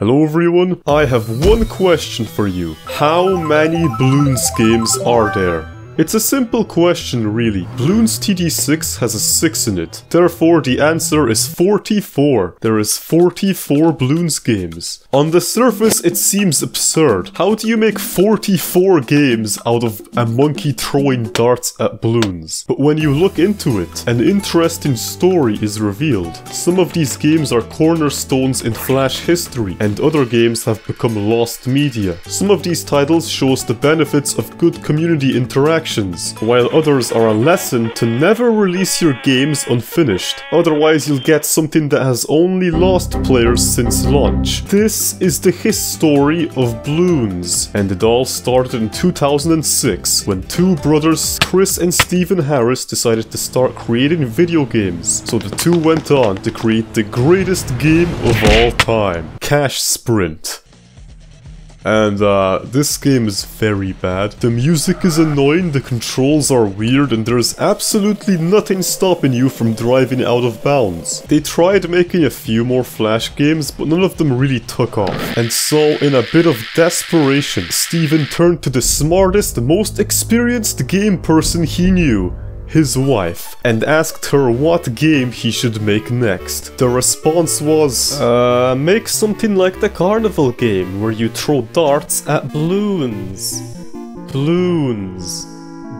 Hello everyone, I have one question for you. How many Bloons games are there? It's a simple question really. Bloons TD6 has a 6 in it. Therefore the answer is 44. There is 44 Bloons games. On the surface it seems absurd. How do you make 44 games out of a monkey throwing darts at balloons? But when you look into it, an interesting story is revealed. Some of these games are cornerstones in Flash history, and other games have become lost media. Some of these titles show us the benefits of good community interaction, while others are a lesson to never release your games unfinished. Otherwise you'll get something that has only lost players since launch. This is the history of Bloons, and it all started in 2006 when two brothers, Chris and Stephen Harris, decided to start creating video games. So the two went on to create the greatest game of all time, Cash Sprint. And this game is very bad. The music is annoying, the controls are weird, and there's absolutely nothing stopping you from driving out of bounds. They tried making a few more Flash games, but none of them really took off. And so, in a bit of desperation, Steven turned to the smartest, most experienced game person he knew, his wife, and asked her what game he should make next. The response was, make something like the carnival game where you throw darts at balloons. Balloons.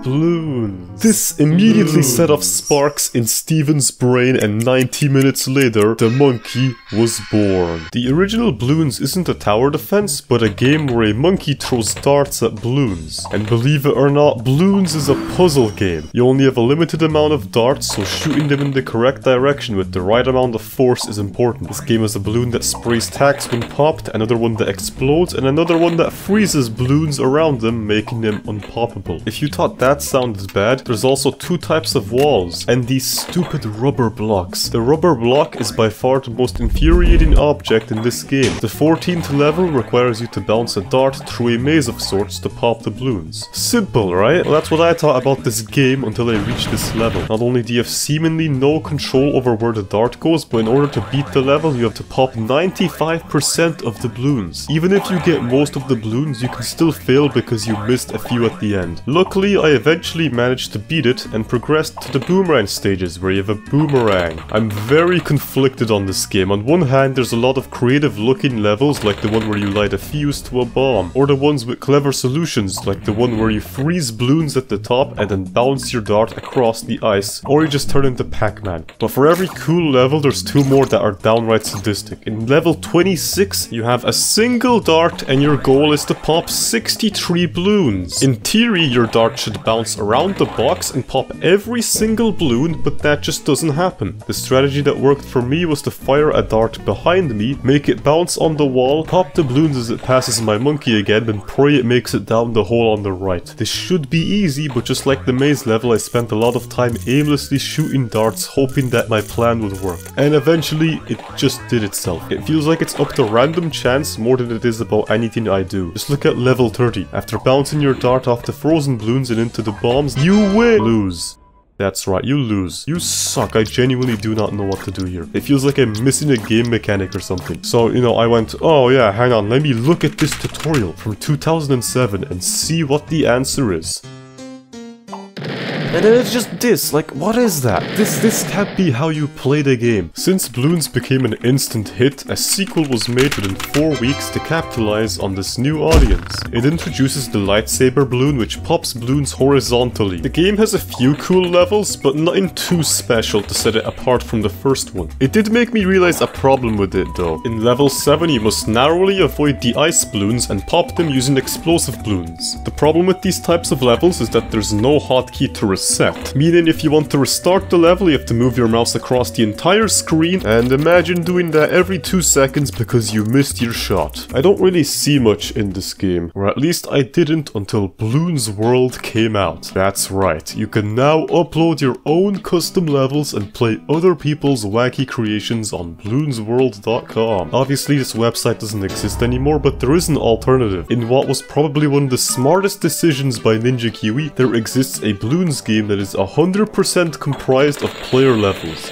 Bloons. This immediately set off sparks in Steven's brain, and 90 minutes later, the monkey was born. The original Bloons isn't a tower defense, but a game where a monkey throws darts at balloons. And believe it or not, Bloons is a puzzle game. You only have a limited amount of darts, so shooting them in the correct direction with the right amount of force is important. This game has a balloon that sprays tacks when popped, another one that explodes, and another one that freezes balloons around them, making them unpoppable. If you thought that sounded bad, there's also two types of walls, and these stupid rubber blocks. The rubber block is by far the most infuriating object in this game. The 14th level requires you to bounce a dart through a maze of sorts to pop the balloons. Simple, right? Well, that's what I thought about this game until I reached this level. Not only do you have seemingly no control over where the dart goes, but in order to beat the level, you have to pop 95% of the balloons. Even if you get most of the balloons, you can still fail because you missed a few at the end. Luckily, I eventually managed to beat it and progressed to the boomerang stages where you have a boomerang. I'm very conflicted on this game. On one hand, there's a lot of creative looking levels like the one where you light a fuse to a bomb, or the ones with clever solutions like the one where you freeze balloons at the top and then bounce your dart across the ice, or you just turn into Pac-Man. But for every cool level, there's two more that are downright sadistic. In level 26, you have a single dart and your goal is to pop 63 balloons. In theory, your dart should bounce around the box and pop every single balloon, but that just doesn't happen. The strategy that worked for me was to fire a dart behind me, make it bounce on the wall, pop the balloons as it passes my monkey again, and pray it makes it down the hole on the right. This should be easy, but just like the maze level, I spent a lot of time aimlessly shooting darts, hoping that my plan would work. And eventually, it just did itself. It feels like it's up to random chance more than it is about anything I do. Just look at level 30. After bouncing your dart off the frozen balloons and into the bombs, you win! Lose. That's right, you lose. You suck. I genuinely do not know what to do here. It feels like I'm missing a game mechanic or something. So, you know, I went, oh yeah, hang on, let me look at this tutorial from 2007 and see what the answer is. And then it's just this, like, what is that? This can't be how you play the game. Since Bloons became an instant hit, a sequel was made within 4 weeks to capitalize on this new audience. It introduces the lightsaber balloon, which pops balloons horizontally. The game has a few cool levels, but nothing too special to set it apart from the first one. It did make me realize a problem with it though. In level 7, you must narrowly avoid the ice balloons and pop them using explosive balloons. The problem with these types of levels is that there's no hotkey to reset. Meaning if you want to restart the level, you have to move your mouse across the entire screen, and imagine doing that every 2 seconds because you missed your shot. I don't really see much in this game, or at least I didn't until Bloons World came out. That's right, you can now upload your own custom levels and play other people's wacky creations on bloonsworld.com. Obviously this website doesn't exist anymore, but there is an alternative. In what was probably one of the smartest decisions by Ninja Kiwi, there exists a Bloons game that is 100% comprised of player levels.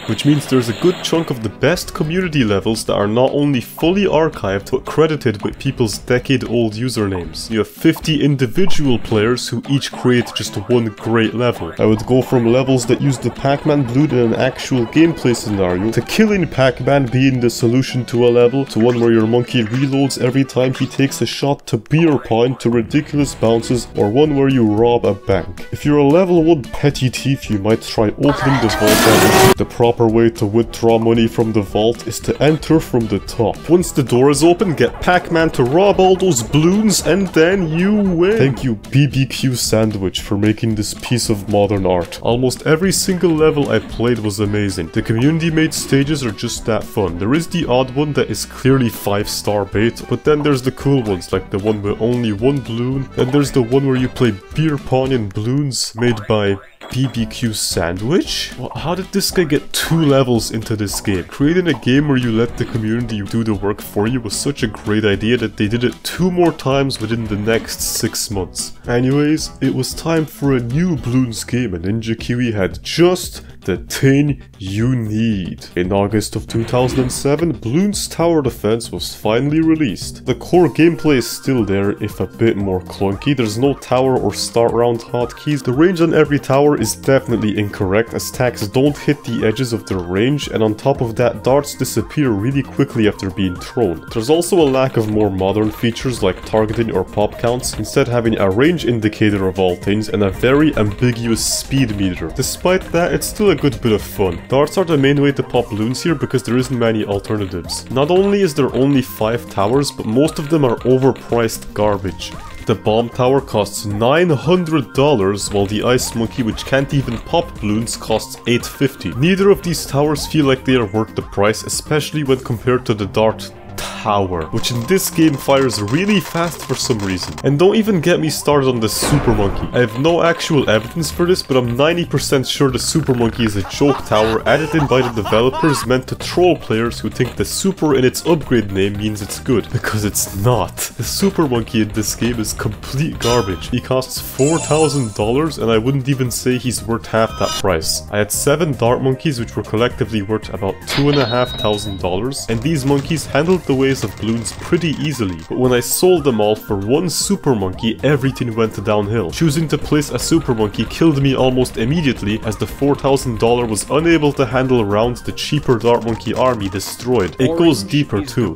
which means there's a good chunk of the best community levels that are not only fully archived but credited with people's decade-old usernames. You have 50 individual players who each create just one great level. I would go from levels that use the Pac-Man Bloon in an actual gameplay scenario, to killing Pac-Man being the solution to a level, to one where your monkey reloads every time he takes a shot, to beer pong, to ridiculous bounces, or one where you rob a bank. If you're a level 1 petty thief, you might try opening the vault. The proper way to withdraw money from the vault is to enter from the top. Once the door is open, get Pac-Man to rob all those balloons, and then you win. Thank you BBQ Sandwich for making this piece of modern art. Almost every single level I played was amazing. The community made stages are just that fun. There is the odd one that is clearly 5-star bait, but then there's the cool ones like the one with only one balloon, and there's the one where you play beer pong and balloons made by BBQ Sandwich? Well, how did this guy get 2 levels into this game? Creating a game where you let the community do the work for you was such a great idea that they did it 2 more times within the next 6 months. Anyways, it was time for a new Bloons game, and Ninja Kiwi had just the thing you need. In August of 2007, Bloons Tower Defense was finally released. The core gameplay is still there, if a bit more clunky. There's no tower or start round hotkeys. The range on every tower is definitely incorrect, as tacks don't hit the edges of their range, and on top of that, darts disappear really quickly after being thrown. There's also a lack of more modern features like targeting or pop counts, instead having a range indicator of all things and a very ambiguous speed meter. Despite that, it's still a good bit of fun. Darts are the main way to pop balloons here because there isn't many alternatives. Not only is there only 5 towers, but most of them are overpriced garbage. The bomb tower costs $900, while the ice monkey, which can't even pop balloons, costs $850. Neither of these towers feel like they are worth the price, especially when compared to the dart tower, which in this game fires really fast for some reason. And don't even get me started on the super monkey. I have no actual evidence for this, but I'm 90% sure the super monkey is a joke tower added in by the developers meant to troll players who think the super in its upgrade name means it's good, because it's not. The super monkey in this game is complete garbage. He costs $4,000 and I wouldn't even say he's worth half that price. I had 7 dart monkeys which were collectively worth about $2,500, and these monkeys handled the ways of balloons pretty easily, but when I sold them all for one super monkey, everything went downhill. Choosing to place a super monkey killed me almost immediately, as the $4,000 was unable to handle rounds the cheaper dart monkey army destroyed. It goes deeper too.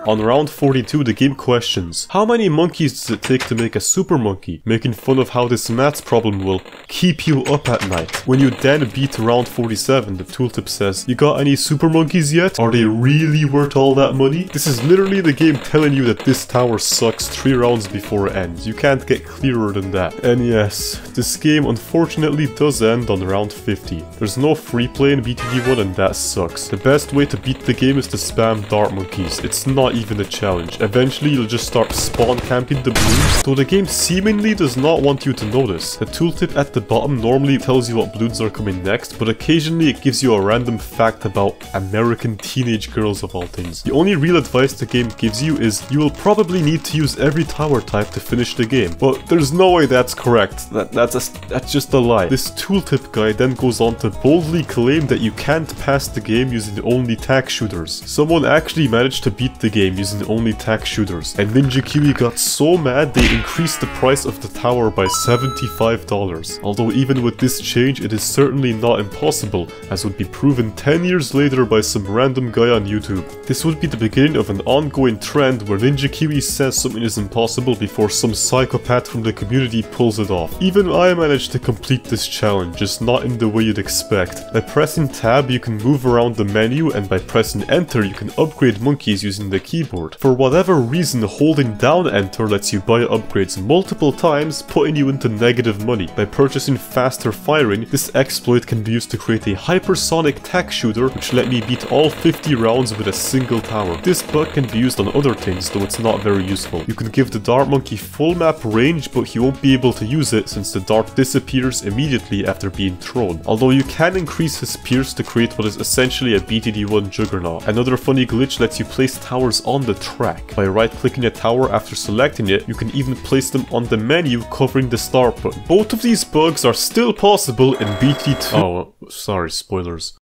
On round 42, the game questions, how many monkeys does it take to make a super monkey? Making fun of how this maths problem will keep you up at night. When you then beat round 47, the tooltip says, you got any super monkeys yet? Are they really worth all that money? This is literally the game telling you that this tower sucks 3 rounds before it ends. You can't get clearer than that. And yes, this game unfortunately does end on round 50. There's no free play in BTD1 and that sucks. The best way to beat the game is to spam dart monkeys. It's not even a challenge. Eventually you'll just start spawn camping the balloons, though the game seemingly does not want you to know this. The tooltip at the bottom normally tells you what balloons are coming next, but occasionally it gives you a random fact about American teenage girls of all things. The only real advice the game gives you is you will probably need to use every tower type to finish the game, but there's no way that's correct. That's just a lie. This tooltip guy then goes on to boldly claim that you can't pass the game using only tack shooters. Someone actually managed to beat the game using only tack shooters, and Ninja Kiwi got so mad they increased the price of the tower by $75. Although even with this change, it is certainly not impossible, as would be proven 10 years later by some random guy on YouTube. This would be the beginning of an ongoing trend where Ninja Kiwi says something is impossible before some psychopath from the community pulls it off. Even I managed to complete this challenge, just not in the way you'd expect. By pressing tab you can move around the menu, and by pressing enter you can upgrade monkeys using the keyboard. For whatever reason, holding down enter lets you buy upgrades multiple times, putting you into negative money. By purchasing faster firing, this exploit can be used to create a hypersonic tack shooter which let me beat all 50 rounds with a single tower. This bug can be used on other things, though it's not very useful. You can give the dart monkey full map range, but he won't be able to use it since the dart disappears immediately after being thrown. Although you can increase his pierce to create what is essentially a BTD1 juggernaut. Another funny glitch lets you place towers on the track. By right-clicking a tower after selecting it, you can even place them on the menu covering the start button. Both of these bugs are still possible in BTD2. Oh, sorry, spoilers.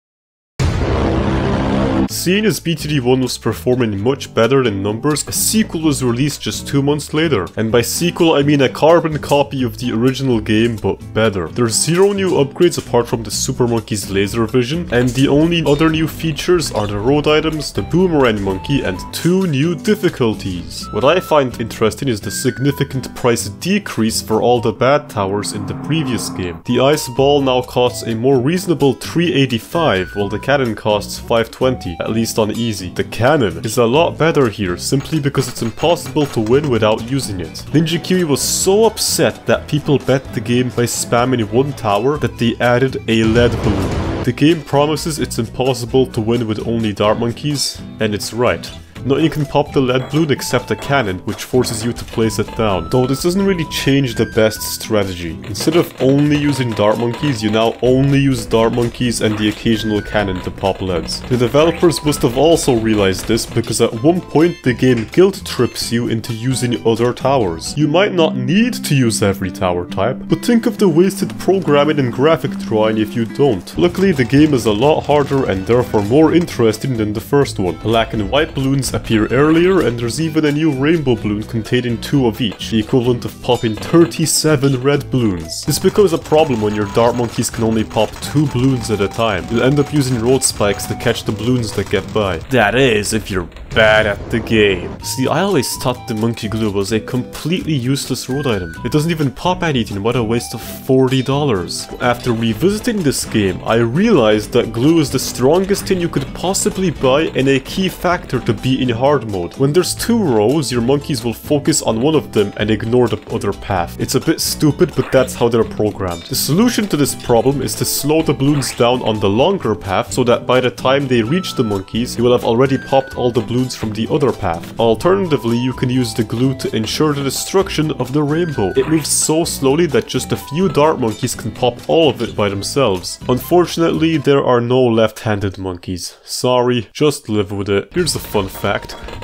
Seeing as BTD1 was performing much better in numbers, a sequel was released just 2 months later. And by sequel I mean a carbon copy of the original game, but better. There's 0 new upgrades apart from the Super Monkey's laser vision, and the only other new features are the road items, the boomerang monkey, and 2 new difficulties. What I find interesting is the significant price decrease for all the bad towers in the previous game. The ice ball now costs a more reasonable $385, while the cannon costs $520, at least on easy. The cannon is a lot better here, simply because it's impossible to win without using it. Ninja Kiwi was so upset that people bet the game by spamming 1 tower that they added a lead balloon. The game promises it's impossible to win with only dart monkeys, and it's right. Nothing can pop the lead balloon except a cannon, which forces you to place it down. Though this doesn't really change the best strategy. Instead of only using dart monkeys, you now only use dart monkeys and the occasional cannon to pop leads. The developers must have also realized this, because at one point the game guilt trips you into using other towers. You might not need to use every tower type, but think of the wasted programming and graphic drawing if you don't. Luckily the game is a lot harder and therefore more interesting than the first one. Black and white balloons appear earlier, and there's even a new rainbow balloon containing 2 of each, the equivalent of popping 37 red balloons. This becomes a problem when your dart monkeys can only pop 2 balloons at a time. You'll end up using road spikes to catch the balloons that get by. That is, if you're bad at the game. See, I always thought the monkey glue was a completely useless road item. It doesn't even pop anything, what a waste of $40. After revisiting this game, I realized that glue is the strongest thing you could possibly buy and a key factor to beating hard mode. When there's 2 rows, your monkeys will focus on one of them and ignore the other path. It's a bit stupid, but that's how they're programmed. The solution to this problem is to slow the balloons down on the longer path, so that by the time they reach the monkeys, you will have already popped all the balloons from the other path. Alternatively, you can use the glue to ensure the destruction of the rainbow. It moves so slowly that just a few dart monkeys can pop all of it by themselves. Unfortunately, there are no left-handed monkeys. Sorry, just live with it. Here's a fun fact.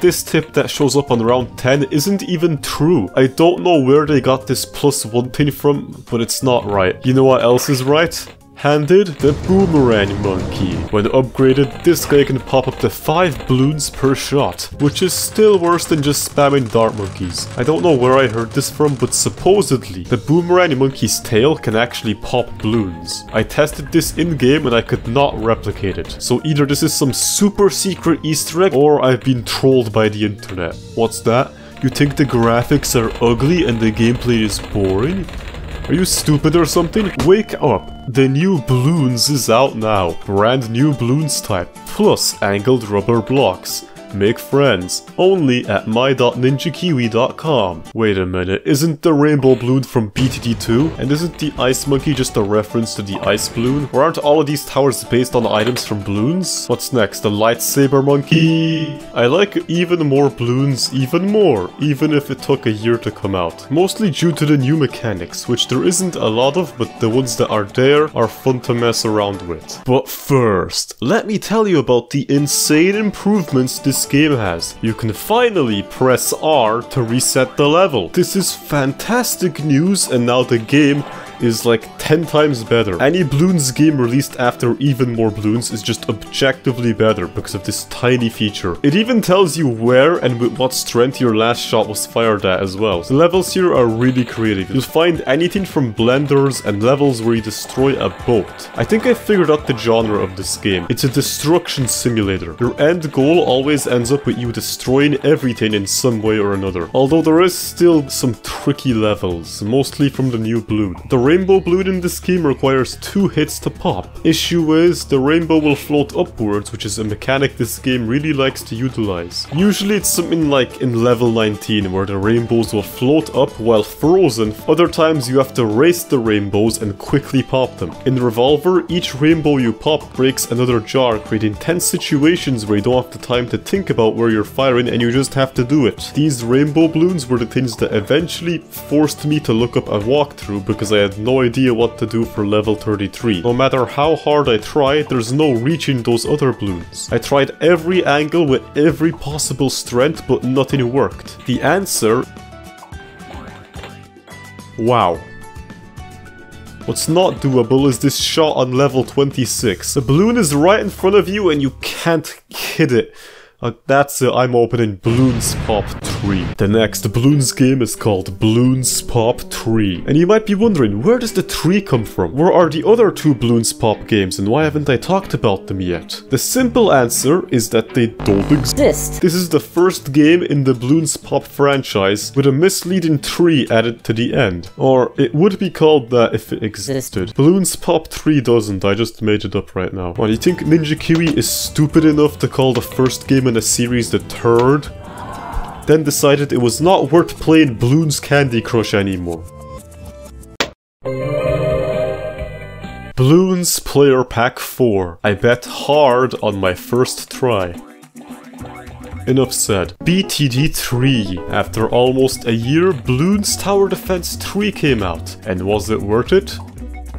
This tip that shows up on round 10 isn't even true. I don't know where they got this +1 thing from, but it's not right. You know what else is right? Handed, the boomerang monkey. When upgraded, this guy can pop up to 5 balloons per shot, which is still worse than just spamming dart monkeys. I don't know where I heard this from, but supposedly, the boomerang monkey's tail can actually pop balloons. I tested this in-game and I could not replicate it. So either this is some super secret Easter egg, or I've been trolled by the internet. What's that? You think the graphics are ugly and the gameplay is boring? Are you stupid or something? Wake up! The new Bloons is out now. Brand new Bloons type, plus angled rubber blocks. Make friends, only at my.ninjakiwi.com. Wait a minute, isn't the rainbow balloon from BTD2? And isn't the ice monkey just a reference to the ice balloon? Or aren't all of these towers based on items from Bloons? What's next, the lightsaber monkey? I like even more Bloons even more, even if it took a year to come out. Mostly due to the new mechanics, which there isn't a lot of, but the ones that are there are fun to mess around with. But first, let me tell you about the insane improvements this game has. You can finally press R to reset the level. This is fantastic news, and now the game is like 10 times better. Any Bloons game released after Even More Bloons is just objectively better because of this tiny feature. It even tells you where and with what strength your last shot was fired at as well. The levels here are really creative. You'll find anything from blenders and levels where you destroy a boat. I think I figured out the genre of this game. It's a destruction simulator. Your end goal always ends up with you destroying everything in some way or another. Although there is still some tricky levels, mostly from the new balloon. The rainbow balloon in this game requires 2 hits to pop. Issue is, the rainbow will float upwards, which is a mechanic this game really likes to utilize. Usually it's something like in level 19, where the rainbows will float up while frozen. Other times you have to race the rainbows and quickly pop them. In Revolver, each rainbow you pop breaks another jar, creating tense situations where you don't have the time to think about where you're firing and you just have to do it. These rainbow balloons were the things that eventually forced me to look up a walkthrough, because I had no idea what to do for level 33. No matter how hard I try, there's no reaching those other balloons. I tried every angle with every possible strength, but nothing worked. The answer... Wow. What's not doable is this shot on level 26. The balloon is right in front of you and you can't hit it. That's it, I'm opening Bloons Pop 3. The next Bloons game is called Bloons Pop 3. And you might be wondering, where does the 3 come from? Where are the other 2 Bloons Pop games and why haven't I talked about them yet? The simple answer is that they don't exist. This is the first game in the Bloons Pop franchise with a misleading 3 added to the end. Or it would be called that if it existed. Bloons Pop 3 doesn't, I just made it up right now. Well, you think Ninja Kiwi is stupid enough to call the first game in a series the third? Then decided it was not worth playing Bloons Candy Crush anymore. Bloons Player Pack 4. I bet hard on my first try. Enough said. BTD3. After almost a year, Bloons Tower Defense 3 came out. And was it worth it?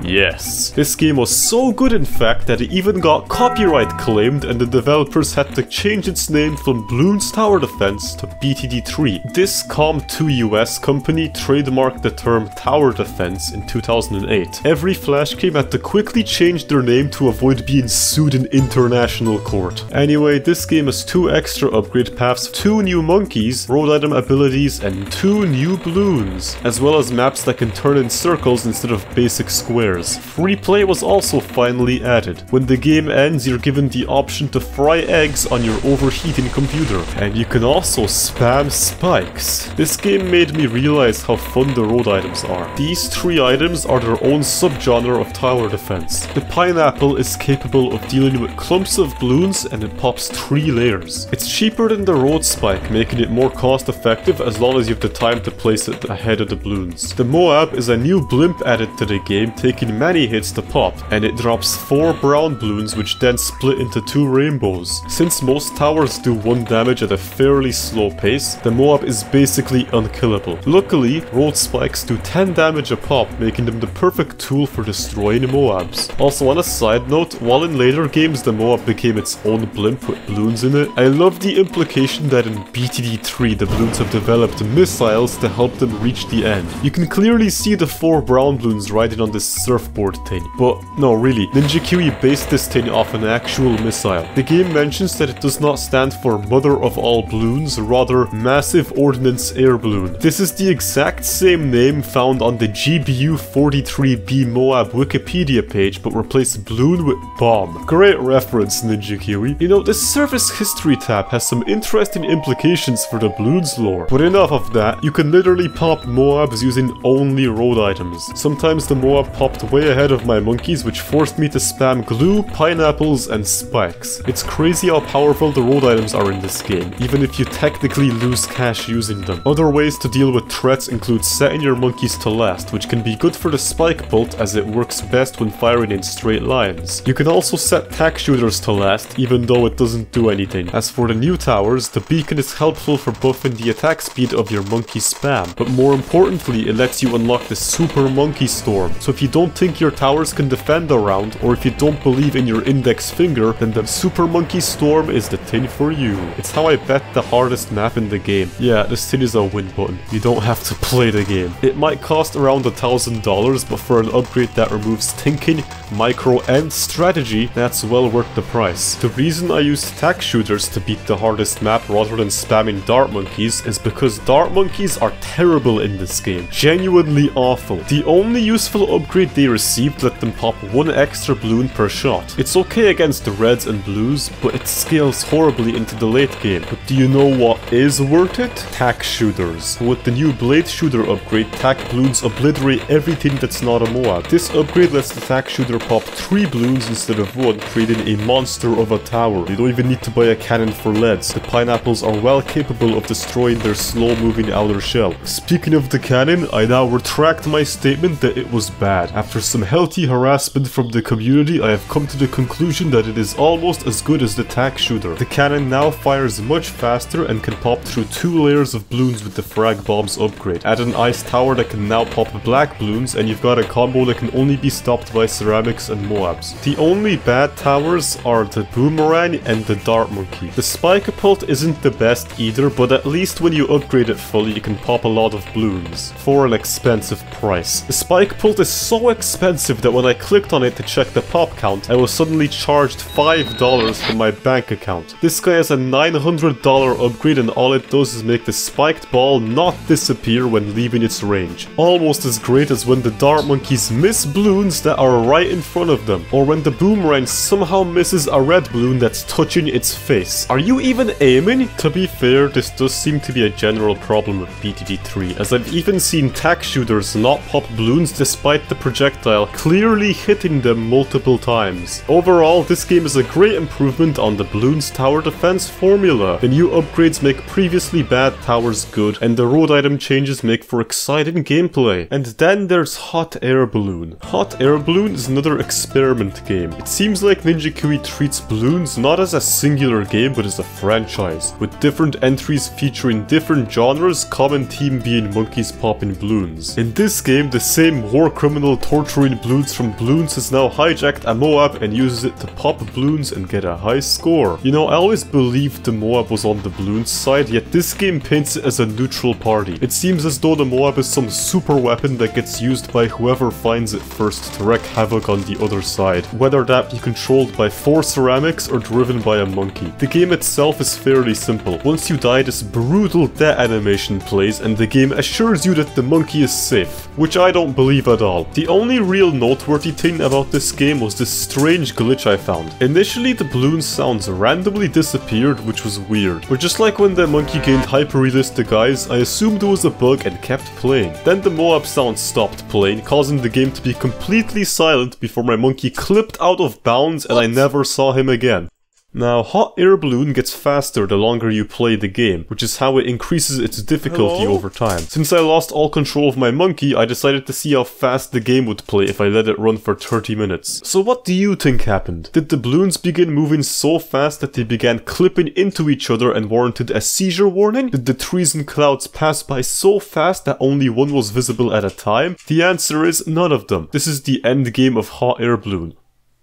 Yes. This game was so good in fact that it even got copyright claimed and the developers had to change its name from Bloons Tower Defense to BTD3. This Com2 US company trademarked the term Tower Defense in 2008. Every Flash game had to quickly change their name to avoid being sued in international court. Anyway, this game has 2 extra upgrade paths, 2 new monkeys, road item abilities, and 2 new balloons, as well as maps that can turn in circles instead of basic squares. Free play was also finally added. When the game ends, you're given the option to fry eggs on your overheating computer. And you can also spam spikes. This game made me realize how fun the road items are. These 3 items are their own subgenre of tower defense. The pineapple is capable of dealing with clumps of balloons and it pops 3 layers. It's cheaper than the road spike, making it more cost effective as long as you have the time to place it ahead of the balloons. The Moab is a new blimp added to the game, taking many hits to pop, and it drops 4 brown balloons which then split into 2 rainbows. Since most towers do 1 damage at a fairly slow pace, the Moab is basically unkillable. Luckily, road spikes do 10 damage a pop, making them the perfect tool for destroying Moabs. Also on a side note, while in later games the Moab became its own blimp with balloons in it, I love the implication that in BTD3 the balloons have developed missiles to help them reach the end. You can clearly see the 4 brown balloons riding on this surfboard thing. But no, really, Ninja Kiwi based this thing off an actual missile. The game mentions that it does not stand for Mother of All Balloons, rather Massive Ordnance Air Balloon. This is the exact same name found on the GBU-43B Moab Wikipedia page, but replace balloon with bomb. Great reference, Ninja Kiwi. You know, this service history tab has some interesting implications for the Bloons lore. But enough of that, you can literally pop Moabs using only road items. Sometimes the Moab popped way ahead of my monkeys, which forced me to spam glue, pineapples, and spikes. It's crazy how powerful the road items are in this game, even if you technically lose cash using them. Other ways to deal with threats include setting your monkeys to last, which can be good for the spike bolt as it works best when firing in straight lines. You can also set tack shooters to last, even though it doesn't do anything. As for the new towers, the beacon is helpful for buffing the attack speed of your monkey spam, but more importantly, it lets you unlock the Super Monkey Storm. So if you don't think your towers can defend a round, or if you don't believe in your index finger, then the Super Monkey Storm is the thing for you. It's how I bet the hardest map in the game. Yeah, this thing is a win button. You don't have to play the game. It might cost around $1,000, but for an upgrade that removes thinking, micro, and strategy, that's well worth the price. The reason I used tack shooters to beat the hardest map rather than spamming dart monkeys is because dart monkeys are terrible in this game. Genuinely awful. The only useful upgrade they received let them pop 1 extra balloon per shot. It's okay against the reds and blues, but it scales horribly into the late game. But do you know what is worth it? Tack shooters. With the new blade shooter upgrade, tack balloons obliterate everything that's not a Moab. This upgrade lets the tack shooter pop 3 balloons instead of 1, creating a monster of a tower. You don't even need to buy a cannon for leads. The pineapples are well capable of destroying their slow-moving outer shell. Speaking of the cannon, I now retract my statement that it was bad. After some healthy harassment from the community, I have come to the conclusion that it is almost as good as the tack shooter. The cannon now fires much faster and can pop through 2 layers of balloons with the frag bombs upgrade. Add an ice tower that can now pop black balloons, and you've got a combo that can only be stopped by ceramics and Moabs. The only bad towers are the boomerang and the dart monkey. The spike-a-pult isn't the best either, but at least when you upgrade it fully, you can pop a lot of balloons for an expensive price. The spike-a-pult is so so expensive that when I clicked on it to check the pop count, I was suddenly charged $5 from my bank account. This guy has a $900 upgrade and all it does is make the spiked ball not disappear when leaving its range. Almost as great as when the dart monkeys miss balloons that are right in front of them, or when the boomerang somehow misses a red balloon that's touching its face. Are you even aiming? To be fair, this does seem to be a general problem with BTD3, as I've even seen tack shooters not pop balloons despite the projectile clearly hitting them multiple times. Overall, this game is a great improvement on the Bloons tower defense formula. The new upgrades make previously bad towers good, and the road item changes make for exciting gameplay. And then there's Hot Air Balloon. Hot Air Balloon is another experiment game. It seems like Ninja Kiwi treats Bloons not as a singular game but as a franchise, with different entries featuring different genres, common theme being monkeys popping balloons. In this game, the same war criminal torturing balloons from Bloons has now hijacked a Moab and uses it to pop balloons and get a high score. You know, I always believed the Moab was on the Bloons side, yet this game paints it as a neutral party. It seems as though the Moab is some super weapon that gets used by whoever finds it first to wreak havoc on the other side, whether that be controlled by 4 ceramics or driven by a monkey. The game itself is fairly simple. Once you die, this brutal death animation plays and the game assures you that the monkey is safe, which I don't believe at all. The only real noteworthy thing about this game was this strange glitch I found. Initially, the balloon sounds randomly disappeared, which was weird, but just like when the monkey gained hyper-realistic eyes, I assumed it was a bug and kept playing. Then the Moab sound stopped playing, causing the game to be completely silent before my monkey clipped out of bounds and I never saw him again. Now, Hot Air Balloon gets faster the longer you play the game, which is how it increases its difficulty over time. Since I lost all control of my monkey, I decided to see how fast the game would play if I let it run for 30 minutes. So what do you think happened? Did the balloons begin moving so fast that they began clipping into each other and warranted a seizure warning? Did the trees and clouds pass by so fast that only one was visible at a time? The answer is none of them. This is the end game of Hot Air Balloon.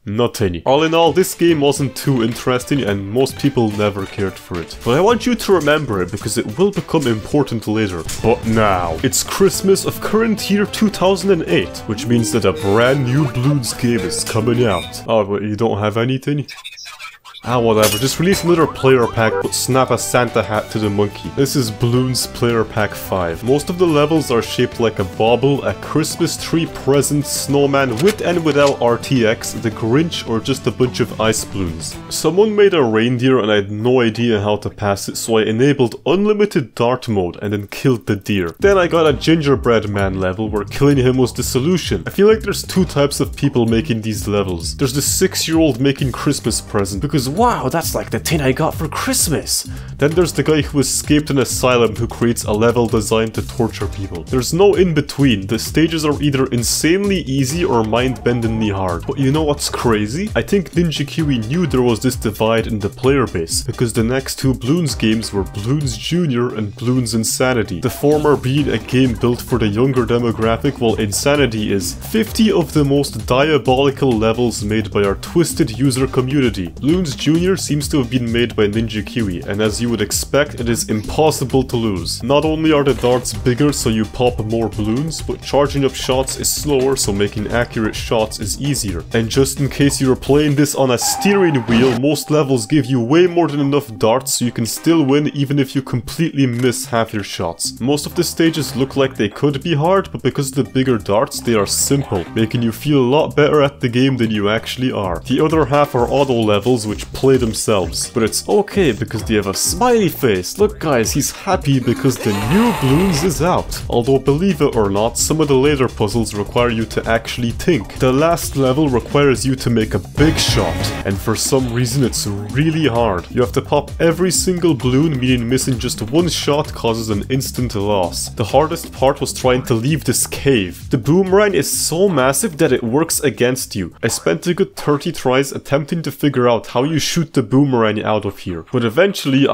Nothing. All in all, this game wasn't too interesting and most people never cared for it. But I want you to remember it because it will become important later. But now, it's Christmas of current year 2008, which means that a brand new Bloons game is coming out. Oh, but you don't have anything? Ah, whatever, just release another player pack but snap a Santa hat to the monkey. This is Bloons Player Pack 5. Most of the levels are shaped like a bauble, a Christmas tree present, snowman with and without RTX, the Grinch, or just a bunch of ice balloons. Someone made a reindeer and I had no idea how to pass it, so I enabled unlimited dart mode and then killed the deer. Then I got a gingerbread man level where killing him was the solution. I feel like there's 2 types of people making these levels. There's the 6-year-old making Christmas present because wow, that's like the thing I got for Christmas. Then there's the guy who escaped an asylum who creates a level designed to torture people. There's no in between. The stages are either insanely easy or mind-bendingly hard. But you know what's crazy? I think Ninja Kiwi knew there was this divide in the player base, because the next 2 Bloons games were Bloons Jr. and Bloons Insanity. The former being a game built for the younger demographic, while Insanity is 50 of the most diabolical levels made by our twisted user community. Bloons Jr. seems to have been made by Ninja Kiwi, and as you would expect, it is impossible to lose. Not only are the darts bigger so you pop more balloons, but charging up shots is slower so making accurate shots is easier. And just in case you're playing this on a steering wheel, most levels give you way more than enough darts so you can still win even if you completely miss half your shots. Most of the stages look like they could be hard, but because of the bigger darts, they are simple, making you feel a lot better at the game than you actually are. The other half are auto levels which play themselves, but it's okay because they have a smiley face. Look guys, he's happy because the new Bloons is out. Although believe it or not, some of the later puzzles require you to actually think. The last level requires you to make a big shot, and for some reason it's really hard. You have to pop every single balloon, meaning missing just one shot causes an instant loss. The hardest part was trying to leave this cave. The boomerang is so massive that it works against you. I spent a good 30 tries attempting to figure out how you shoot the boomerang out of here, but eventually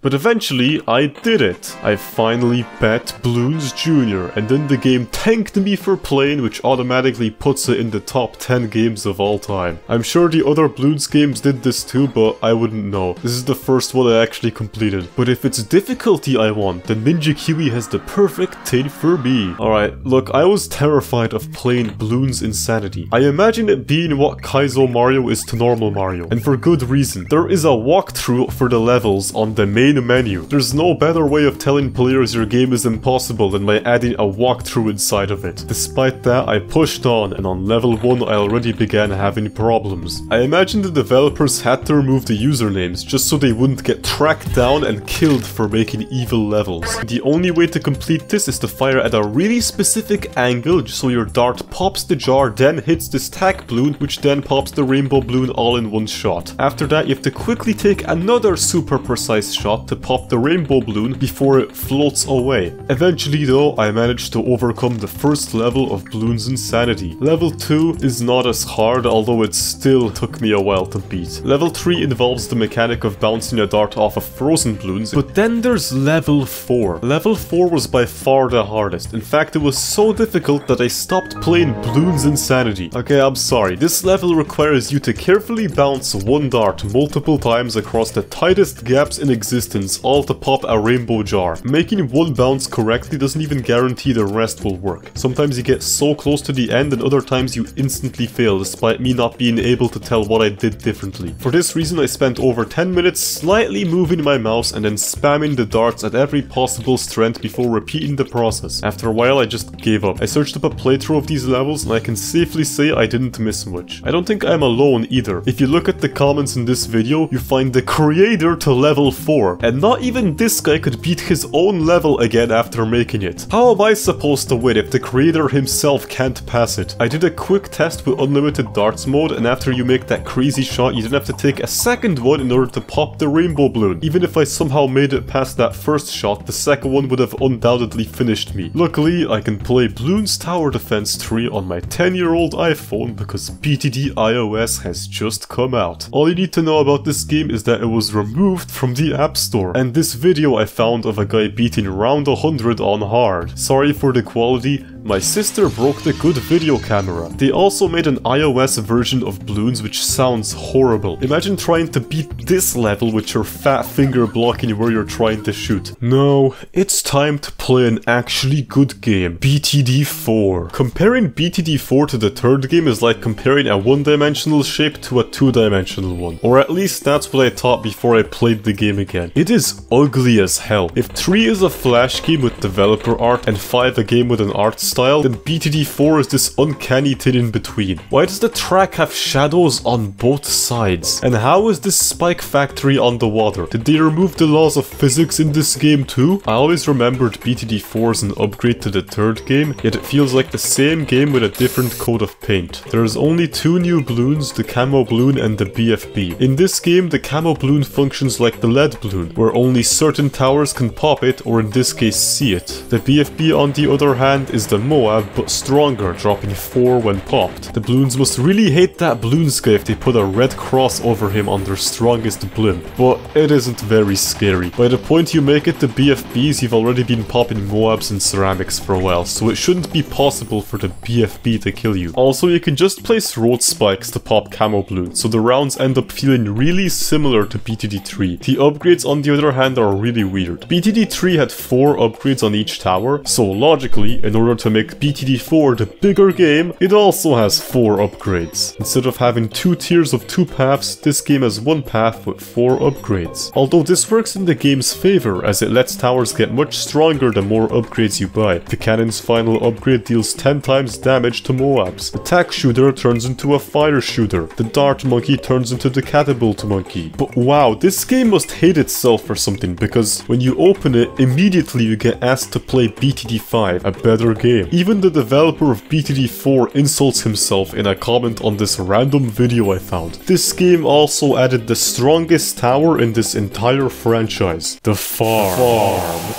But eventually, I did it. I finally bet Bloons Jr. and then the game thanked me for playing, which automatically puts it in the top 10 games of all time. I'm sure the other Bloons games did this too, but I wouldn't know. This is the first one I actually completed. But if it's difficulty I want, then Ninja Kiwi has the perfect thing for me. Alright, look, I was terrified of playing Bloons Insanity. I imagine it being what Kaizo Mario is to normal Mario, and for good reason. There is a walkthrough for the levels on the main menu. There's no better way of telling players your game is impossible than by adding a walkthrough inside of it. Despite that, I pushed on, and on level 1 I already began having problems. I imagine the developers had to remove the usernames just so they wouldn't get tracked down and killed for making evil levels. The only way to complete this is to fire at a really specific angle so your dart pops the jar, then hits this tack balloon, which then pops the rainbow balloon all in one shot. After that, you have to quickly take another super precise shot to pop the rainbow balloon before it floats away. Eventually though, I managed to overcome the first level of Bloons Insanity. Level 2 is not as hard, although it still took me a while to beat. Level 3 involves the mechanic of bouncing a dart off of frozen balloons, but then there's level 4. Level 4 was by far the hardest. In fact, it was so difficult that I stopped playing Bloons Insanity. Okay, I'm sorry. This level requires you to carefully bounce one dart multiple times across the tightest gaps in existence, all to pop a rainbow jar. Making one bounce correctly doesn't even guarantee the rest will work. Sometimes you get so close to the end and other times you instantly fail, despite me not being able to tell what I did differently. For this reason, I spent over 10 minutes slightly moving my mouse and then spamming the darts at every possible strength before repeating the process. After a while, I just gave up. I searched up a playthrough of these levels and I can safely say I didn't miss much. I don't think I'm alone either. If you look at the comments in this video, you find the creator to level 4, and not even this guy could beat his own level again after making it. How am I supposed to win if the creator himself can't pass it? I did a quick test with unlimited darts mode, and after you make that crazy shot, you then have to take a second one in order to pop the rainbow balloon. Even if I somehow made it past that first shot, the second one would have undoubtedly finished me. Luckily, I can play Bloons Tower Defense 3 on my 10-year-old iPhone because BTD iOS has just come out. All you need to know about this game is that it was removed from the App Store, and this video I found of a guy beating round 100 on hard. Sorry for the quality, my sister broke the good video camera. They also made an iOS version of Bloons which sounds horrible. Imagine trying to beat this level with your fat finger blocking where you're trying to shoot. No, it's time to play an actually good game, BTD4. Comparing BTD4 to the third game is like comparing a one-dimensional shape to a two-dimensional one. Or at least that's what I thought before I played the game again. It is ugly as hell. If 3 is a Flash game with developer art and 5 a game with an art style, then BTD4 is this uncanny thing in between. Why does the track have shadows on both sides? And how is this spike factory on the water? Did they remove the laws of physics in this game too? I always remembered BTD4 as an upgrade to the third game, yet it feels like the same game with a different coat of paint. There's only 2 new balloons, the camo balloon and the BFB. In this game, the camo balloon functions like the lead balloon, where only certain towers can pop it, or in this case see it. The BFB on the other hand is the Moab, but stronger, dropping 4 when popped. The balloons must really hate that Bloons guy if they put a red cross over him on their strongest blimp, but it isn't very scary. By the point you make it to BFBs, you've already been popping Moabs and ceramics for a while, so it shouldn't be possible for the BFB to kill you. Also, you can just place road spikes to pop camo balloons, so the rounds end up feeling really similar to BTD3. The upgrades on the other hand are really weird. BTD3 had 4 upgrades on each tower, so logically, in order to make BTD4 the bigger game, it also has 4 upgrades. Instead of having 2 tiers of 2 paths, this game has 1 path with 4 upgrades. Although this works in the game's favor, as it lets towers get much stronger the more upgrades you buy. The cannon's final upgrade deals 10 times damage to Moabs. The tack shooter turns into a fire shooter. The dart monkey turns into the catapult monkey. But wow, this game must hate itself for something, because when you open it, immediately you get asked to play BTD5, a better game. Even the developer of BTD4 insults himself in a comment on this random video I found. This game also added the strongest tower in this entire franchise, the farm.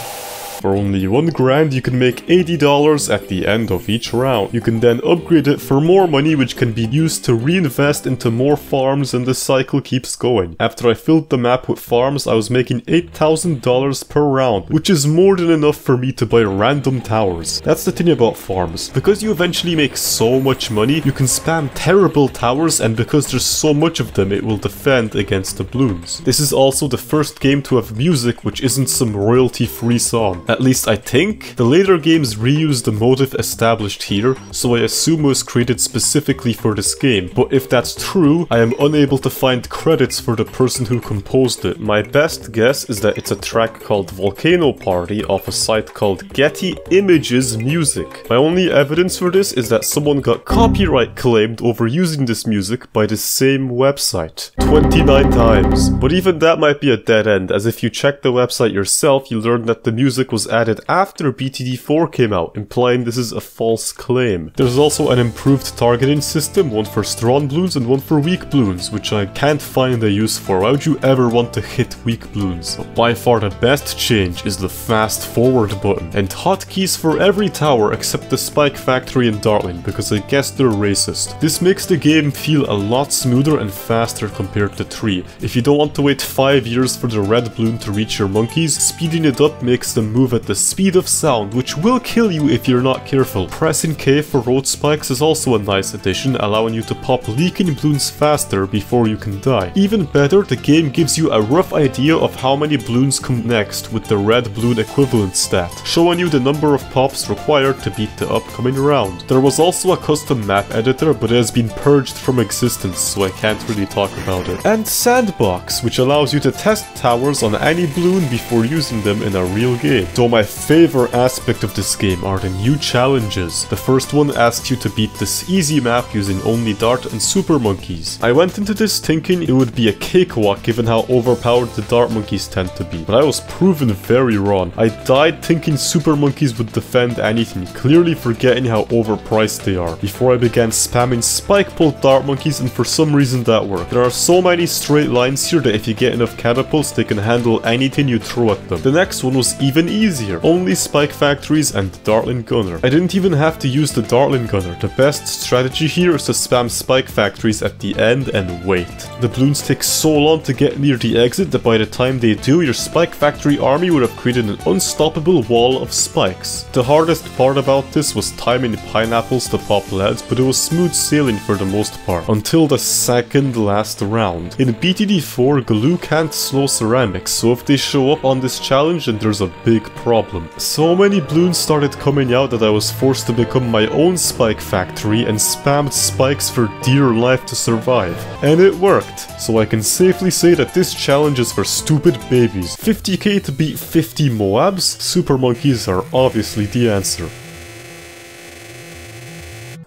For only 1 grand, you can make $80 at the end of each round. You can then upgrade it for more money, which can be used to reinvest into more farms, and the cycle keeps going. After I filled the map with farms, I was making $8,000 per round, which is more than enough for me to buy random towers. That's the thing about farms. Because you eventually make so much money, you can spam terrible towers, and because there's so much of them, it will defend against the Bloons. This is also the first game to have music which isn't some royalty-free song. At least I think. The later games reuse the motive established here, so I assume it was created specifically for this game. But if that's true, I am unable to find credits for the person who composed it. My best guess is that it's a track called Volcano Party off a site called Getty Images Music. My only evidence for this is that someone got copyright claimed over using this music by the same website 29 times. But even that might be a dead end, as if you check the website yourself, you learn that the music was added after BTD4 came out, implying this is a false claim. There's also an improved targeting system, one for strong Bloons and one for weak Bloons, which I can't find a use for. Why would you ever want to hit weak Bloons? But by far the best change is the fast forward button, and hotkeys for every tower except the Spike Factory and Dartling, because I guess they're racist. This makes the game feel a lot smoother and faster compared to 3. If you don't want to wait 5 years for the red Bloon to reach your monkeys, speeding it up makes them move at the speed of sound, which will kill you if you're not careful. Pressing K for road spikes is also a nice addition, allowing you to pop leaking Bloons faster before you can die. Even better, the game gives you a rough idea of how many Bloons come next with the red Bloon equivalent stat, showing you the number of pops required to beat the upcoming round. There was also a custom map editor, but it has been purged from existence, so I can't really talk about it. And Sandbox, which allows you to test towers on any Bloon before using them in a real game. Though my favorite aspect of this game are the new challenges. The first one asks you to beat this easy map using only Dart and Super Monkeys. I went into this thinking it would be a cakewalk given how overpowered the Dart Monkeys tend to be, but I was proven very wrong. I died thinking Super Monkeys would defend anything, clearly forgetting how overpriced they are, before I began spamming Spike Pulled Dart Monkeys, and for some reason that worked. There are so many straight lines here that if you get enough catapults, they can handle anything you throw at them. The next one was even easier. Only Spike Factories and the Dartling Gunner. I didn't even have to use the Dartling Gunner. The best strategy here is to spam Spike Factories at the end and wait. The Bloons take so long to get near the exit that by the time they do, your Spike Factory army would have created an unstoppable wall of spikes. The hardest part about this was timing pineapples to pop leads, but it was smooth sailing for the most part, until the second last round. In BTD4, glue can't slow ceramics, so if they show up on this challenge, then there's a big problem. So many Bloons started coming out that I was forced to become my own Spike Factory and spammed spikes for dear life to survive. And it worked, so I can safely say that this challenge is for stupid babies. 50k to beat 50 Moabs? Super Monkeys are obviously the answer.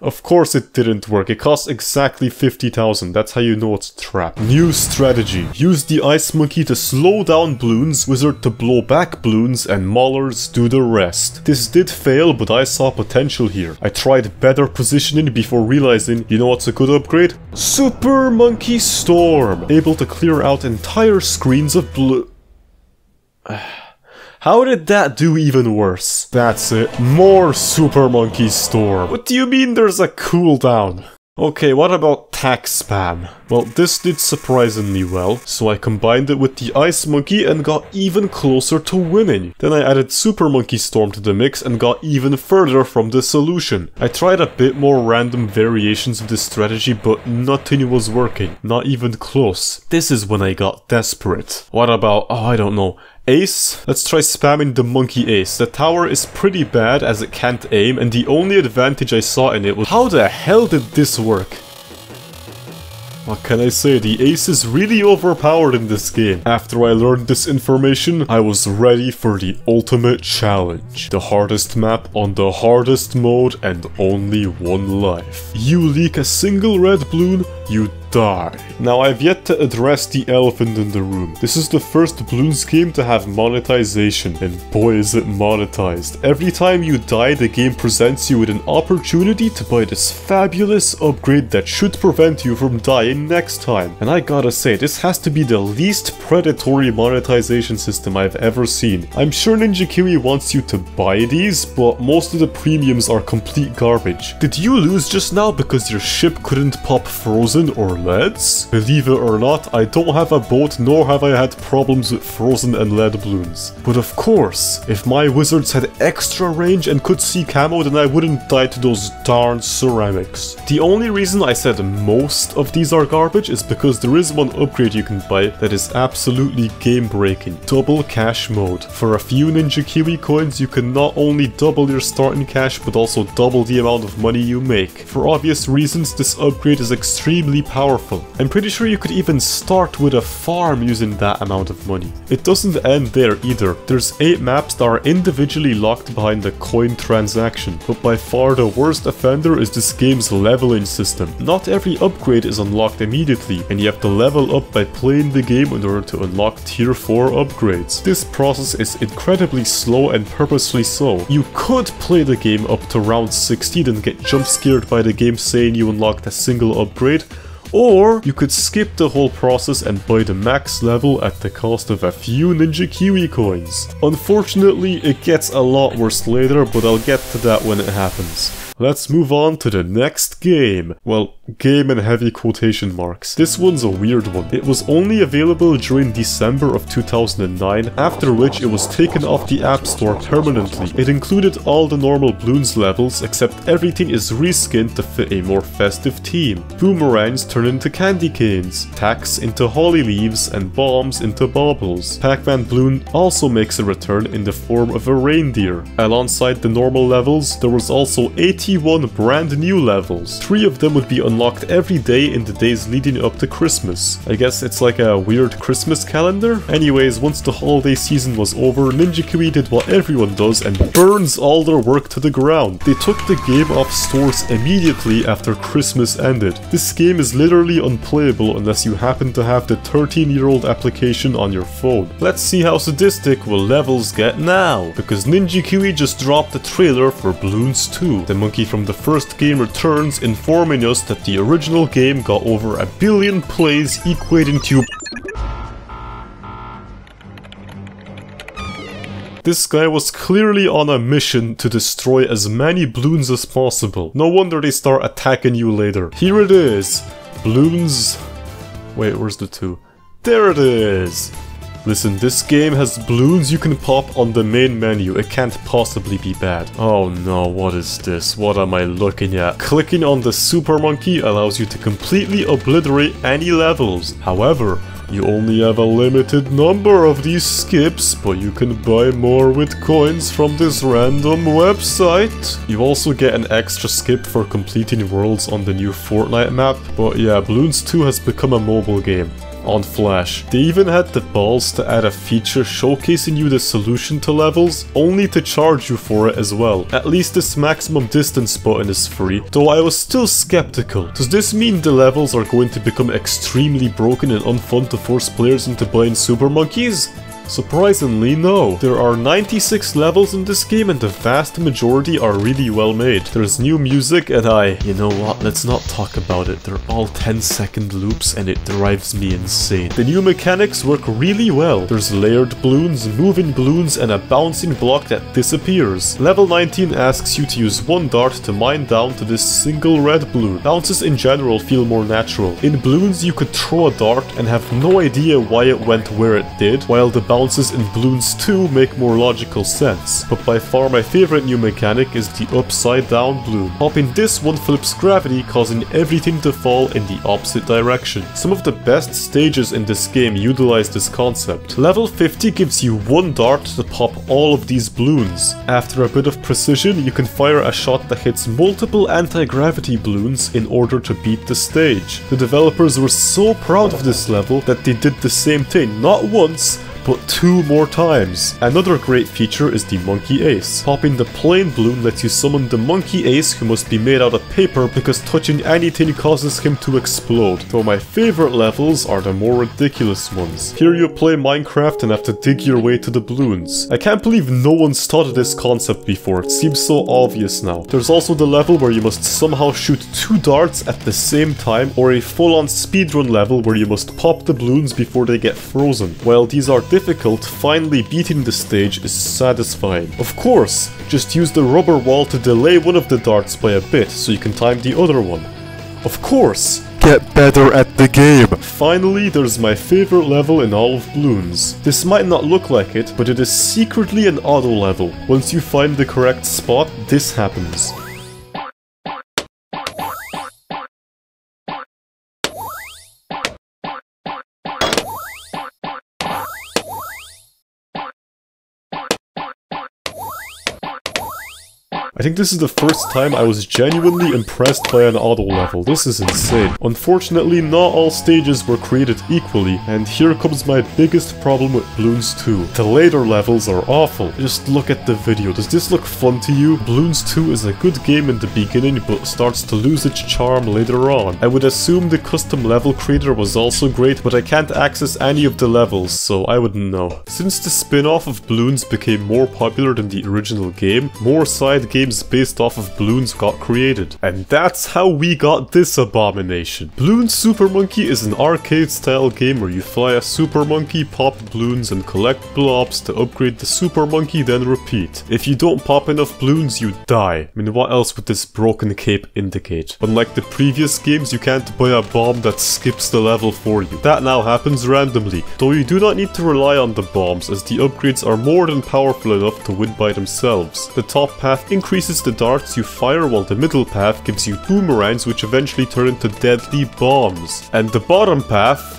Of course it didn't work. It cost exactly 50,000. That's how you know it's a trap. New strategy. Use the Ice Monkey to slow down Bloons, Wizard to blow back Bloons, and Maulers do the rest. This did fail, but I saw potential here. I tried better positioning before realizing, you know what's a good upgrade? Super Monkey Storm! Able to clear out entire screens of blue. How did that do even worse? That's it. More Super Monkey Storm. What do you mean there's a cooldown? Okay, what about tax spam? Well, this did surprisingly well, so I combined it with the Ice Monkey and got even closer to winning. Then I added Super Monkey Storm to the mix and got even further from the solution. I tried a bit more random variations of this strategy, but nothing was working. Not even close. This is when I got desperate. What about, oh, I don't know, Ace? Let's try spamming the Monkey Ace. The tower is pretty bad as it can't aim, and the only advantage I saw in it was how the hell did this work? What can I say, the Ace is really overpowered in this game. After I learned this information, I was ready for the ultimate challenge. The hardest map on the hardest mode and only one life. You leak a single red Bloon, you die. Now, I've yet to address the elephant in the room. This is the first Bloons game to have monetization, and boy is it monetized. Every time you die, the game presents you with an opportunity to buy this fabulous upgrade that should prevent you from dying next time. And I gotta say, this has to be the least predatory monetization system I've ever seen. I'm sure Ninja Kiwi wants you to buy these, but most of the premiums are complete garbage. Did you lose just now because your ship couldn't pop frozen or leads? Believe it or not, I don't have a boat, nor have I had problems with frozen and lead balloons. But of course, if my wizards had extra range and could see camo, then I wouldn't die to those darn ceramics. The only reason I said most of these are garbage is because there is one upgrade you can buy that is absolutely game-breaking. Double cash mode. For a few Ninja Kiwi coins, you can not only double your starting cash, but also double the amount of money you make. For obvious reasons, this upgrade is extremely powerful. I'm pretty sure you could even start with a farm using that amount of money. It doesn't end there either. There's 8 maps that are individually locked behind the coin transaction, but by far the worst offender is this game's leveling system. Not every upgrade is unlocked immediately, and you have to level up by playing the game in order to unlock tier 4 upgrades. This process is incredibly slow and purposely so. You could play the game up to round 60 then get jump scared by the game saying you unlocked a single upgrade, or you could skip the whole process and buy the max level at the cost of a few Ninja Kiwi coins. Unfortunately, it gets a lot worse later, but I'll get to that when it happens. Let's move on to the next game. Well, game in heavy quotation marks. This one's a weird one. It was only available during December of 2009, after which it was taken off the App Store permanently. It included all the normal Bloons levels, except everything is reskinned to fit a more festive theme. Boomerangs turn into candy canes, tacks into holly leaves, and bombs into baubles. Pac-Man Bloon also makes a return in the form of a reindeer. Alongside the normal levels, there was also 81 brand new levels. 3 of them would be unlocked every day in the days leading up to Christmas. I guess it's like a weird Christmas calendar? Anyways, once the holiday season was over, Ninja Kiwi did what everyone does and burns all their work to the ground. They took the game off stores immediately after Christmas ended. This game is literally unplayable unless you happen to have the 13-year-old application on your phone. Let's see how sadistic will levels get now, because Ninja Kiwi just dropped the trailer for Bloons 2. The monkey from the first game returns, informing us that the original game got over 1 billion plays, equating to... This guy was clearly on a mission to destroy as many Bloons as possible. No wonder they start attacking you later. Here it is. Bloons... Wait, where's the 2? There it is! Listen, this game has Bloons you can pop on the main menu. It can't possibly be bad. Oh no, what is this? What am I looking at? Clicking on the super monkey allows you to completely obliterate any levels. However, you only have a limited number of these skips, but you can buy more with coins from this random website. You also get an extra skip for completing worlds on the new Fortnite map. But yeah, Bloons 2 has become a mobile game. On Flash. They even had the balls to add a feature showcasing you the solution to levels, only to charge you for it as well. At least this maximum distance button is free, though I was still skeptical. Does this mean the levels are going to become extremely broken and unfun to force players into buying super monkeys? Surprisingly, no. There are 96 levels in this game and the vast majority are really well made. There's new music and you know what, let's not talk about it. They're all 10-second loops and it drives me insane. The new mechanics work really well. There's layered balloons, moving balloons, and a bouncing block that disappears. Level 19 asks you to use 1 dart to mine down to this single red balloon. Bounces in general feel more natural. In Bloons you could throw a dart and have no idea why it went where it did, while the bounces in Bloons 2 make more logical sense. But by far my favorite new mechanic is the upside down balloon. Popping this one flips gravity, causing everything to fall in the opposite direction. Some of the best stages in this game utilize this concept. Level 50 gives you 1 dart to pop all of these balloons. After a bit of precision, you can fire a shot that hits multiple anti-gravity balloons in order to beat the stage. The developers were so proud of this level that they did the same thing not once, but 2 more times. Another great feature is the Monkey Ace. Popping the plain balloon lets you summon the Monkey Ace, who must be made out of paper because touching anything causes him to explode. Though my favorite levels are the more ridiculous ones. Here you play Minecraft and have to dig your way to the balloons. I can't believe no one's thought of this concept before, it seems so obvious now. There's also the level where you must somehow shoot 2 darts at the same time, or a full-on speedrun level where you must pop the balloons before they get frozen. While these are difficult, finally beating the stage is satisfying. Of course, just use the rubber wall to delay one of the darts by a bit so you can time the other one. Of course! Get better at the game! Finally, there's my favorite level in all of Bloons. This might not look like it, but it is secretly an auto level. Once you find the correct spot, this happens. I think this is the first time I was genuinely impressed by an auto level. This is insane. Unfortunately, not all stages were created equally, and here comes my biggest problem with Bloons 2. The later levels are awful. Just look at the video. Does this look fun to you? Bloons 2 is a good game in the beginning, but starts to lose its charm later on. I would assume the custom level creator was also great, but I can't access any of the levels, so I wouldn't know. Since the spin-off of Bloons became more popular than the original game, more side games based off of Bloons got created. And that's how we got this abomination. Bloons Super Monkey is an arcade style game where you fly a super monkey, pop balloons and collect blobs to upgrade the super monkey, then repeat. If you don't pop enough balloons, you die. I mean, what else would this broken cape indicate? Unlike the previous games, you can't buy a bomb that skips the level for you. That now happens randomly, though you do not need to rely on the bombs, as the upgrades are more than powerful enough to win by themselves. The top path increases the darts you fire, while the middle path gives you boomerangs which eventually turn into deadly bombs. And the bottom path...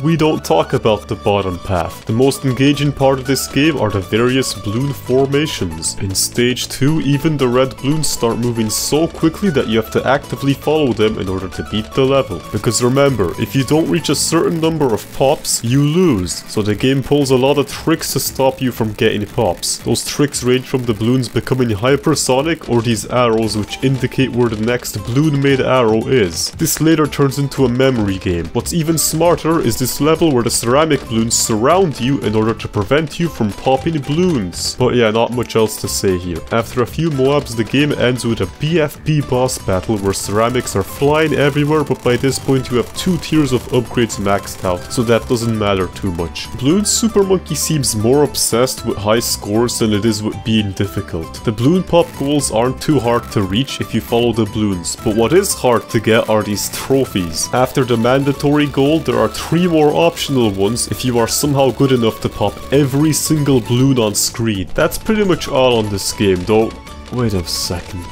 we don't talk about the bottom path. The most engaging part of this game are the various balloon formations. In stage 2, even the red balloons start moving so quickly that you have to actively follow them in order to beat the level. Because remember, if you don't reach a certain number of pops, you lose. So the game pulls a lot of tricks to stop you from getting pops. Those tricks range from the balloons becoming hypersonic, or these arrows which indicate where the next balloon-made arrow is. This later turns into a memory game. What's even smarter is this level where the ceramic balloons surround you in order to prevent you from popping balloons. But yeah, not much else to say here. After a few Moabs, the game ends with a BFB boss battle where ceramics are flying everywhere, but by this point you have 2 tiers of upgrades maxed out, so that doesn't matter too much. Bloons Super Monkey seems more obsessed with high scores than it is with being difficult. The Bloon Pop goals aren't too hard to reach if you follow the balloons, but what is hard to get are these trophies. After the mandatory goal, there are 3 more optional ones if you are somehow good enough to pop every single balloon on screen. That's pretty much all on this game, though. Wait a second.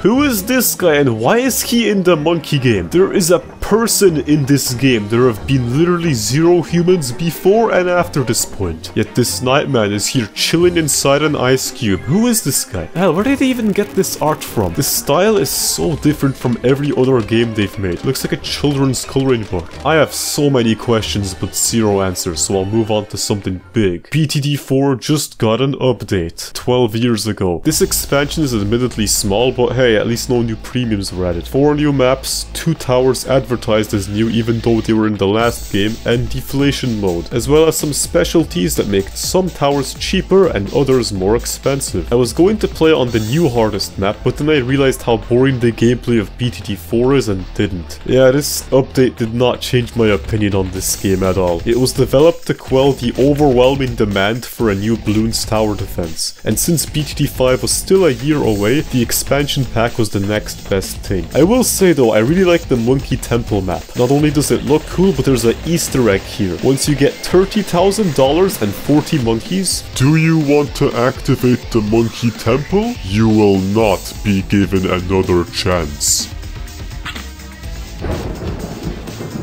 Who is this guy and why is he in the monkey game? There is a person in this game. There have been literally 0 humans before and after this point. Yet this Nightman is here chilling inside an ice cube. Who is this guy? Hell, where did they even get this art from? The style is so different from every other game they've made. It looks like a children's coloring book. I have so many questions but 0 answers, so I'll move on to something big. BTD4 just got an update 12 years ago. This expansion is admittedly small, but hey, at least no new premiums were added. 4 new maps, 2 towers advertised as new even though they were in the last game, and deflation mode, as well as some specialties that make some towers cheaper and others more expensive. I was going to play on the new hardest map, but then I realized how boring the gameplay of BTD4 is and didn't. Yeah, this update did not change my opinion on this game at all. It was developed to quell the overwhelming demand for a new Bloons tower defense, and since BTD5 was still a year away, the expansion pack was the next best thing. I will say though, I really like the Monkey Temple map. Not only does it look cool, but there's an Easter egg here. Once you get $30,000 and 40 monkeys, do you want to activate the Monkey Temple? You will not be given another chance.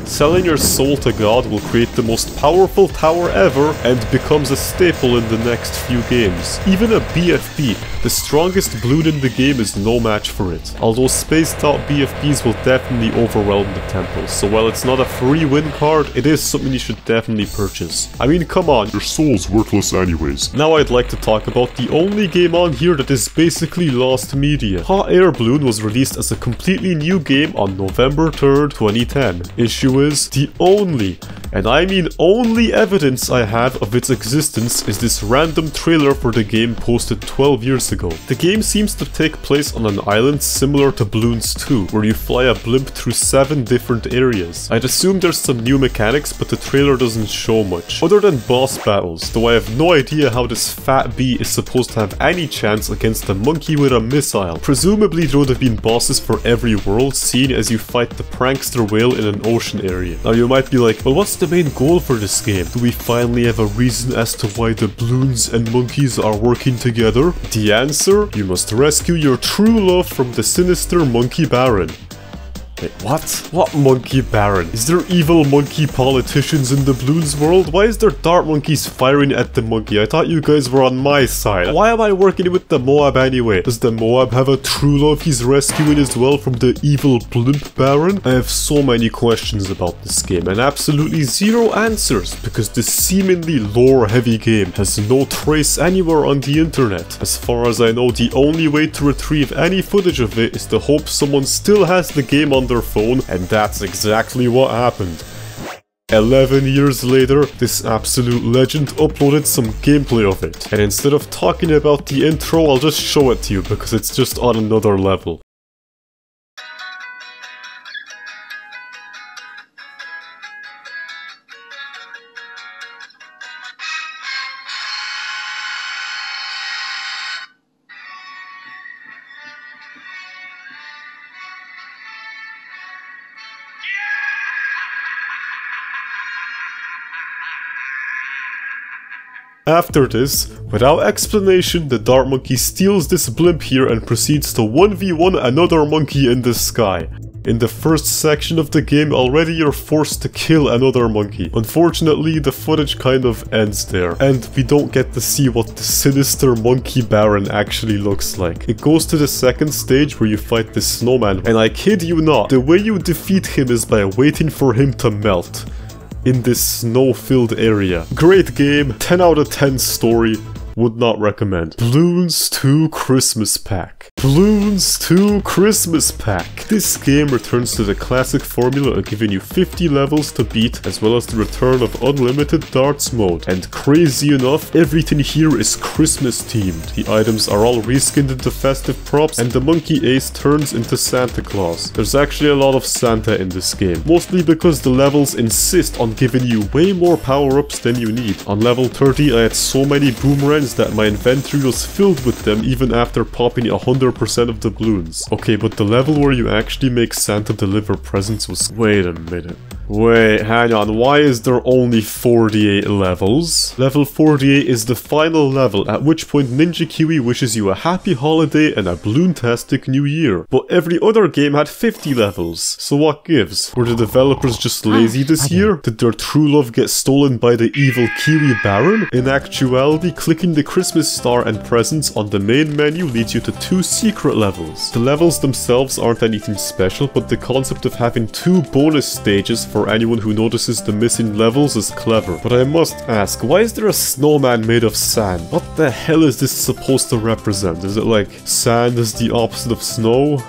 Selling your soul to God will create the most powerful tower ever and becomes a staple in the next few games. Even a BFB, the strongest Bloon in the game, is no match for it. Although spaced out BFBs will definitely overwhelm the temples, so while it's not a free win card, it is something you should definitely purchase. I mean, come on, your soul's worthless anyways. Now I'd like to talk about the only game on here that is basically lost media. Hot Air Bloon was released as a completely new game on November 3rd, 2010. Issue is, the only, and I mean only, evidence I have of its existence is this random trailer for the game posted 12 years ago. The game seems to take place on an island similar to Bloons 2, where you fly a blimp through 7 different areas. I'd assume there's some new mechanics, but the trailer doesn't show much, other than boss battles, though I have no idea how this fat bee is supposed to have any chance against a monkey with a missile. Presumably there would have been bosses for every world, seeing as you fight the prankster whale in an ocean area. Now you might be like, well, what's the main goal for this game? Do we finally have a reason as to why the Bloons and monkeys are working together? The answer? You must rescue your true love from the sinister Monkey Baron. Wait, what? What Monkey Baron? Is there evil monkey politicians in the Bloons world? Why is there dart monkeys firing at the monkey? I thought you guys were on my side. Why am I working with the Moab anyway? Does the Moab have a true love he's rescuing as well from the evil blimp baron? I have so many questions about this game and absolutely zero answers because this seemingly lore-heavy game has no trace anywhere on the internet. As far as I know, the only way to retrieve any footage of it is to hope someone still has the game on their phone, and that's exactly what happened. 11 years later, this absolute legend uploaded some gameplay of it, and instead of talking about the intro, I'll just show it to you because it's just on another level. After this, without explanation, the dart monkey steals this blimp here and proceeds to 1v1 another monkey in the sky. In the first section of the game, already you're forced to kill another monkey. Unfortunately, the footage kind of ends there, and we don't get to see what the sinister Monkey Baron actually looks like. It goes to the second stage where you fight the snowman, and I kid you not, the way you defeat him is by waiting for him to melt in this snow-filled area. Great game, 10 out of 10 story, would not recommend. Bloons 2 Christmas Pack. Bloons 2 Christmas Pack. This game returns to the classic formula of giving you 50 levels to beat, as well as the return of unlimited darts mode. And crazy enough, everything here is Christmas themed. The items are all reskinned into festive props, and the monkey ace turns into Santa Claus. There's actually a lot of Santa in this game, mostly because the levels insist on giving you way more power-ups than you need. On level 30, I had so many boomerangs that my inventory was filled with them even after popping 100% of the Bloons. Okay, but the level where you actually make Santa deliver presents was... Wait a minute. Wait, hang on, why is there only 48 levels? Level 48 is the final level, at which point Ninja Kiwi wishes you a happy holiday and a Bloontastic new year. But every other game had 50 levels, so what gives? Were the developers just lazy this year? Did their true love get stolen by the evil Kiwi Baron? In actuality, clicking the Christmas star and presents on the main menu leads you to 2 secret levels. The levels themselves aren't anything special, but the concept of having 2 bonus stages for anyone who notices the missing levels is clever. But I must ask, why is there a snowman made of sand? What the hell is this supposed to represent? Is it like sand is the opposite of snow?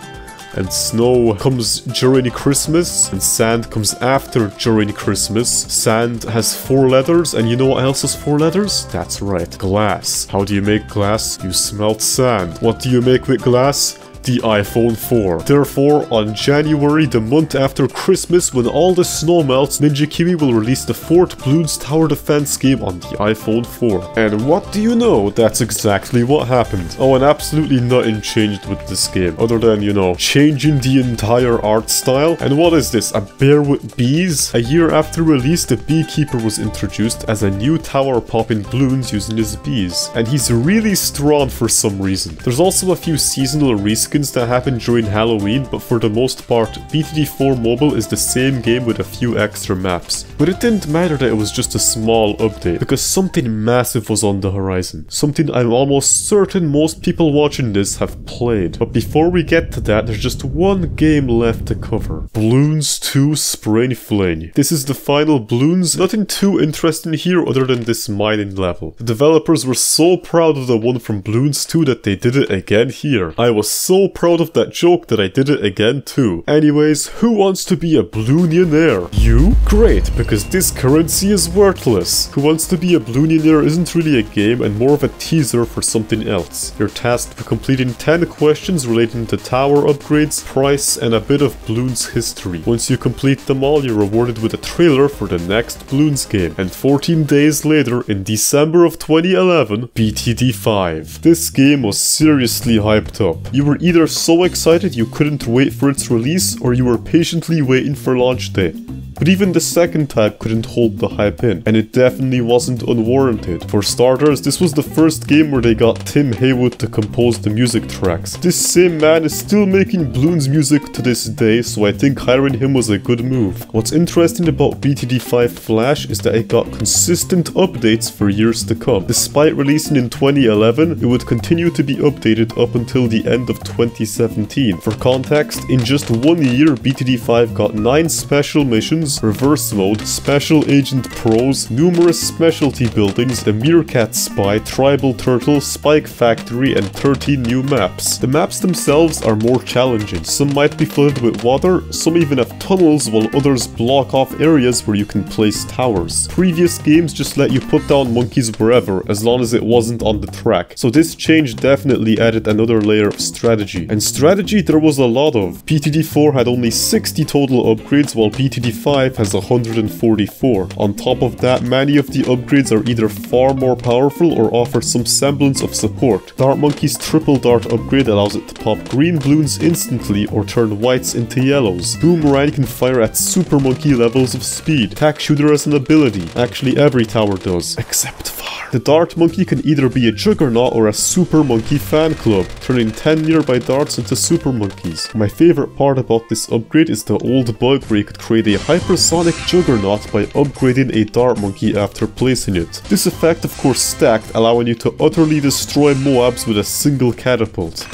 And snow comes during Christmas, and sand comes after during Christmas. Sand has 4 letters, and you know what else has 4 letters? That's right, glass. How do you make glass? You smelt sand. What do you make with glass? The iPhone 4. Therefore, on January, the month after Christmas, when all the snow melts, Ninja Kiwi will release the 4th Bloons Tower Defense game on the iPhone 4. And what do you know? That's exactly what happened. Oh, and absolutely nothing changed with this game, other than, you know, changing the entire art style. And what is this? A bear with bees? A year after release, the beekeeper was introduced as a new tower popping Bloons using his bees. And he's really strong for some reason. There's also a few seasonal reskins skins that happen during Halloween, but for the most part, BTD4 Mobile is the same game with a few extra maps. But it didn't matter that it was just a small update, because something massive was on the horizon. Something I'm almost certain most people watching this have played. But before we get to that, there's just one game left to cover. Bloons 2 Spring Fling. This is the final Bloons. Nothing too interesting here other than this mining level. The developers were so proud of the one from Bloons 2 that they did it again here. I was so proud of that joke that I did it again too. Anyways, who wants to be a Bloonionaire? You? Great, because this currency is worthless. Who Wants to be a Bloonionaire isn't really a game and more of a teaser for something else. You're tasked with completing 10 questions relating to tower upgrades, price, and a bit of Bloons history. Once you complete them all, you're rewarded with a trailer for the next Bloons game. And 14 days later, in December of 2011, BTD5. This game was seriously hyped up. You were either so excited you couldn't wait for its release, or you were patiently waiting for launch day. But even the second type couldn't hold the hype in, and it definitely wasn't unwarranted. For starters, this was the first game where they got Tim Haywood to compose the music tracks. This same man is still making Bloons music to this day, so I think hiring him was a good move. What's interesting about BTD5 Flash is that it got consistent updates for years to come. Despite releasing in 2011, it would continue to be updated up until the end of 2017. For context, in just 1 year, BTD5 got 9 special missions, reverse mode, special agent pros, numerous specialty buildings, a meerkat spy, tribal turtle, spike factory, and 13 new maps. The maps themselves are more challenging. Some might be flooded with water, some even have tunnels, while others block off areas where you can place towers. Previous games just let you put down monkeys wherever, as long as it wasn't on the track. So this change definitely added another layer of strategy. And strategy there was a lot of. BTD4 had only 60 total upgrades, while BTD5 has 144. On top of that, many of the upgrades are either far more powerful or offer some semblance of support. Dart Monkey's triple dart upgrade allows it to pop green balloons instantly or turn whites into yellows. Boomerang can fire at super monkey levels of speed. Tack Shooter has an ability. Actually, every tower does, except Far. The Dart Monkey can either be a Juggernaut or a Super Monkey fan club, turning 10 nearby darts into Super Monkeys. My favorite part about this upgrade is the old bug where you could create a hypersonic Juggernaut by upgrading a Dart Monkey after placing it. This effect of course stacked, allowing you to utterly destroy Moabs with a single catapult.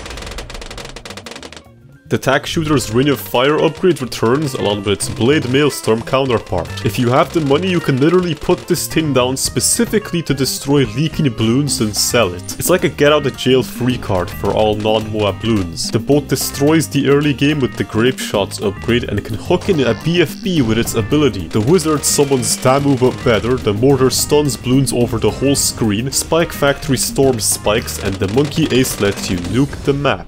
The Tack Shooter's Ring of Fire upgrade returns along with its Blade Maelstrom counterpart. If you have the money, you can literally put this thing down specifically to destroy leaking balloons and sell it. It's like a get out of jail free card for all non-Moab balloons. The boat destroys the early game with the Grape Shots upgrade and can hook in a BFB with its ability. The Wizard summons Damu but better, the Mortar stuns balloons over the whole screen, Spike Factory storms spikes, and the Monkey Ace lets you nuke the map.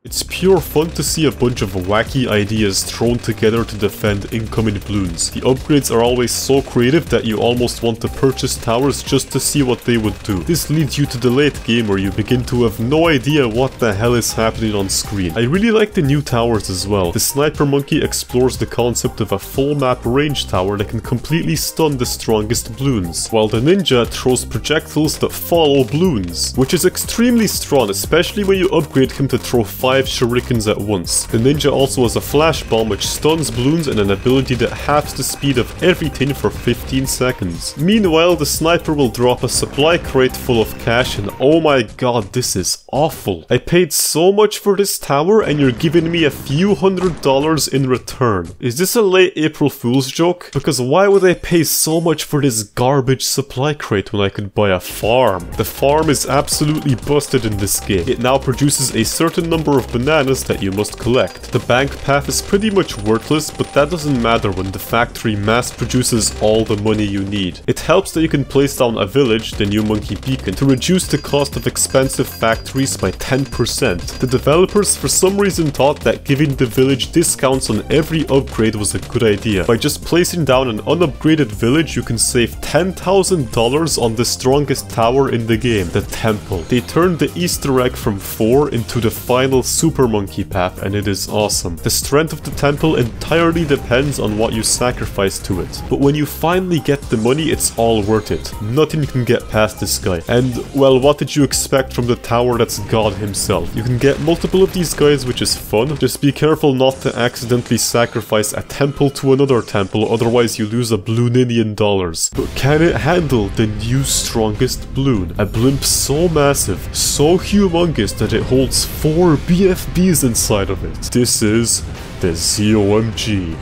It's pure fun to see a bunch of wacky ideas thrown together to defend incoming balloons. The upgrades are always so creative that you almost want to purchase towers just to see what they would do. This leads you to the late game where you begin to have no idea what the hell is happening on screen. I really like the new towers as well. The Sniper Monkey explores the concept of a full map range tower that can completely stun the strongest balloons, while the Ninja throws projectiles that follow balloons, which is extremely strong, especially when you upgrade him to throw 5 shurikens at once. The Ninja also has a flash bomb which stuns balloons and an ability that halves the speed of everything for 15 seconds. Meanwhile, the Sniper will drop a supply crate full of cash and oh my god, this is awful. I paid so much for this tower and you're giving me a few $100s in return. Is this a late April Fool's joke? Because why would I pay so much for this garbage supply crate when I could buy a farm? The farm is absolutely busted in this game. It now produces a certain number of bananas that you must collect. The bank path is pretty much worthless, but that doesn't matter when the factory mass produces all the money you need. It helps that you can place down a village, the New Monkey Beacon, to reduce the cost of expensive factories by 10%. The developers for some reason thought that giving the village discounts on every upgrade was a good idea. By just placing down an unupgraded village, you can save $10,000 on the strongest tower in the game, the temple. They turned the Easter egg from 4 into the final Super Monkey Path, and it is awesome. The strength of the temple entirely depends on what you sacrifice to it. But when you finally get the money, it's all worth it. Nothing can get past this guy. And, well, what did you expect from the tower that's God himself? You can get multiple of these guys, which is fun. Just be careful not to accidentally sacrifice a temple to another temple, otherwise you lose a Blooninian dollars. But can it handle the new strongest Bloon? A blimp so massive, so humongous that it holds 4 BFBs inside of it. This is the ZOMG.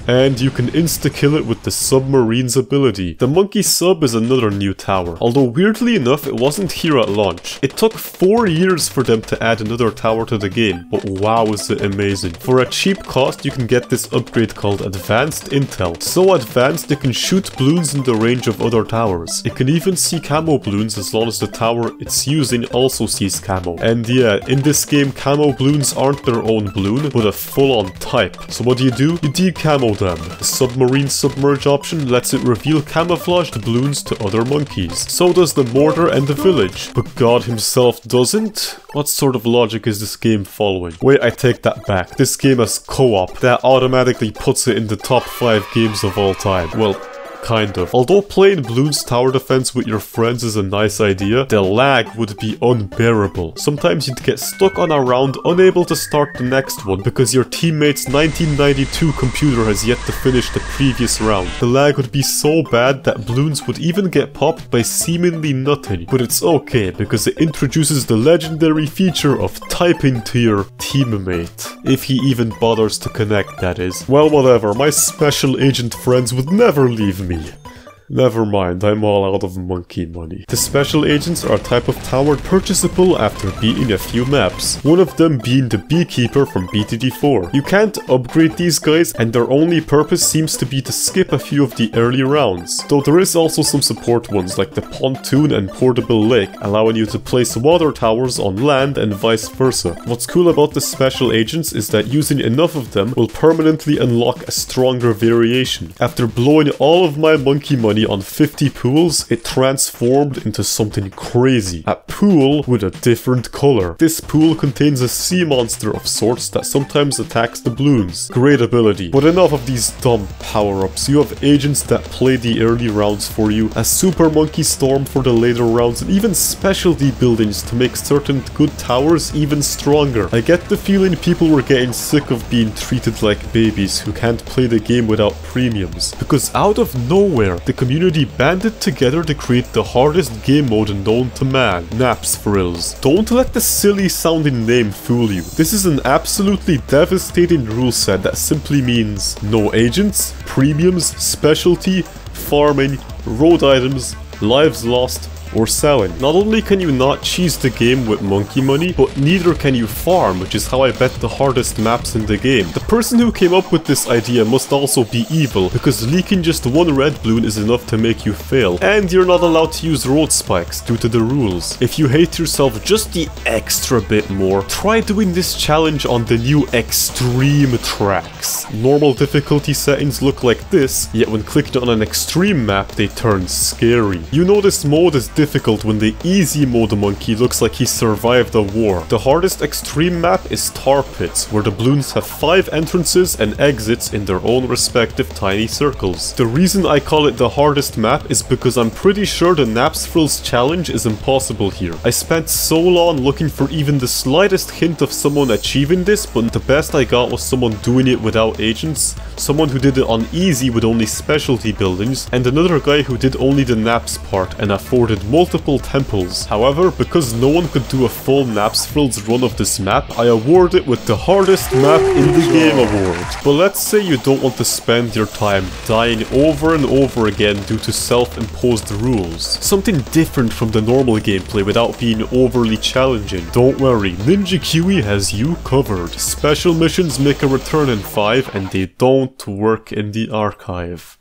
And you can insta-kill it with the submarine's ability. The monkey sub is another new tower, although weirdly enough it wasn't here at launch. It took 4 years for them to add another tower to the game, but wow is it amazing. For a cheap cost you can get this upgrade called Advanced Intel. So advanced it can shoot balloons in the range of other towers. It can even see camo balloons as long as the tower it's using also sees camo. And yeah, in this game camo balloons aren't their own balloon, but a full-on type. So what do? You decamo them. The submarine submerge option lets it reveal camouflaged balloons to other monkeys. So does the mortar and the village. But God himself doesn't? What sort of logic is this game following? Wait, I take that back. This game has co-op. That automatically puts it in the top 5 games of all time. Well, kind of. Although playing Bloons Tower Defense with your friends is a nice idea, the lag would be unbearable. Sometimes you'd get stuck on a round unable to start the next one because your teammate's 1992 computer has yet to finish the previous round. The lag would be so bad that balloons would even get popped by seemingly nothing. But it's okay because it introduces the legendary feature of typing to your teammate. If he even bothers to connect, that is. Well, whatever, my special agent friends would never leave me. Never mind, I'm all out of monkey money. The special agents are a type of tower purchasable after beating a few maps, one of them being the beekeeper from BTD4. You can't upgrade these guys and their only purpose seems to be to skip a few of the early rounds, though there is also some support ones like the pontoon and portable lake, allowing you to place water towers on land and vice versa. What's cool about the special agents is that using enough of them will permanently unlock a stronger variation. After blowing all of my monkey money on 50 pools, it transformed into something crazy. A pool with a different color. This pool contains a sea monster of sorts that sometimes attacks the balloons. Great ability. But enough of these dumb power-ups. You have agents that play the early rounds for you, a super monkey storm for the later rounds, and even specialty buildings to make certain good towers even stronger. I get the feeling people were getting sick of being treated like babies who can't play the game without premiums. Because out of nowhere, the community banded together to create the hardest game mode known to man, Naps Frills. Don't let the silly sounding name fool you. This is an absolutely devastating rule set that simply means no agents, premiums, specialty, farming, road items, lives lost, or selling. Not only can you not cheese the game with monkey money, but neither can you farm, which is how I bet the hardest maps in the game. The person who came up with this idea must also be evil, because leaking just one red balloon is enough to make you fail, and you're not allowed to use road spikes due to the rules. If you hate yourself just the extra bit more, try doing this challenge on the new extreme tracks. Normal difficulty settings look like this, yet when clicked on an extreme map they turn scary. You know this mode is difficult when the easy mode monkey looks like he survived a war. The hardest extreme map is Tar Pits, where the balloons have 5 entrances and exits in their own respective tiny circles. The reason I call it the hardest map is because I'm pretty sure the Naps Frills challenge is impossible here. I spent so long looking for even the slightest hint of someone achieving this, but the best I got was someone doing it without agents, someone who did it on easy with only specialty buildings, and another guy who did only the naps part and afforded multiple temples. However, because no one could do a full Naps Frills run of this map, I award it with the hardest map in the game award. But let's say you don't want to spend your time dying over and over again due to self-imposed rules. Something different from the normal gameplay without being overly challenging. Don't worry, Ninja Kiwi has you covered. Special missions make a return in 5 and they don't work in the archive.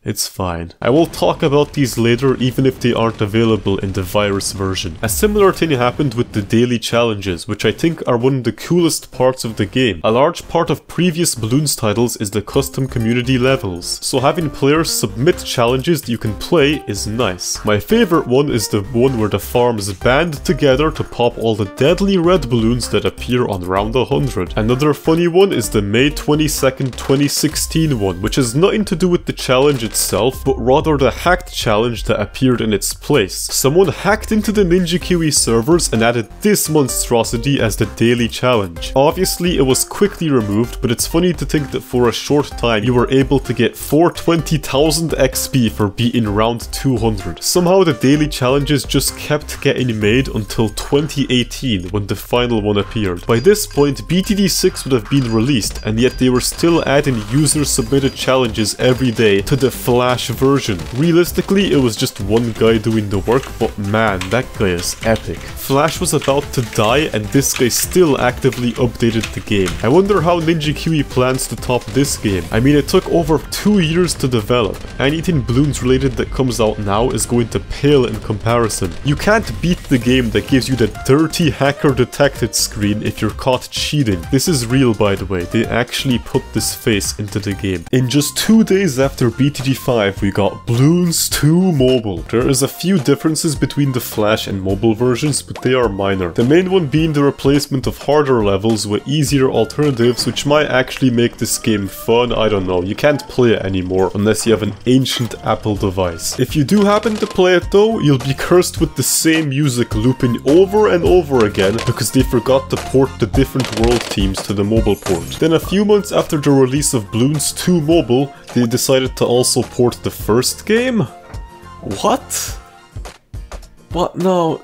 It's fine. I will talk about these later even if they aren't available in the virus version. A similar thing happened with the daily challenges, which I think are one of the coolest parts of the game. A large part of previous Bloons titles is the custom community levels, so having players submit challenges that you can play is nice. My favorite one is the one where the farms band together to pop all the deadly red balloons that appear on round 100. Another funny one is the May 22nd, 2016 one, which has nothing to do with the challenge itself, but rather the hacked challenge that appeared in its place. Someone hacked into the Ninja Kiwi servers and added this monstrosity as the daily challenge. Obviously, it was quickly removed, but it's funny to think that for a short time you were able to get 420,000 XP for beating round 200. Somehow the daily challenges just kept getting made until 2018 when the final one appeared. By this point, BTD6 would have been released, and yet they were still adding user-submitted challenges every day to the Flash version. Realistically, it was just one guy doing the work, but man, that guy is epic. Flash was about to die, and this guy still actively updated the game. I wonder how Ninja Kiwi plans to top this game. I mean, it took over 2 years to develop. Anything Bloons related that comes out now is going to pale in comparison. You can't beat the game that gives you the dirty hacker detected screen if you're caught cheating. This is real, by the way. They actually put this face into the game. In just 2 days after BTD5, we got Bloons 2 Mobile. There is a few differences between the Flash and mobile versions, but they are minor. The main one being the replacement of harder levels with easier alternatives, which might actually make this game fun. I don't know. You can't play it anymore unless you have an ancient Apple device. If you do happen to play it though, you'll be cursed with the same music looping over and over again because they forgot to port the different world themes to the mobile port. Then a few months after the release of Bloons 2 Mobile, they decided to also port the first game? What? What? No.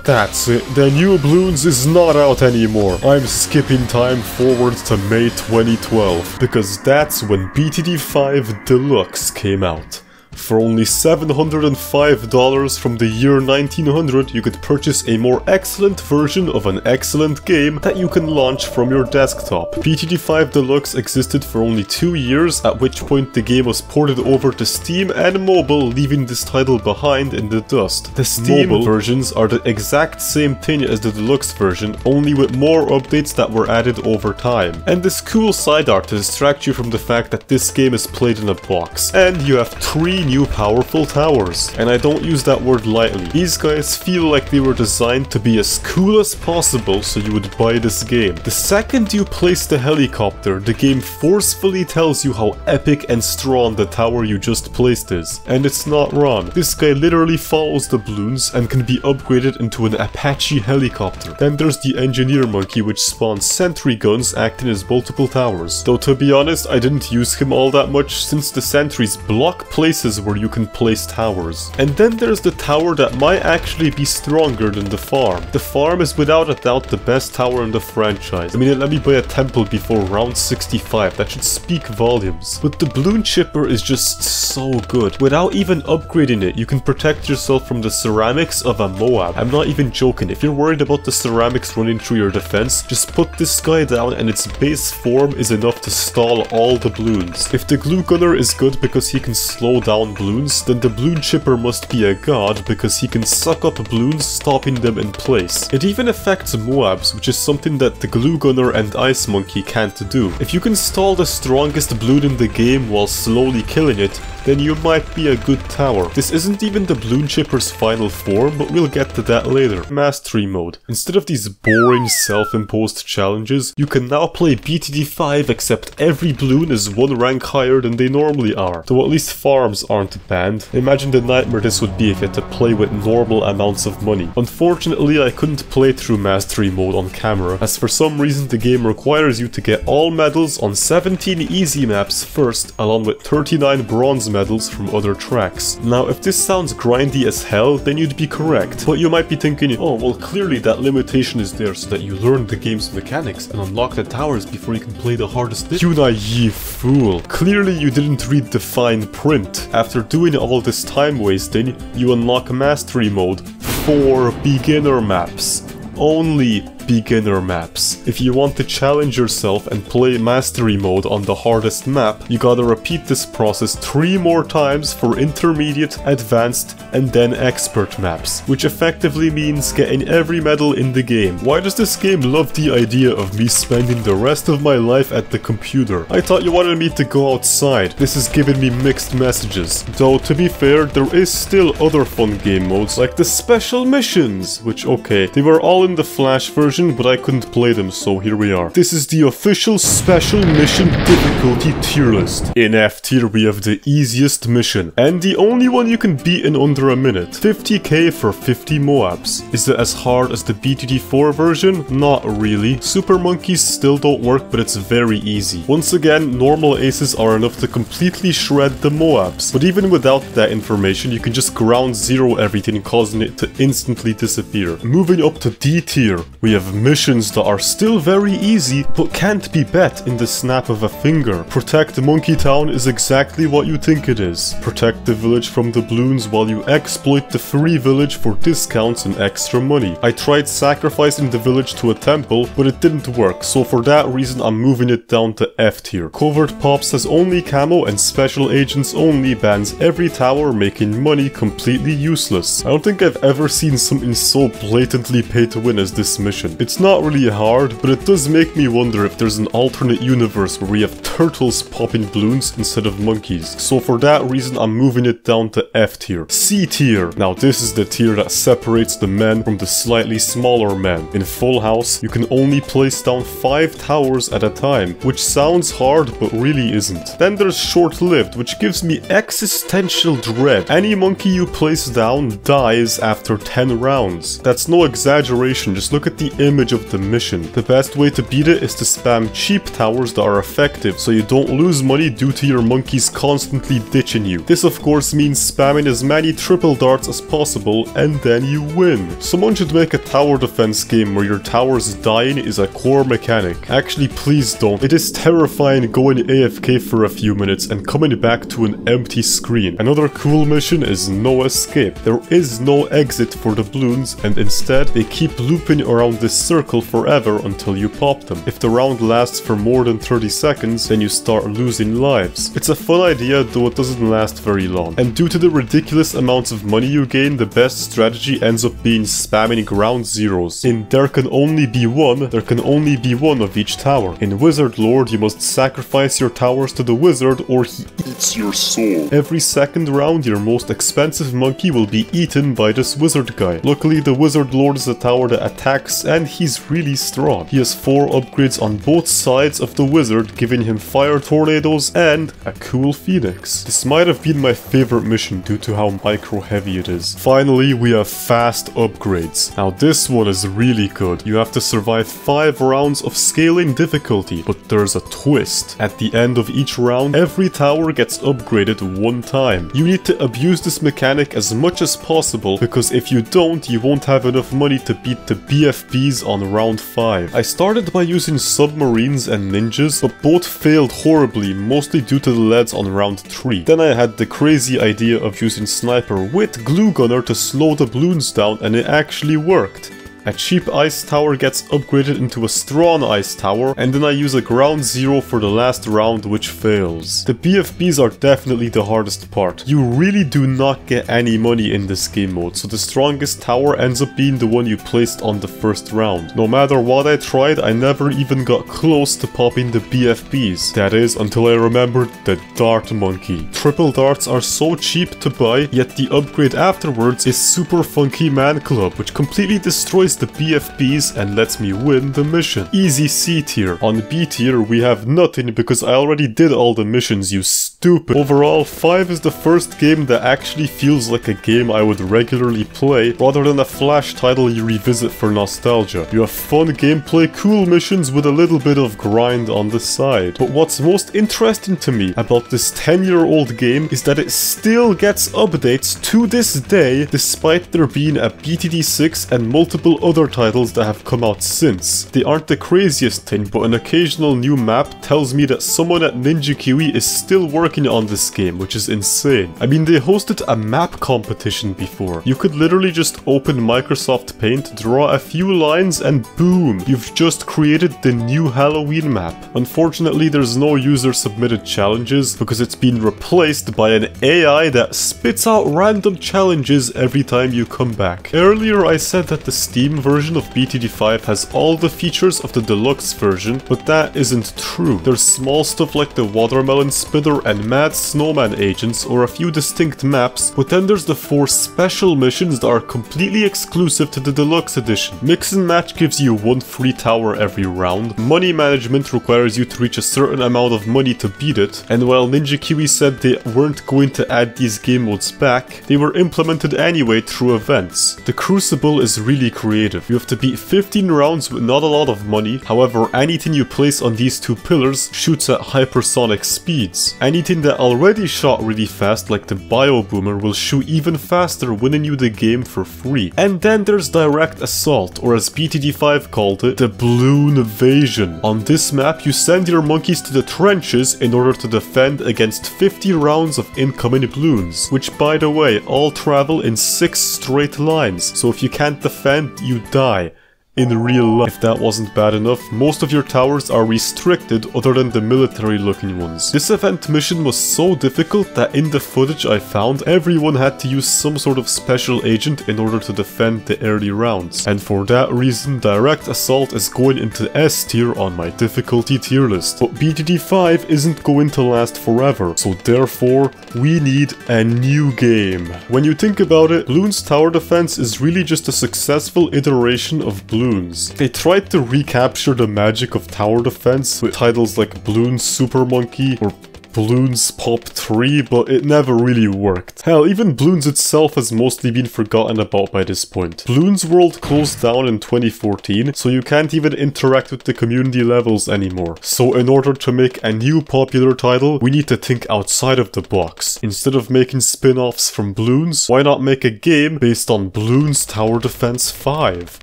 That's it. The new Bloons is not out anymore. I'm skipping time forward to May 2012, because that's when BTD5 Deluxe came out. For only $705 from the year 1900, you could purchase a more excellent version of an excellent game that you can launch from your desktop. BTD5 Deluxe existed for only 2 years, at which point the game was ported over to Steam and mobile, leaving this title behind in the dust. The Steam mobile versions are the exact same thing as the Deluxe version, only with more updates that were added over time. And this cool side art to distract you from the fact that this game is played in a box. And you have 3 new powerful towers. And I don't use that word lightly. These guys feel like they were designed to be as cool as possible so you would buy this game. The second you place the helicopter, the game forcefully tells you how epic and strong the tower you just placed is. And it's not wrong. This guy literally follows the Bloons and can be upgraded into an Apache helicopter. Then there's the engineer monkey, which spawns sentry guns acting as multiple towers. Though to be honest, I didn't use him all that much since the sentries block places where you can place towers. And then there's the tower that might actually be stronger than the farm. The farm is without a doubt the best tower in the franchise. I mean, let me buy a temple before round 65, that should speak volumes. But the balloon chipper is just so good. Without even upgrading it, you can protect yourself from the ceramics of a Moab. I'm not even joking. If you're worried about the ceramics running through your defense, just put this guy down and its base form is enough to stall all the balloons. If the glue gunner is good because he can slow down balloons, then the balloon chipper must be a god because he can suck up balloons, stopping them in place. It even affects Moabs, which is something that the glue gunner and ice monkey can't do. If you can stall the strongest balloon in the game while slowly killing it, then you might be a good tower. This isn't even the balloon chipper's final form, but we'll get to that later. Mastery mode. Instead of these boring self-imposed challenges, you can now play BTD5 except every balloon is 1 rank higher than they normally are. Though at least farms aren't banned. Imagine the nightmare this would be if you had to play with normal amounts of money. Unfortunately, I couldn't play through mastery mode on camera, as for some reason the game requires you to get all medals on 17 easy maps first, along with 39 bronze medals from other tracks. Now, if this sounds grindy as hell, then you'd be correct. But you might be thinking, oh, well, clearly that limitation is there so that you learn the game's mechanics and unlock the towers before you can play the hardest. You naive fool. Clearly you didn't read the fine print. After doing all this time wasting, you unlock mastery mode for beginner maps. Only beginner maps. If you want to challenge yourself and play mastery mode on the hardest map, you gotta repeat this process 3 more times for intermediate, advanced, and then expert maps, which effectively means getting every medal in the game. Why does this game love the idea of me spending the rest of my life at the computer? I thought you wanted me to go outside. This is giving me mixed messages. Though, to be fair, there is still other fun game modes like the special missions, which, okay, they were all in the Flash version, but I couldn't play them, so here we are. This is the official special mission difficulty tier list. In F tier we have the easiest mission, and the only one you can beat in under a minute. 50k for 50 Moabs. Is it as hard as the BTD4 version? Not really. Super monkeys still don't work, but it's very easy. Once again, normal aces are enough to completely shred the Moabs, but even without that information, you can just ground zero everything, causing it to instantly disappear. Moving up to D tier, we have missions that are still very easy, but can't be bet in the snap of a finger. Protect Monkey Town is exactly what you think it is. Protect the village from the Bloons while you exploit the free village for discounts and extra money. I tried sacrificing the village to a temple, but it didn't work, so for that reason I'm moving it down to F tier. Covert Pops has only camo and special agents only bans every tower, making money completely useless. I don't think I've ever seen something so blatantly pay to win as this mission. It's not really hard, but it does make me wonder if there's an alternate universe where we have turtles popping balloons instead of monkeys. So for that reason I'm moving it down to F tier. C tier. Now this is the tier that separates the men from the slightly smaller men. In Full House, you can only place down 5 towers at a time, which sounds hard but really isn't. Then there's Short-Lived, which gives me existential dread. Any monkey you place down dies after 10 rounds. That's no exaggeration, just look at the image of the mission. The best way to beat it is to spam cheap towers that are effective, so you don't lose money due to your monkeys constantly ditching you. This of course means spamming as many triple darts as possible, and then you win. Someone should make a tower defense game where your towers dying is a core mechanic. Actually, please don't. It is terrifying going AFK for a few minutes and coming back to an empty screen. Another cool mission is No Escape. There is no exit for the balloons, and instead they keep looping around this circle forever until you pop them. If the round lasts for more than 30 seconds, then you start losing lives. It's a fun idea, though it doesn't last very long. And due to the ridiculous amounts of money you gain, the best strategy ends up being spamming ground zeros. In There Can Only Be One, there can only be one of each tower. In Wizard Lord, you must sacrifice your towers to the wizard or he eats your soul. Every second round, your most expensive monkey will be eaten by this wizard guy. Luckily, the Wizard Lord is a tower that attacks and he's really strong. He has 4 upgrades on both sides of the wizard, giving him fire tornadoes and a cool phoenix. This might have been my favorite mission due to how micro heavy it is. Finally, we have fast upgrades. Now this one is really good. You have to survive 5 rounds of scaling difficulty, but there's a twist. At the end of each round, every tower gets upgraded 1 time. You need to abuse this mechanic as much as possible, because if you don't, you won't have enough money to beat the BFBs on round 5. I started by using submarines and ninjas, but both failed horribly, mostly due to the leads on round 3. Then I had the crazy idea of using sniper with glue gunner to slow the balloons down, and it actually worked. A cheap ice tower gets upgraded into a strong ice tower, and then I use a ground zero for the last round, which fails. The BFBs are definitely the hardest part. You really do not get any money in this game mode, so the strongest tower ends up being the one you placed on the first round. No matter what I tried, I never even got close to popping the BFBs. That is, until I remembered the Dart Monkey. Triple darts are so cheap to buy, yet the upgrade afterwards is Super Funky Man Club, which completely destroys the BFBs and lets me win the mission. Easy C tier. On B tier we have nothing because I already did all the missions, you stupid. Overall, 5 is the first game that actually feels like a game I would regularly play, rather than a Flash title you revisit for nostalgia. You have fun gameplay, cool missions with a little bit of grind on the side. But what's most interesting to me about this 10-year-old game is that it still gets updates to this day, despite there being a BTD6 and multiple other titles that have come out since. They aren't the craziest thing, but an occasional new map tells me that someone at Ninja Kiwi is still working working on this game, which is insane. I mean, they hosted a map competition before. You could literally just open Microsoft Paint, draw a few lines, and boom, you've just created the new Halloween map. Unfortunately, there's no user-submitted challenges because it's been replaced by an AI that spits out random challenges every time you come back. Earlier, I said that the Steam version of BTD5 has all the features of the deluxe version, but that isn't true. There's small stuff like the watermelon spinner and mad snowman agents or a few distinct maps, but then there's the 4 special missions that are completely exclusive to the deluxe edition. Mix and match gives you 1 free tower every round, money management requires you to reach a certain amount of money to beat it, and while Ninja Kiwi said they weren't going to add these game modes back, they were implemented anyway through events. The Crucible is really creative. You have to beat 15 rounds with not a lot of money, however anything you place on these 2 pillars shoots at hypersonic speeds. Anything that already shot really fast like the Bio Boomer will shoot even faster, winning you the game for free. And then there's Direct Assault, or as BTD5 called it, the Bloon Invasion. On this map you send your monkeys to the trenches in order to defend against 50 rounds of incoming balloons, which by the way all travel in 6 straight lines, so if you can't defend, you die. In real life. If that wasn't bad enough, most of your towers are restricted other than the military looking ones. This event mission was so difficult that in the footage I found, everyone had to use some sort of special agent in order to defend the early rounds. And for that reason, Direct Assault is going into S tier on my difficulty tier list. But BTD5 isn't going to last forever, so therefore we need a new game. When you think about it, Bloons Tower Defense is really just a successful iteration of Bloons. They tried to recapture the magic of tower defense with titles like Bloons Super Monkey or Bloons Pop 3, but it never really worked. Hell, even Bloons itself has mostly been forgotten about by this point. Bloons World closed down in 2014, so you can't even interact with the community levels anymore. So in order to make a new popular title, we need to think outside of the box. Instead of making spin-offs from Bloons, why not make a game based on Bloons Tower Defense 5?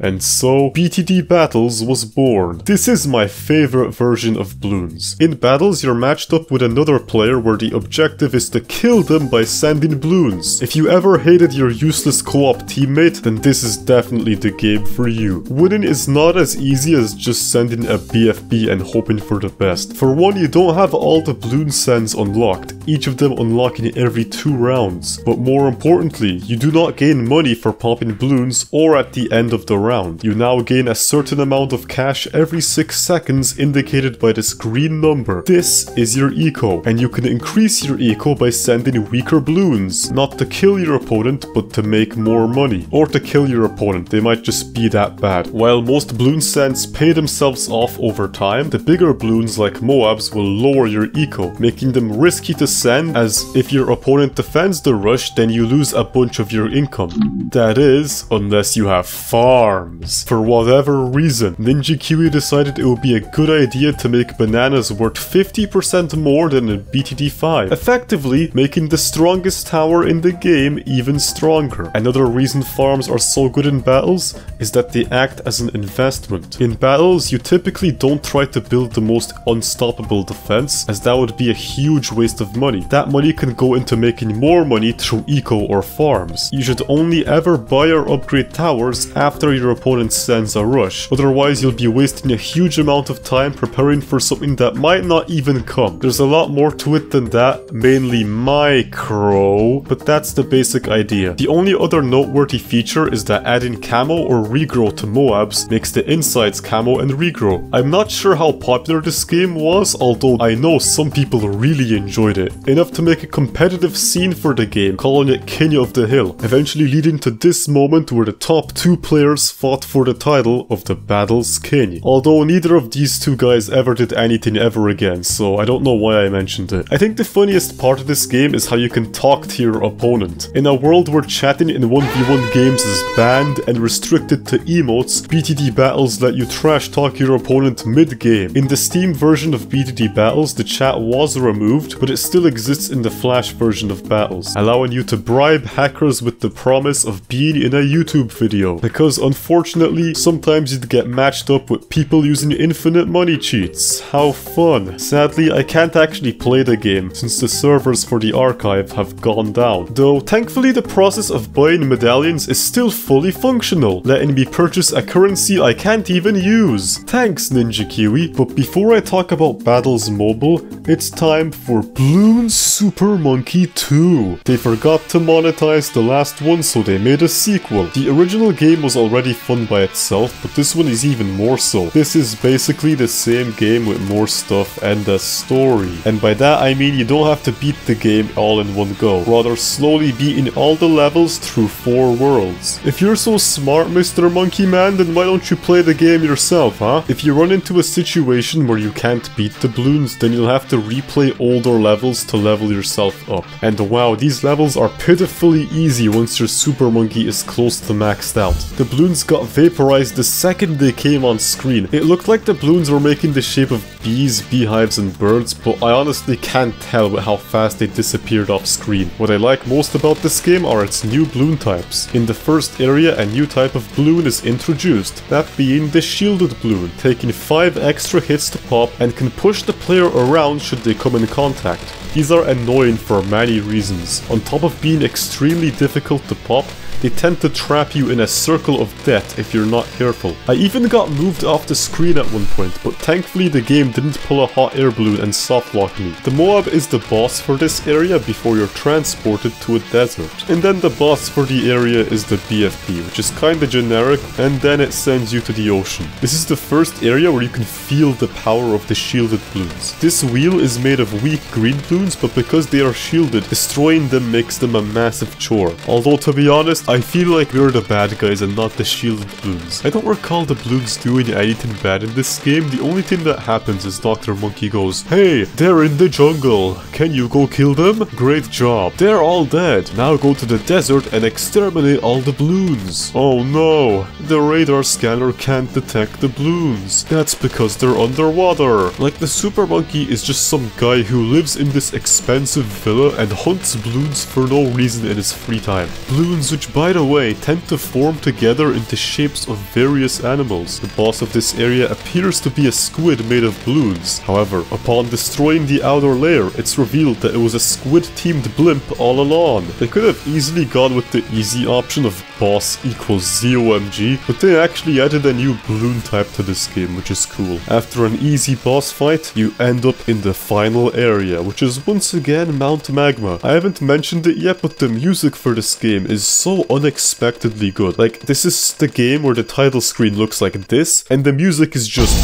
And so, BTD Battles was born. This is my favorite version of Bloons. In battles, you're matched up with another player where the objective is to kill them by sending balloons. If you ever hated your useless co-op teammate, then this is definitely the game for you. Winning is not as easy as just sending a BFB and hoping for the best. For one, you don't have all the balloon sends unlocked, each of them unlocking every 2 rounds. But more importantly, you do not gain money for popping balloons or at the end of the round. You now gain a certain amount of cash every 6 seconds indicated by this green number. This is your eco, and you can increase your eco by sending weaker balloons, not to kill your opponent but to make more money. Or to kill your opponent, they might just be that bad. While most balloon sends pay themselves off over time, the bigger balloons like Moabs will lower your eco, making them risky to send, as if your opponent defends the rush then you lose a bunch of your income. That is, unless you have farms. For whatever reason, Ninja Kiwi decided it would be a good idea to make bananas worth 50% more than in BTD5, effectively making the strongest tower in the game even stronger. Another reason farms are so good in battles is that they act as an investment. In battles, you typically don't try to build the most unstoppable defense, as that would be a huge waste of money. That money can go into making more money through eco or farms. You should only ever buy or upgrade towers after your opponent sends a rush, otherwise you'll be wasting a huge amount of time preparing for something that might not even come. There's a lot more to it than that, mainly micro, but that's the basic idea. The only other noteworthy feature is that adding camo or regrow to Moabs makes the insides camo and regrow. I'm not sure how popular this game was, although I know some people really enjoyed it, enough to make a competitive scene for the game, calling it King of the Hill, eventually leading to this moment where the top 2 players fought for the title of the Battles King. Although neither of these 2 guys ever did anything ever again, so I don't know why I mentioned it. I think the funniest part of this game is how you can talk to your opponent. In a world where chatting in 1v1 games is banned and restricted to emotes, BTD Battles let you trash talk your opponent mid-game. In the Steam version of BTD Battles, the chat was removed, but it still still exists in the Flash version of Battles, allowing you to bribe hackers with the promise of being in a YouTube video. Because unfortunately, sometimes you'd get matched up with people using infinite money cheats. How fun. Sadly, I can't actually play the game since the servers for the archive have gone down. Though, thankfully the process of buying medallions is still fully functional, letting me purchase a currency I can't even use. Thanks, Ninja Kiwi. But before I talk about Battles Mobile, it's time for Bloons Super Monkey 2. They forgot to monetize the last one, so they made a sequel. The original game was already fun by itself, but this one is even more so. This is basically the same game with more stuff and a story. And by that I mean you don't have to beat the game all in one go, rather slowly beating all the levels through 4 worlds. If you're so smart, Mr. Monkey Man, then why don't you play the game yourself, huh? If you run into a situation where you can't beat the balloons, then you'll have to replay older levels to level yourself up. And wow, these levels are pitifully easy once your Super Monkey is close to maxed out. The balloons got vaporized the second they came on screen. It looked like the balloons were making the shape of bees, beehives and birds, but I honestly can't tell with how fast they disappeared off screen. What I like most about this game are its new balloon types. In the first area, a new type of balloon is introduced, that being the shielded balloon, taking 5 extra hits to pop and can push the player around should they come in contact. These are annoying for many reasons. On top of being extremely difficult to pop, they tend to trap you in a circle of death if you're not careful. I even got moved off the screen at one point, but thankfully the game didn't pull a hot air balloon and softlock me. The Moab is the boss for this area before you're transported to a desert. And then the boss for the area is the BFP, which is kinda generic, and then it sends you to the ocean. This is the first area where you can feel the power of the shielded balloons. This wheel is made of weak green balloons, but because they are shielded, destroying them makes them a massive chore. Although to be honest, I feel like we're the bad guys and not the shielded balloons. I don't recall the balloons doing anything bad in this game. The only thing that happens is Dr. Monkey goes, "Hey, they're in the jungle. Can you go kill them? Great job. They're all dead. Now go to the desert and exterminate all the balloons." Oh no, the radar scanner can't detect the balloons. That's because they're underwater. Like the Super Monkey is just some guy who lives in this expensive villa and hunts balloons for no reason in his free time. Balloons, which by the way tend to form together into shapes of various animals. The boss of this area appears to be a squid made of balloons. However, upon destroying the outer layer, it's revealed that it was a squid-themed blimp all along. They could have easily gone with the easy option of boss equals ZOMG, but they actually added a new balloon type to this game, which is cool. After an easy boss fight, you end up in the final area, which is once again Mount Magma. I haven't mentioned it yet, but the music for this game is so unexpectedly good. Like, this is the game where the title screen looks like this, and the music is just...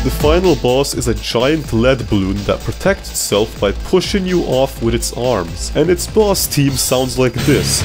The final boss is a giant lead balloon that protects itself by pushing you off with its arms. And its boss theme sounds like this.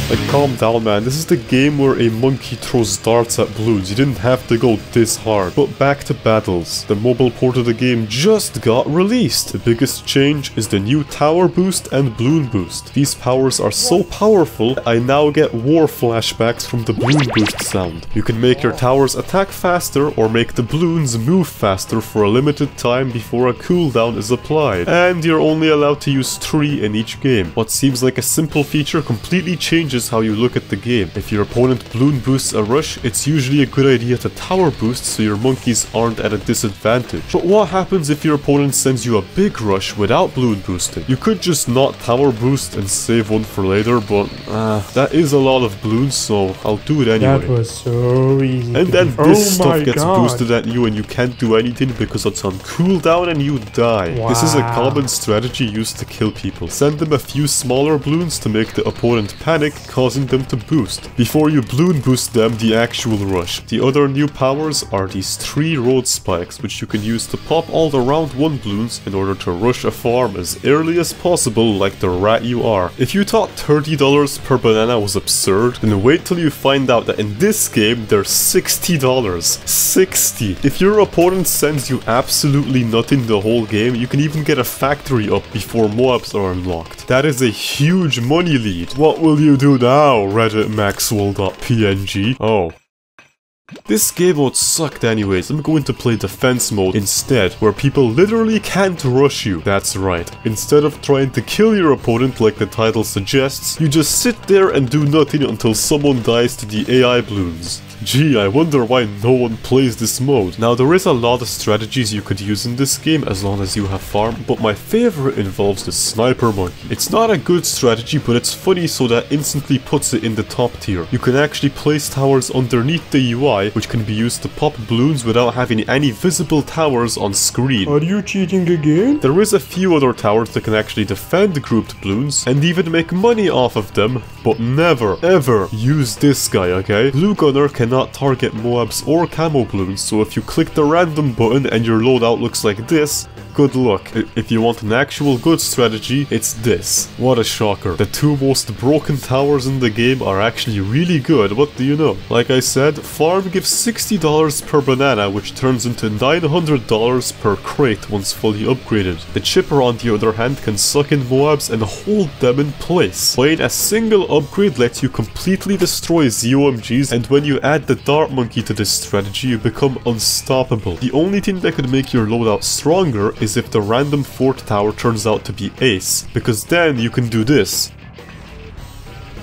Like, calm down, man. This is the game where a monkey throws darts at balloons. You didn't have to go this hard. But back to Battles. The mobile port of the game just got released. The biggest change is the new Tower Boost and Bloon Boost. These powers are so powerful, I now get war flashbacks from the Bloon Boost sound. You can make your towers attack faster or make the balloons move faster for a limited time before a cooldown is applied. And you're only allowed to use 3 in each game. What seems like a simple feature completely changes how you look at the game. If your opponent balloon boosts a rush, it's usually a good idea to tower boost so your monkeys aren't at a disadvantage. But what happens if your opponent sends you a big rush without balloon boosting? You could just not tower boost and save one for later, but that is a lot of balloons, so I'll do it anyway. That was so easy. And then this stuff gets boosted at you and you can't do anything because it's on cooldown and you die. Wow. This is a common strategy used to kill people. Send them a few smaller balloons to make the opponent panic, causing them to boost, before you balloon boost them the actual rush. The other new powers are these 3 road spikes, which you can use to pop all the round 1 balloons in order to rush a farm as early as possible like the rat you are. If you thought $30 per banana was absurd, then wait till you find out that in this game they're $60. 60! If your opponent sends you absolutely nothing the whole game, you can even get a factory up before Moabs are unlocked. That is a huge money lead. What will you do now, Reddit Maxwell.png? Oh. This game mode sucked anyways. I'm going to play defense mode instead, where people literally can't rush you. That's right. Instead of trying to kill your opponent like the title suggests, you just sit there and do nothing until someone dies to the AI balloons. Gee, I wonder why no one plays this mode. Now, there is a lot of strategies you could use in this game as long as you have farm, but my favorite involves the sniper monkey. It's not a good strategy, but it's funny, so that instantly puts it in the top tier. You can actually place towers underneath the UI, which can be used to pop balloons without having any visible towers on screen. Are you cheating again? There is a few other towers that can actually defend grouped balloons and even make money off of them, but never, ever use this guy, okay? Blue Gunner cannot target Moabs or camo balloons, so if you click the random button and your loadout looks like this, good luck. If you want an actual good strategy, it's this. What a shocker. The 2 most broken towers in the game are actually really good, what do you know? Like I said, farm gives $60 per banana, which turns into $900 per crate once fully upgraded. The chipper, on the other hand, can suck in Moabs and hold them in place. Playing a single upgrade lets you completely destroy ZOMGs, and when you add the dart monkey to this strategy, you become unstoppable. The only thing that could make your loadout stronger is if the random 4th tower turns out to be ace, because then you can do this.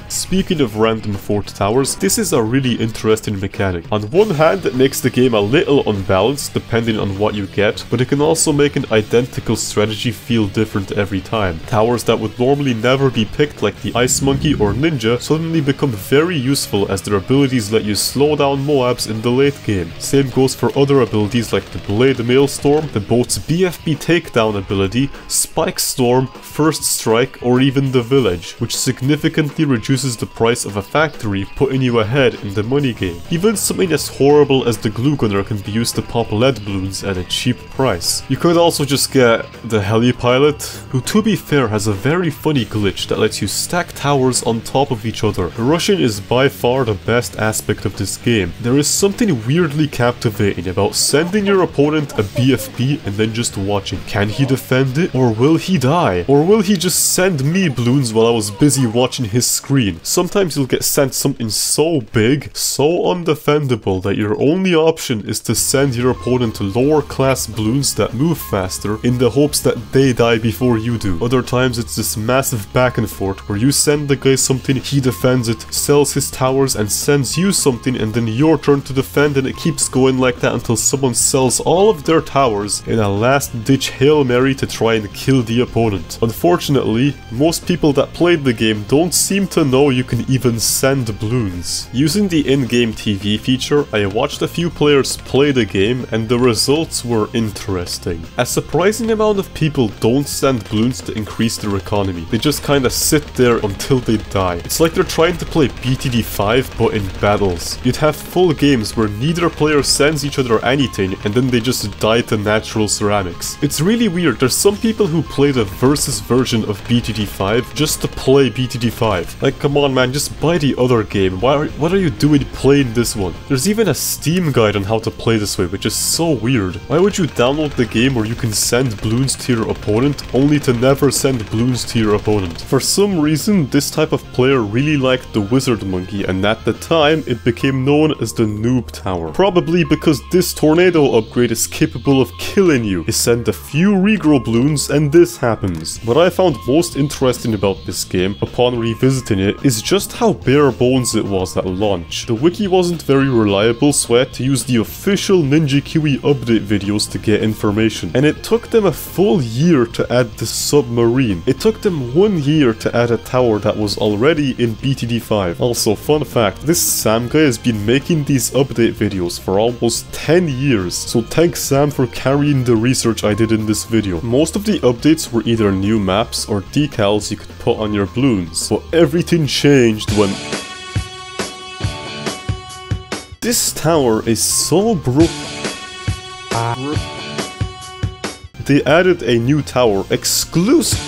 Speaking of random 4th towers, this is a really interesting mechanic. On one hand, it makes the game a little unbalanced depending on what you get, but it can also make an identical strategy feel different every time. Towers that would normally never be picked, like the Ice Monkey or Ninja, suddenly become very useful as their abilities let you slow down Moabs in the late game. Same goes for other abilities like the Blade Maelstrom, the boat's BFB takedown ability, Spike Storm, First Strike, or even the Village, which significantly reduces the price of a factory, putting you ahead in the money game. Even something as horrible as the Glue Gunner can be used to pop lead balloons at a cheap price. You could also just get the Heli Pilot, who to be fair has a very funny glitch that lets you stack towers on top of each other. Rushing is by far the best aspect of this game. There is something weirdly captivating about sending your opponent a BFB and then just watching. Can he defend it? Or will he die? Or will he just send me balloons while I was busy watching his screen? Sometimes you'll get sent something so big, so undefendable, that your only option is to send your opponent lower class balloons that move faster in the hopes that they die before you do. Other times it's this massive back and forth where you send the guy something, he defends it, sells his towers and sends you something, and then your turn to defend, and it keeps going like that until someone sells all of their towers in a last ditch Hail Mary to try and kill the opponent. Unfortunately, most people that played the game don't seem to know you can even send balloons. Using the in-game TV feature, I watched a few players play the game and the results were interesting. A surprising amount of people don't send balloons to increase their economy. They just kinda sit there until they die. It's like they're trying to play BTD5 but in battles. You'd have full games where neither player sends each other anything and then they just die to natural ceramics. It's really weird. There's some people who play the versus version of BTD5 just to play BTD5. Like, come on man, just buy the other game. What are you doing playing this one? There's even a Steam guide on how to play this way, which is so weird. Why would you download the game where you can send balloons to your opponent only to never send balloons to your opponent? For some reason, this type of player really liked the Wizard Monkey, and at the time it became known as the Noob Tower. Probably because this tornado upgrade is capable of killing you. You send a few regrow balloons and this happens. What I found most interesting about this game, upon revisiting it, is just how bare bones it was at launch. The wiki wasn't very reliable, so I had to use the official Ninja Kiwi update videos to get information. And it took them a full year to add the submarine. It took them 1 year to add a tower that was already in BTD5. Also, fun fact, this Sam guy has been making these update videos for almost 10 years. So thanks Sam for carrying the research I did in this video. Most of the updates were either new maps or decals you could put on your Bloons. But everything changed when... This tower is so broke. They added a new tower exclusive.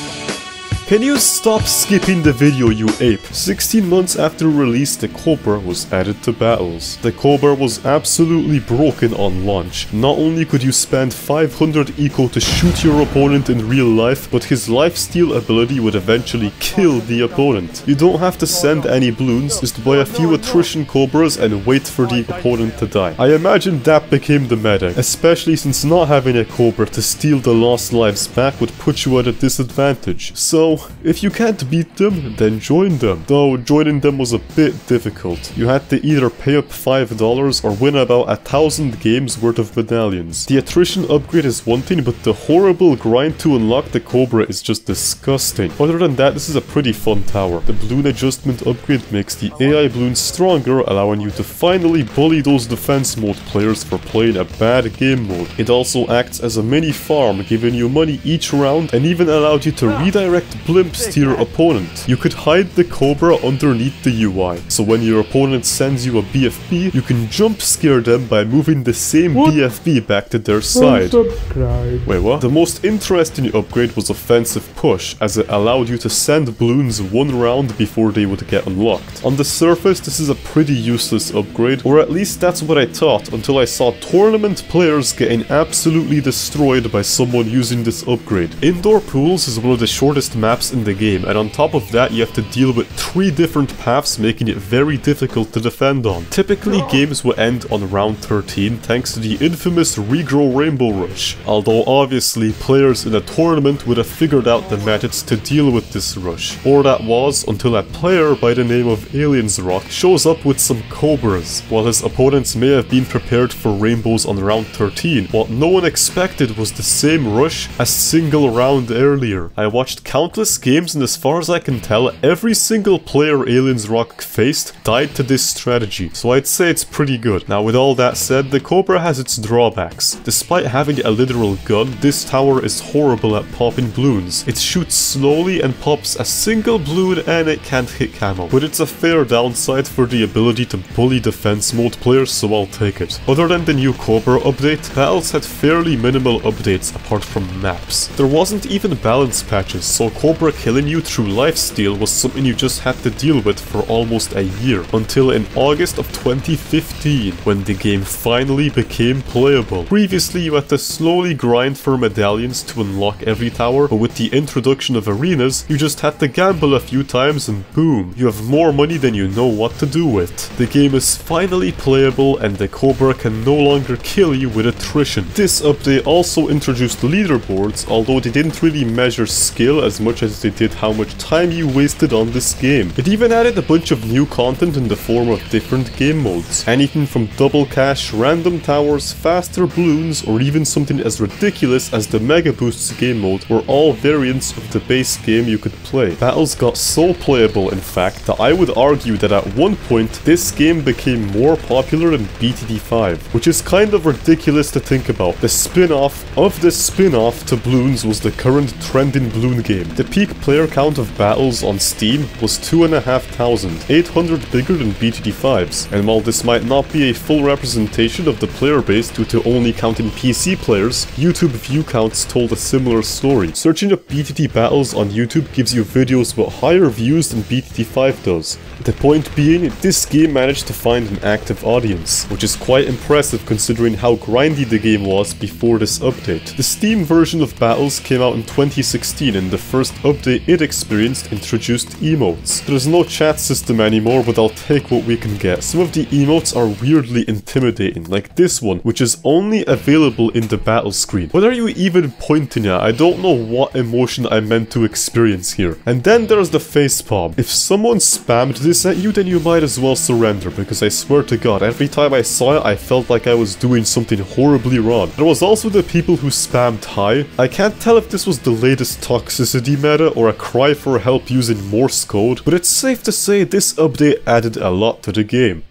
Can you stop skipping the video, you ape? 16 months after release, the Cobra was added to Battles. The Cobra was absolutely broken on launch. Not only could you spend 500 eco to shoot your opponent in real life, but his lifesteal ability would eventually kill the opponent. You don't have to send any Bloons, just buy a few attrition Cobras and wait for the opponent to die. I imagine that became the meta, especially since not having a Cobra to steal the lost lives back would put you at a disadvantage. So, if you can't beat them, then join them. Though joining them was a bit difficult. You had to either pay up $5 or win about 1,000 games worth of medallions. The attrition upgrade is one thing, but the horrible grind to unlock the Cobra is just disgusting. Other than that, this is a pretty fun tower. The Bloon adjustment upgrade makes the AI Bloons stronger, allowing you to finally bully those defense mode players for playing a bad game mode. It also acts as a mini farm, giving you money each round and even allowed you to redirect blimps to your opponent. You could hide the Cobra underneath the UI, so when your opponent sends you a BFB, you can jump scare them by moving the same BFB back to their side. Wait, what? The most interesting upgrade was Offensive Push, as it allowed you to send Bloons one round before they would get unlocked. On the surface, this is a pretty useless upgrade, or at least that's what I thought until I saw tournament players getting absolutely destroyed by someone using this upgrade. Indoor Pools is one of the shortest maps in the game, and on top of that you have to deal with 3 different paths, making it very difficult to defend on. Typically games will end on round 13 thanks to the infamous regrow rainbow rush, although obviously players in a tournament would have figured out the methods to deal with this rush. Or that was until a player by the name of Aliens Rock shows up with some Cobras. While his opponents may have been prepared for rainbows on round 13, what no one expected was the same rush a single round earlier. I watched countless games, and as far as I can tell, every single player Aliens Rock faced died to this strategy, so I'd say it's pretty good. Now with all that said, the Cobra has its drawbacks. Despite having a literal gun, this tower is horrible at popping Bloons. It shoots slowly and pops a single Bloon, and it can't hit camo. But it's a fair downside for the ability to bully defense mode players, so I'll take it. Other than the new Cobra update, Battles had fairly minimal updates apart from maps. There wasn't even balance patches, so Cobra killing you through lifesteal was something you just had to deal with for almost a year, until in August of 2015, when the game finally became playable. Previously you had to slowly grind for medallions to unlock every tower, but with the introduction of arenas, you just had to gamble a few times and boom, you have more money than you know what to do with. The game is finally playable, and the Cobra can no longer kill you with attrition. This update also introduced leaderboards, although they didn't really measure skill as much as they did how much time you wasted on this game. It even added a bunch of new content in the form of different game modes. Anything from double cash, random towers, faster Bloons, or even something as ridiculous as the Mega Boosts game mode were all variants of the base game you could play. Battles got so playable, in fact, that I would argue that at one point this game became more popular than BTD5, which is kind of ridiculous to think about. The spin-off of the spin-off to Bloons was the current trending Bloon game. The peak player count of Battles on Steam was 2,500, 800 bigger than BTD5's, and while this might not be a full representation of the player base due to only counting PC players, YouTube view counts told a similar story. Searching up BTD Battles on YouTube gives you videos with higher views than BTD5 does. The point being, this game managed to find an active audience, which is quite impressive considering how grindy the game was before this update. The Steam version of Battles came out in 2016, and the first update it experienced introduced emotes. There's no chat system anymore, but I'll take what we can get. Some of the emotes are weirdly intimidating, like this one, which is only available in the battle screen. What are you even pointing at? I don't know what emotion I meant to experience here. And then there's the facepalm. If someone spammed this at you, then you might as well surrender, because I swear to God, every time I saw it, I felt like I was doing something horribly wrong. There was also the people who spammed hi. I can't tell if this was the latest toxicity meta or a cry for help using Morse code, but it's safe to say this update added a lot to the game.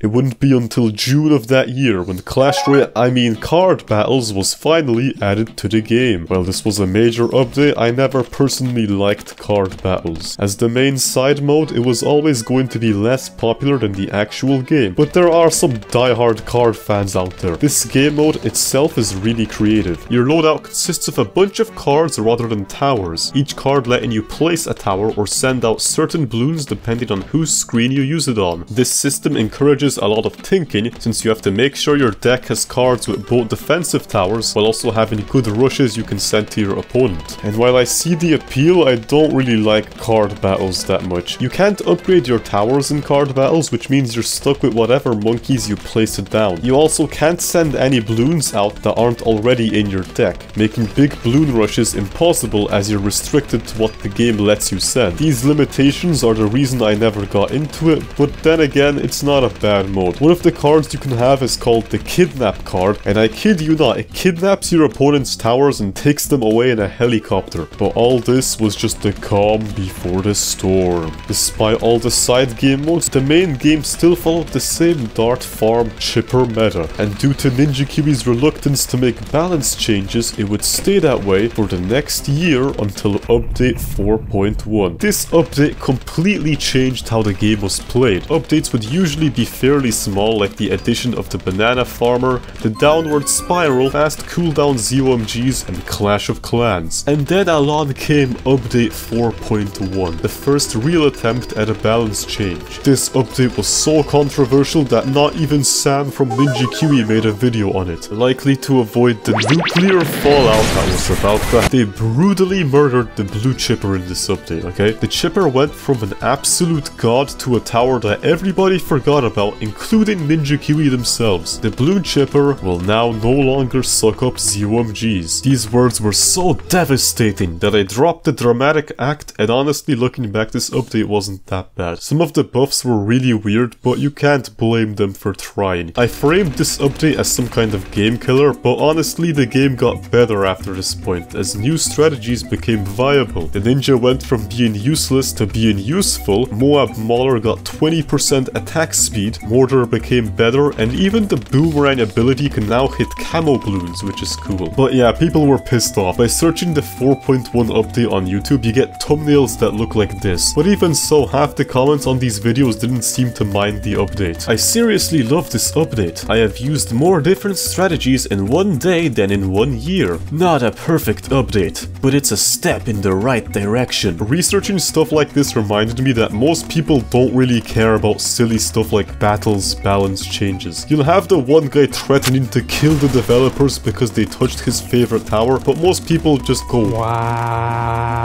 it wouldn't be until June of that year when Card Battles was finally added to the game. While this was a major update, I never personally liked Card Battles. As the main side mode, it was always going to be less popular than the actual game, but there are some die-hard card fans out there. This game mode itself is really creative. Your loadout consists of a bunch of cards rather than towers, each card letting you place a tower or send out certain balloons depending on whose screen you use it on. This system encourages a lot of thinking, since you have to make sure your deck has cards with both defensive towers while also having good rushes you can send to your opponent. And while I see the appeal, I don't really like Card Battles that much. You can't upgrade your towers in Card Battles, which means you're stuck with whatever monkeys you place it down. You also can't send any balloons out that aren't already in your deck, making big balloon rushes impossible as you're restricted to what the game lets you send. These limitations are the reason I never got into it, but then again, it's not a bad mode. One of the cards you can have is called the Kidnap card, and I kid you not, it kidnaps your opponent's towers and takes them away in a helicopter. But all this was just the calm before the storm. Despite all the side game modes, the main game still followed the same dart farm chipper meta, and due to Ninja Kiwi's reluctance to make balance changes, it would stay that way for the next year until update 4.1. This update completely changed how the game was played. Updates would usually be fairly small, like the addition of the banana farmer, the downward spiral, fast cooldown ZOMGs, and Clash of Clans. And then along came update 4.1, the first real attempt at a balance change. This update was so controversial that not even Sam from Ninja Kiwi made a video on it. Likely to avoid the nuclear fallout that was about that, they brutally murdered the blue chipper in this update, okay? The chipper went from an absolute god to a tower that everybody forgot about, including Ninja Kiwi themselves. The blue chipper will now no longer suck up ZOMGs. These words were so devastating that I dropped the dramatic act, and honestly looking back, this update wasn't that bad. Some of the buffs were really weird, but you can't blame them for trying. I framed this update as some kind of game killer, but honestly the game got better after this point, as new strategies became viable. The ninja went from being useless to being useful, Moab Mauler got 20% attack speed, Mortar became better, and even the boomerang ability can now hit camo balloons, which is cool. But yeah, people were pissed off. By searching the 4.1 update on YouTube, you get thumbnails that look like this. But even so, half the comments on these videos didn't seem to mind the update. I seriously love this update. I have used more different strategies in one day than in 1 year. Not a perfect update, but it's a step in the right direction. Researching stuff like this reminded me that most people don't really care about silly stuff like battles, balance changes. You'll have the one guy threatening to kill the developers because they touched his favorite tower, but most people just go wow.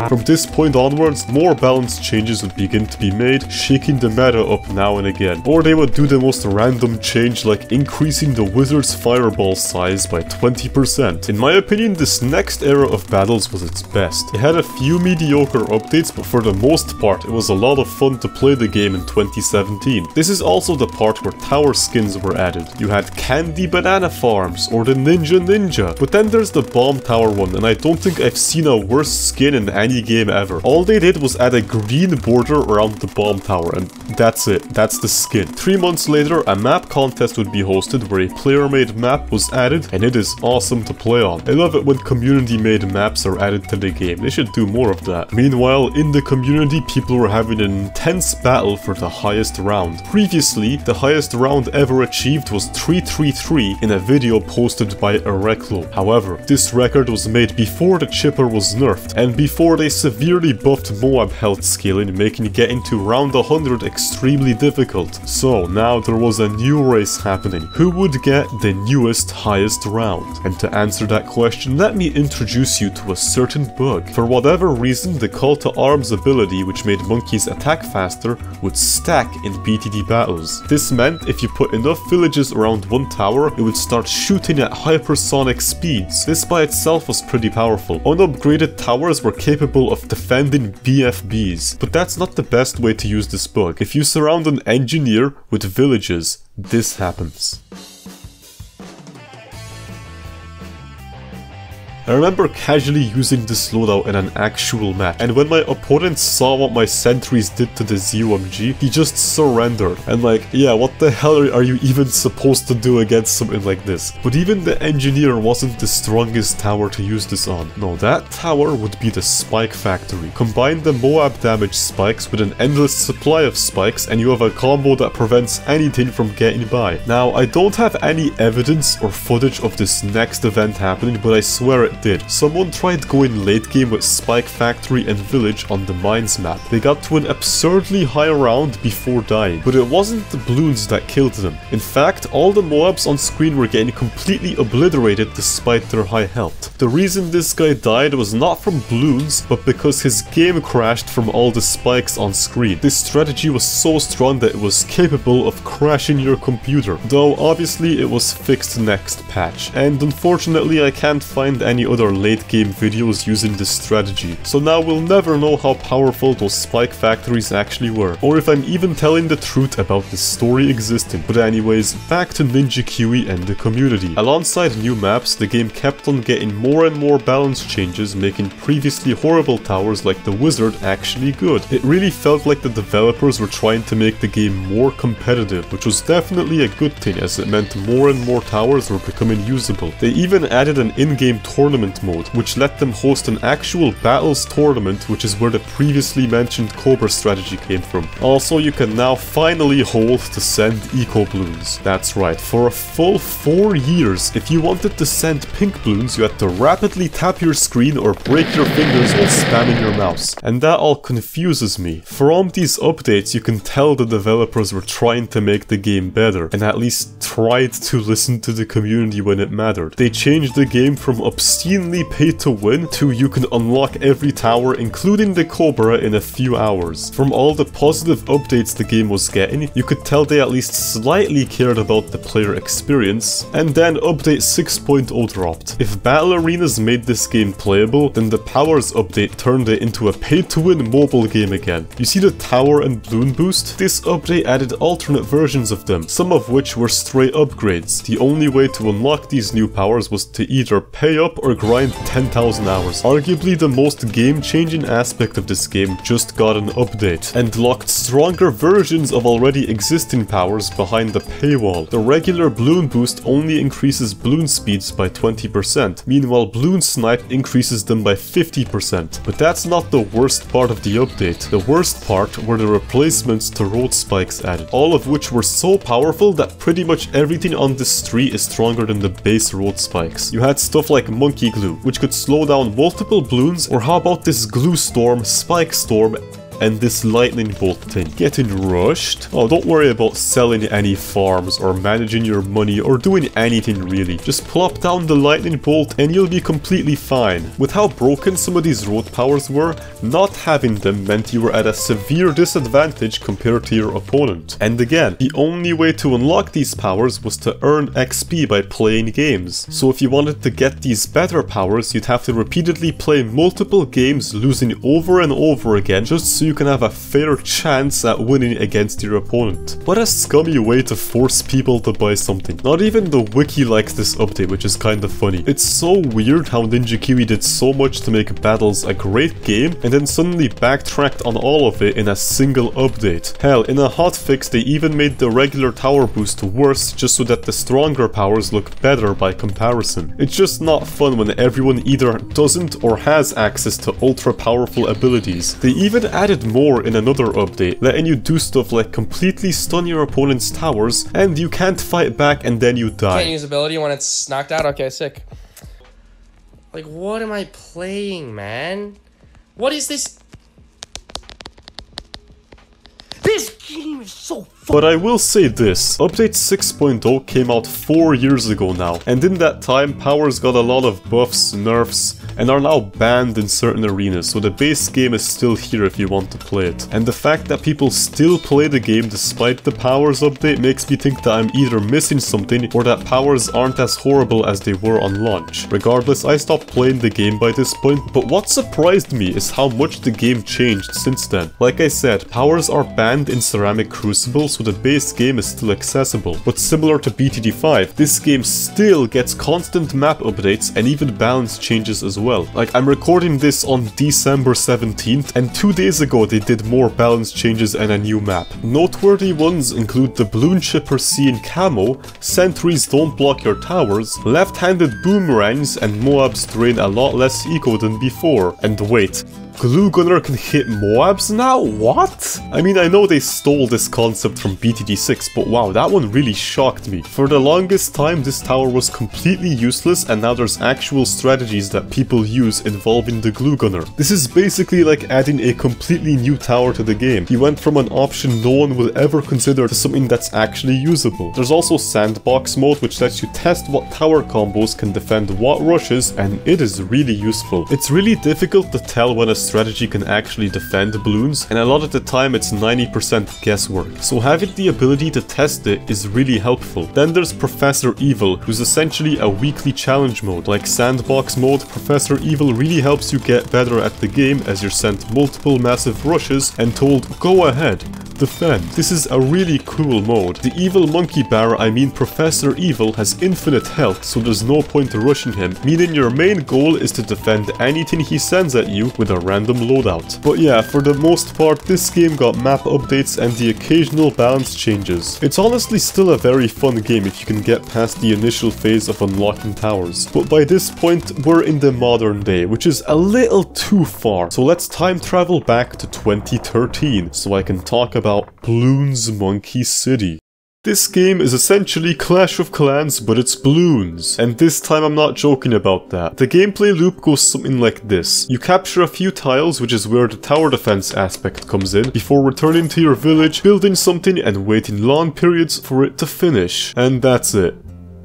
From this point onwards, more balance changes would begin to be made, shaking the meta up now and again. Or they would do the most random change, like increasing the wizard's fireball size by 20%. In my opinion, this next era of battles was its best. It had a few mediocre updates, but for the most part, it was a lot of fun to play the game in 2017. This is also the part where tower skins were added. You had candy banana farms, or the ninja, but then there's the bomb tower one, and I don't think I've seen a worse skin in any game ever. All they did was add a green border around the bomb tower, and that's it. That's the skin. 3 months later, a map contest would be hosted where a player-made map was added, and it is awesome to play on. I love it when community-made maps are added to the game. They should do more of that. Meanwhile, in the community, people were having an intense battle for the highest round. Previously, the highest round ever achieved was 333 in a video posted by Ereklo. However, this record was made before the chipper was nerfed, and before they severely buffed Moab health scaling, making getting to round 100 extremely difficult. So now there was a new race happening. Who would get the newest highest round? And to answer that question, let me introduce you to a certain bug. For whatever reason, the call to arms ability, which made monkeys attack faster, would stack in BTD battles. This meant if you put enough villages around one tower, it would start shooting at hypersonic speeds. This by itself was pretty powerful. Unupgraded towers were capable of defending BFBs, but that's not the best way to use this bug. If you surround an engineer with villages, this happens. I remember casually using this loadout in an actual match, and when my opponent saw what my sentries did to the ZOMG, he just surrendered. And like, yeah, what the hell are you even supposed to do against something like this? But even the engineer wasn't the strongest tower to use this on. No, that tower would be the spike factory. Combine the Moab damage spikes with an endless supply of spikes and you have a combo that prevents anything from getting by. Now, I don't have any evidence or footage of this next event happening, but I swear it did. Someone tried going late game with Spike Factory and Village on the Mines map. They got to an absurdly high round before dying, but it wasn't the Bloons that killed them. In fact, all the Moabs on screen were getting completely obliterated despite their high health. The reason this guy died was not from Bloons, but because his game crashed from all the spikes on screen. This strategy was so strong that it was capable of crashing your computer, though obviously it was fixed next patch. And unfortunately I can't find any other late game videos using this strategy, so now we'll never know how powerful those spike factories actually were, or if I'm even telling the truth about this story existing. But anyways, back to Ninja Kiwi and the community. Alongside new maps, the game kept on getting more and more balance changes, making previously horrible towers like the Wizard actually good. It really felt like the developers were trying to make the game more competitive, which was definitely a good thing as it meant more and more towers were becoming usable. They even added an in-game tournament mode, which let them host an actual battles tournament, which is where the previously mentioned Cobra strategy came from. Also, you can now finally hold to send Eco Bloons. That's right, for a full 4 years, if you wanted to send pink Bloons, you had to rapidly tap your screen or break your fingers while spamming your mouse. And that all confuses me. From these updates, you can tell the developers were trying to make the game better, and at least tried to listen to the community when it mattered. They changed the game from obscenely pay to win to you can unlock every tower, including the Cobra, in a few hours. From all the positive updates the game was getting, you could tell they at least slightly cared about the player experience. And then update 6.0 dropped. If Battle Arenas made this game playable, then the Powers update turned it into a pay-to-win mobile game again. You see the Tower and Bloon boost? This update added alternate versions of them, some of which were straight upgrades. The only way to unlock these new powers was to either pay up or grind 10,000 hours. Arguably the most game-changing aspect of this game just got an update, and locked stronger versions of already existing powers behind the paywall. The regular Bloon boost only increases Bloon speeds by 20%, meanwhile Bloon Snipe increases them by 50%. But that's not the worst part of the update. The worst part were the replacements to road spikes added, all of which were so powerful that pretty much everything on this tree is stronger than the base road spikes. You had stuff like Monkey Glue, which could slow down multiple Bloons, or how about this Glue Storm, Spike Storm, and this lightning bolt thing. Getting rushed? Oh, don't worry about selling any farms or managing your money or doing anything really. Just plop down the lightning bolt and you'll be completely fine. With how broken some of these road powers were, not having them meant you were at a severe disadvantage compared to your opponent. And again, the only way to unlock these powers was to earn XP by playing games. So if you wanted to get these better powers, you'd have to repeatedly play multiple games, losing over and over again, just so you can have a fair chance at winning against your opponent. What a scummy way to force people to buy something. Not even the wiki likes this update, which is kind of funny. It's so weird how Ninja Kiwi did so much to make Battles a great game and then suddenly backtracked on all of it in a single update. Hell, in a hotfix they even made the regular tower boost worse just so that the stronger powers look better by comparison. It's just not fun when everyone either doesn't or has access to ultra powerful abilities. They even added more in another update, letting you do stuff like completely stun your opponent's towers and you can't fight back and then you die. Can't use ability when it's knocked out? Okay, sick. Like, what am I playing, man? What is this? This game is so fun. But I will say this, update 6.0 came out 4 years ago now, and in that time powers got a lot of buffs, nerfs, and are now banned in certain arenas, so the base game is still here if you want to play it. And the fact that people still play the game despite the powers update makes me think that I'm either missing something or that powers aren't as horrible as they were on launch. Regardless, I stopped playing the game by this point, but what surprised me is how much the game changed since then. Like I said, powers are banned in ceramic crucible, so the base game is still accessible. But similar to BTD5, this game still gets constant map updates and even balance changes as well. Like, I'm recording this on December 17th, and 2 days ago they did more balance changes and a new map. Noteworthy ones include the Bloon Chipper C in camo, sentries don't block your towers, left-handed boomerangs, and Moabs drain a lot less eco than before. And wait, Glue Gunner can hit Moabs now? What? I mean, I know they stole this concept from BTD6, but wow, that one really shocked me. For the longest time, this tower was completely useless, and now there's actual strategies that people use involving the Glue Gunner. This is basically like adding a completely new tower to the game. You went from an option no one would ever consider to something that's actually usable. There's also Sandbox mode, which lets you test what tower combos can defend what rushes, and it is really useful. It's really difficult to tell when a strategy can actually defend Bloons, and a lot of the time it's 90% guesswork, so having the ability to test it is really helpful. Then there's Professor Evil, who's essentially a weekly challenge mode. Like Sandbox mode, Professor Evil really helps you get better at the game as you're sent multiple massive rushes and told, go ahead, defend. This is a really cool mode. The Evil Monkey Bar, I mean Professor Evil, has infinite health, so there's no point to rushing him, meaning your main goal is to defend anything he sends at you with a random loadout. But yeah, for the most part, this game got map updates and the occasional balance changes. It's honestly still a very fun game if you can get past the initial phase of unlocking towers. But by this point, we're in the modern day, which is a little too far. So let's time travel back to 2013 so I can talk about Bloons Monkey City. This game is essentially Clash of Clans, but it's Bloons. And this time I'm not joking about that. The gameplay loop goes something like this. You capture a few tiles, which is where the tower defense aspect comes in, before returning to your village, building something and waiting long periods for it to finish. And that's it.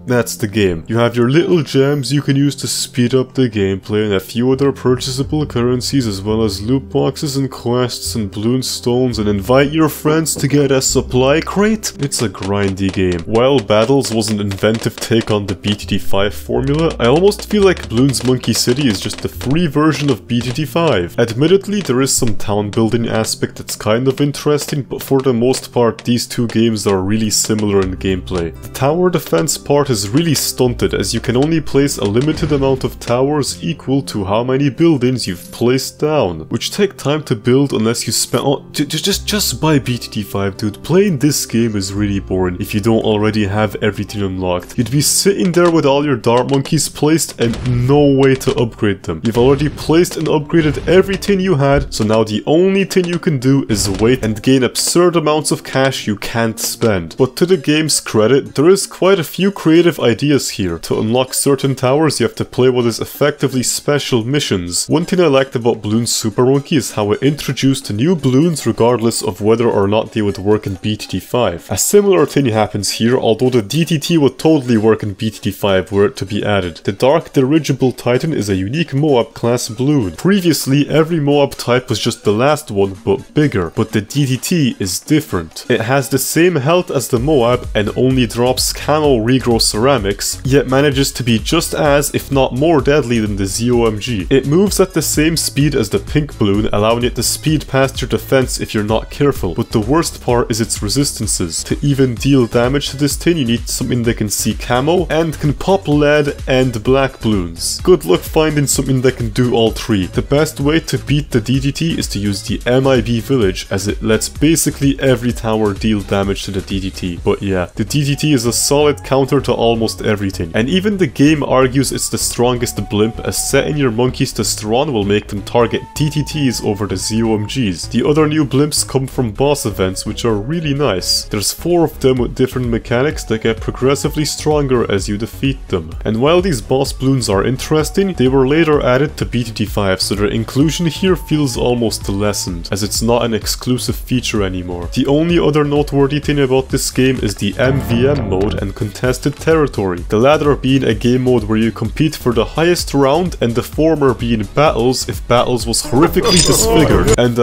That's the game. You have your little gems you can use to speed up the gameplay and a few other purchasable currencies, as well as loot boxes and quests and Bloons stones, and invite your friends to get a supply crate. It's a grindy game. While Battles was an inventive take on the BTD5 formula, I almost feel like Bloons Monkey City is just the free version of BTD5. Admittedly, there is some town building aspect that's kind of interesting, but for the most part, these two games are really similar in gameplay. The tower defense part is really stunted, as you can only place a limited amount of towers equal to how many buildings you've placed down, which take time to build unless you spend— just buy BTD5, dude. Playing this game is really boring if you don't already have everything unlocked. You'd be sitting there with all your dart monkeys placed and no way to upgrade them. You've already placed and upgraded everything you had, so now the only thing you can do is wait and gain absurd amounts of cash you can't spend. But to the game's credit, there is quite a few creative ideas here. To unlock certain towers, you have to play what is effectively special missions. One thing I liked about Bloons Super Monkey is how it introduced new Bloons regardless of whether or not they would work in BTD5. A similar thing happens here, although the DTT would totally work in BTD5 were it to be added. The Dark Dirigible Titan is a unique Moab class Bloon. Previously, every Moab type was just the last one, but bigger. But the DTT is different. It has the same health as the Moab and only drops camo regrow ceramics, yet manages to be just as, if not more deadly than the ZOMG. It moves at the same speed as the pink Bloon, allowing it to speed past your defense if you're not careful, but the worst part is its resistances. To even deal damage to this thing, you need something that can see camo and can pop lead and black Bloons. Good luck finding something that can do all three. The best way to beat the DDT is to use the MIB village, as it lets basically every tower deal damage to the DDT. But yeah, the DDT is a solid counter to almost everything, and even the game argues it's the strongest blimp, as setting your monkeys to Strawn will make them target DTTs over the ZOMGs. The other new blimps come from boss events, which are really nice. There's 4 of them with different mechanics that get progressively stronger as you defeat them. And while these boss Bloons are interesting, they were later added to BTD5, so their inclusion here feels almost lessened, as it's not an exclusive feature anymore. The only other noteworthy thing about this game is the MVM mode and contested territory, the latter being a game mode where you compete for the highest round, and the former being Battles if Battles was horrifically disfigured. And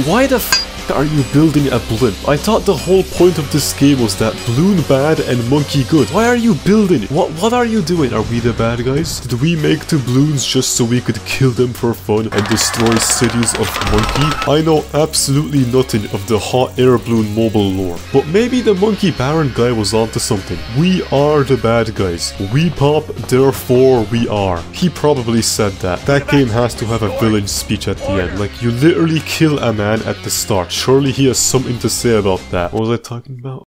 why the fuck are you building a blimp? I thought the whole point of this game was that Bloon bad and Monkey good. Why are you building it? What are you doing? Are we the bad guys? Did we make two Bloons just so we could kill them for fun and destroy cities of Monkey? I know absolutely nothing of the hot air Bloon mobile lore, but maybe the Monkey Baron guy was onto something. We are the bad guys. We pop, therefore we are. He probably said that. That game has to have a villain speech at the end. Like, you literally kill a man at the start. Surely he has something to say about that. What was I talking about?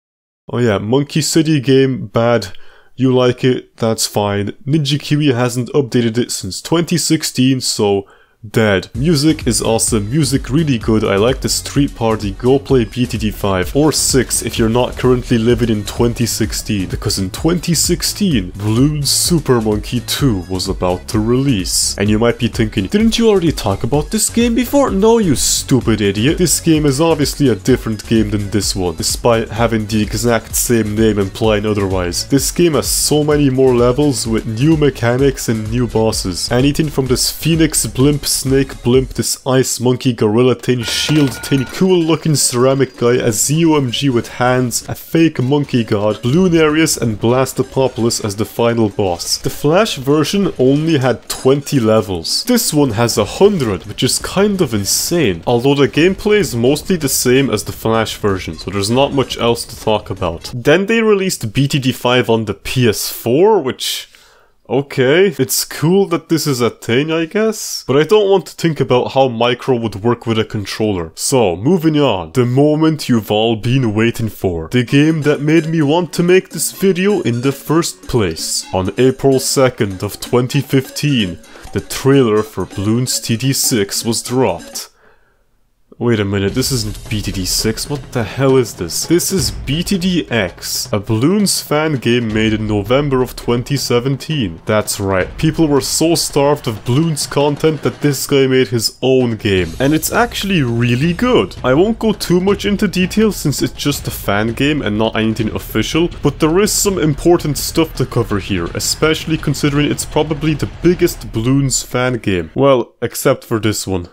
Oh yeah, Monkey City game, bad. You like it, that's fine. Ninja Kiwi hasn't updated it since 2016, so dead. Music is awesome, music really good. I like the Street Party. Go play BTD5 or 6 if you're not currently living in 2016, because in 2016 Bloons Super Monkey 2 was about to release. And you might be thinking, didn't you already talk about this game before? No, you stupid idiot. This game is obviously a different game than this one, despite having the exact same name implying otherwise. This game has so many more levels with new mechanics and new bosses. Anything from this Phoenix Blimp, Snake Blimp, this Ice Monkey Gorilla thing, Shield thing, cool looking ceramic guy, a ZOMG with hands, a fake monkey god, Bloon areas and Blastopopolis as the final boss. The Flash version only had 20 levels. This one has 100, which is kind of insane, although the gameplay is mostly the same as the Flash version, so there's not much else to talk about. Then they released BTD5 on the PS4, which... okay, it's cool that this is a thing, I guess, but I don't want to think about how Micro would work with a controller. So, moving on, the moment you've all been waiting for. The game that made me want to make this video in the first place. On April 2nd of 2015, the trailer for Bloons TD6 was dropped. Wait a minute, this isn't BTD6, what the hell is this? This is BTDX, a Bloons fan game made in November of 2017. That's right, people were so starved of Bloons content that this guy made his own game. And it's actually really good. I won't go too much into detail since it's just a fan game and not anything official, but there is some important stuff to cover here, especially considering it's probably the biggest Bloons fan game. Well, except for this one.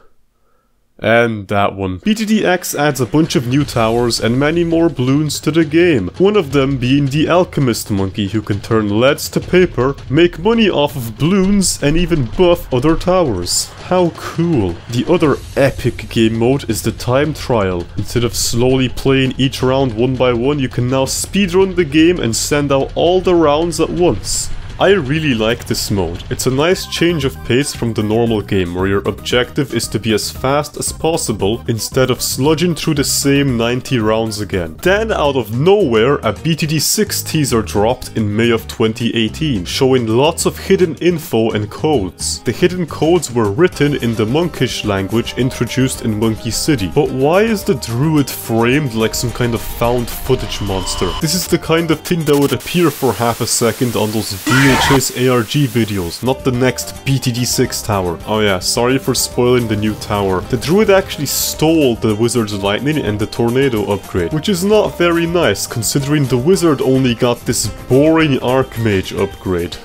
And that one. BTDX adds a bunch of new towers and many more Bloons to the game, one of them being the alchemist monkey who can turn leads to paper, make money off of Bloons, and even buff other towers. How cool. The other epic game mode is the time trial. Instead of slowly playing each round one by one, you can now speedrun the game and send out all the rounds at once. I really like this mode. It's a nice change of pace from the normal game where your objective is to be as fast as possible instead of sludging through the same 90 rounds again. Then out of nowhere, a BTD6 teaser dropped in May of 2018, showing lots of hidden info and codes. The hidden codes were written in the monkish language introduced in Monkey City. But why is the druid framed like some kind of found footage monster? This is the kind of thing that would appear for half a second on those VHS ARG videos, not the next BTD6 tower. Oh yeah, sorry for spoiling the new tower. The druid actually stole the wizard's lightning and the tornado upgrade, which is not very nice considering the wizard only got this boring archmage upgrade.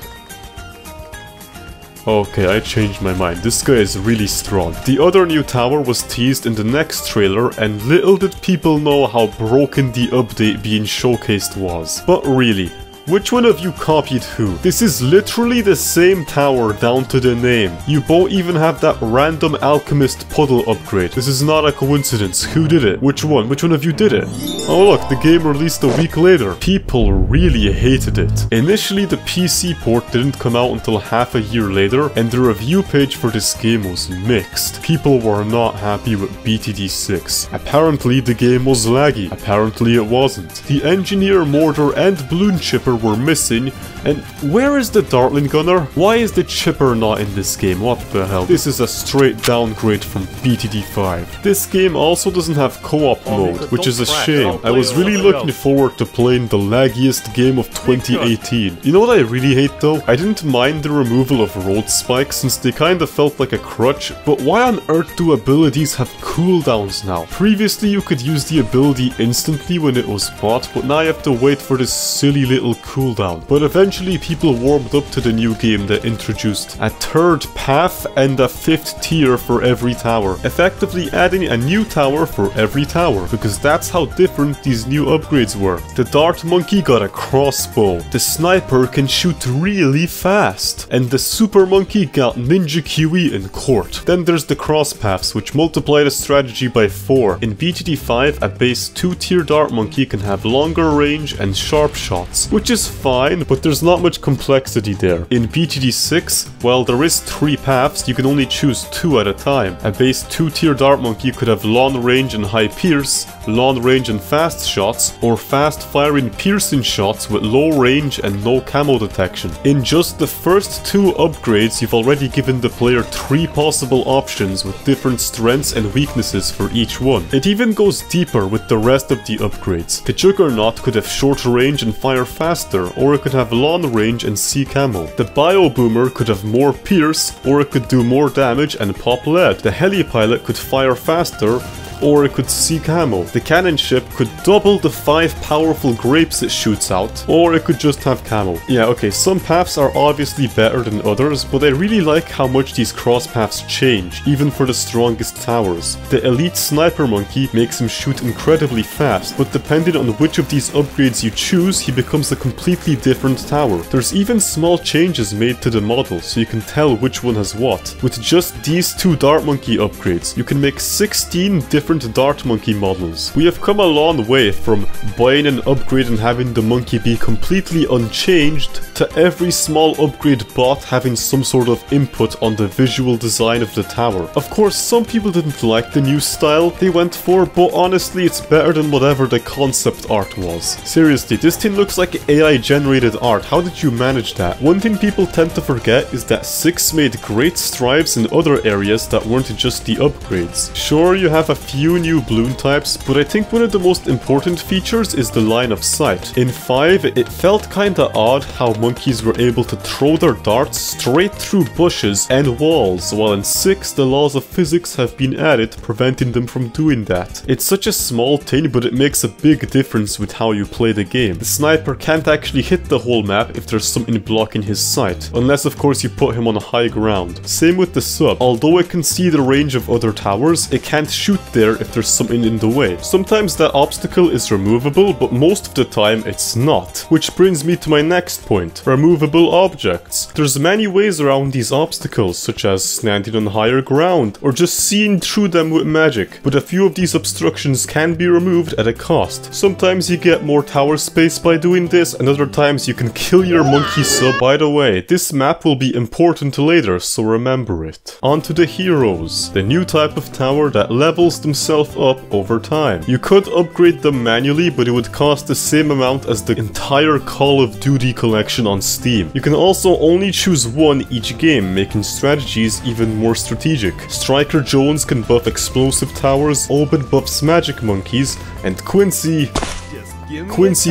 Okay, I changed my mind. This guy is really strong. The other new tower was teased in the next trailer, and little did people know how broken the update being showcased was. But really, which one of you copied who? This is literally the same tower down to the name. You both even have that random alchemist puddle upgrade. This is not a coincidence. Who did it? Which one? Which one of you did it? Oh look, the game released a week later. People really hated it. Initially, the PC port didn't come out until half a year later, and the review page for this game was mixed. People were not happy with BTD6. Apparently, the game was laggy. Apparently, it wasn't. The engineer, mortar, and balloon chipper were missing, and where is the Dartling Gunner? Why is the chipper not in this game? What the hell? This is a straight downgrade from BTD5. This game also doesn't have co-op mode, which is a shame. I was really looking forward to playing the laggiest game of 2018. You know what I really hate though? I didn't mind the removal of road spikes since they kinda felt like a crutch, but why on earth do abilities have cooldowns now? Previously you could use the ability instantly when it was bought, but now you have to wait for this silly little cooldown, but eventually people warmed up to the new game that introduced a third path and a fifth tier for every tower, effectively adding a new tower for every tower, because that's how different these new upgrades were. The Dart Monkey got a crossbow, the Sniper can shoot really fast, and the Super Monkey got Ninja QE in court. Then there's the cross paths, which multiply the strategy by 4. In BTD5, a base 2-tier Dart Monkey can have longer range and sharp shots, which is fine, but there's not much complexity there. In BTD6, while there is 3 paths, you can only choose 2 at a time. A base 2-tier Dart Monkey could have long range and high pierce, long range and fast shots, or fast firing piercing shots with low range and no camo detection. In just the first 2 upgrades, you've already given the player 3 possible options with different strengths and weaknesses for each one. It even goes deeper with the rest of the upgrades. The Juggernaut could have shorter range and fire faster, or it could have long range and see camo. The Bio Boomer could have more pierce, or it could do more damage and pop lead. The Heli Pilot could fire faster, or it could see camo. The cannon ship could double the 5 powerful grapes it shoots out, or it could just have camo. Yeah, okay, some paths are obviously better than others, but I really like how much these cross paths change, even for the strongest towers. The elite Sniper Monkey makes him shoot incredibly fast, but depending on which of these upgrades you choose, he becomes a completely different tower. There's even small changes made to the model, so you can tell which one has what. With just these 2 Dart Monkey upgrades, you can make 16 different Dart Monkey models. We have come a long way from buying an upgrade and having the monkey be completely unchanged to every small upgrade bot having some sort of input on the visual design of the tower. Of course, some people didn't like the new style they went for, but honestly it's better than whatever the concept art was. Seriously, this thing looks like AI generated art. How did you manage that? One thing people tend to forget is that 6 made great strides in other areas that weren't just the upgrades. Sure, you have a few new Bloon types, but I think one of the most important features is the line of sight. In 5, it felt kinda odd how monkeys were able to throw their darts straight through bushes and walls, while in 6, the laws of physics have been added, preventing them from doing that. It's such a small thing, but it makes a big difference with how you play the game. The Sniper can't actually hit the whole map if there's something blocking his sight, unless of course you put him on high ground. Same with the Sub. Although it can see the range of other towers, it can't shoot there if there's something in the way. Sometimes that obstacle is removable, but most of the time it's not. Which brings me to my next point, removable objects. There's many ways around these obstacles, such as standing on higher ground, or just seeing through them with magic, but a few of these obstructions can be removed at a cost. Sometimes you get more tower space by doing this, and other times you can kill your monkey sub. By the way, this map will be important later, so remember it. On to the heroes, the new type of tower that levels themselves up over time. You could upgrade them manually, but it would cost the same amount as the entire Call of Duty collection on Steam. You can also only choose one each game, making strategies even more strategic. Striker Jones can buff explosive towers, Oben buffs magic monkeys, and Quincy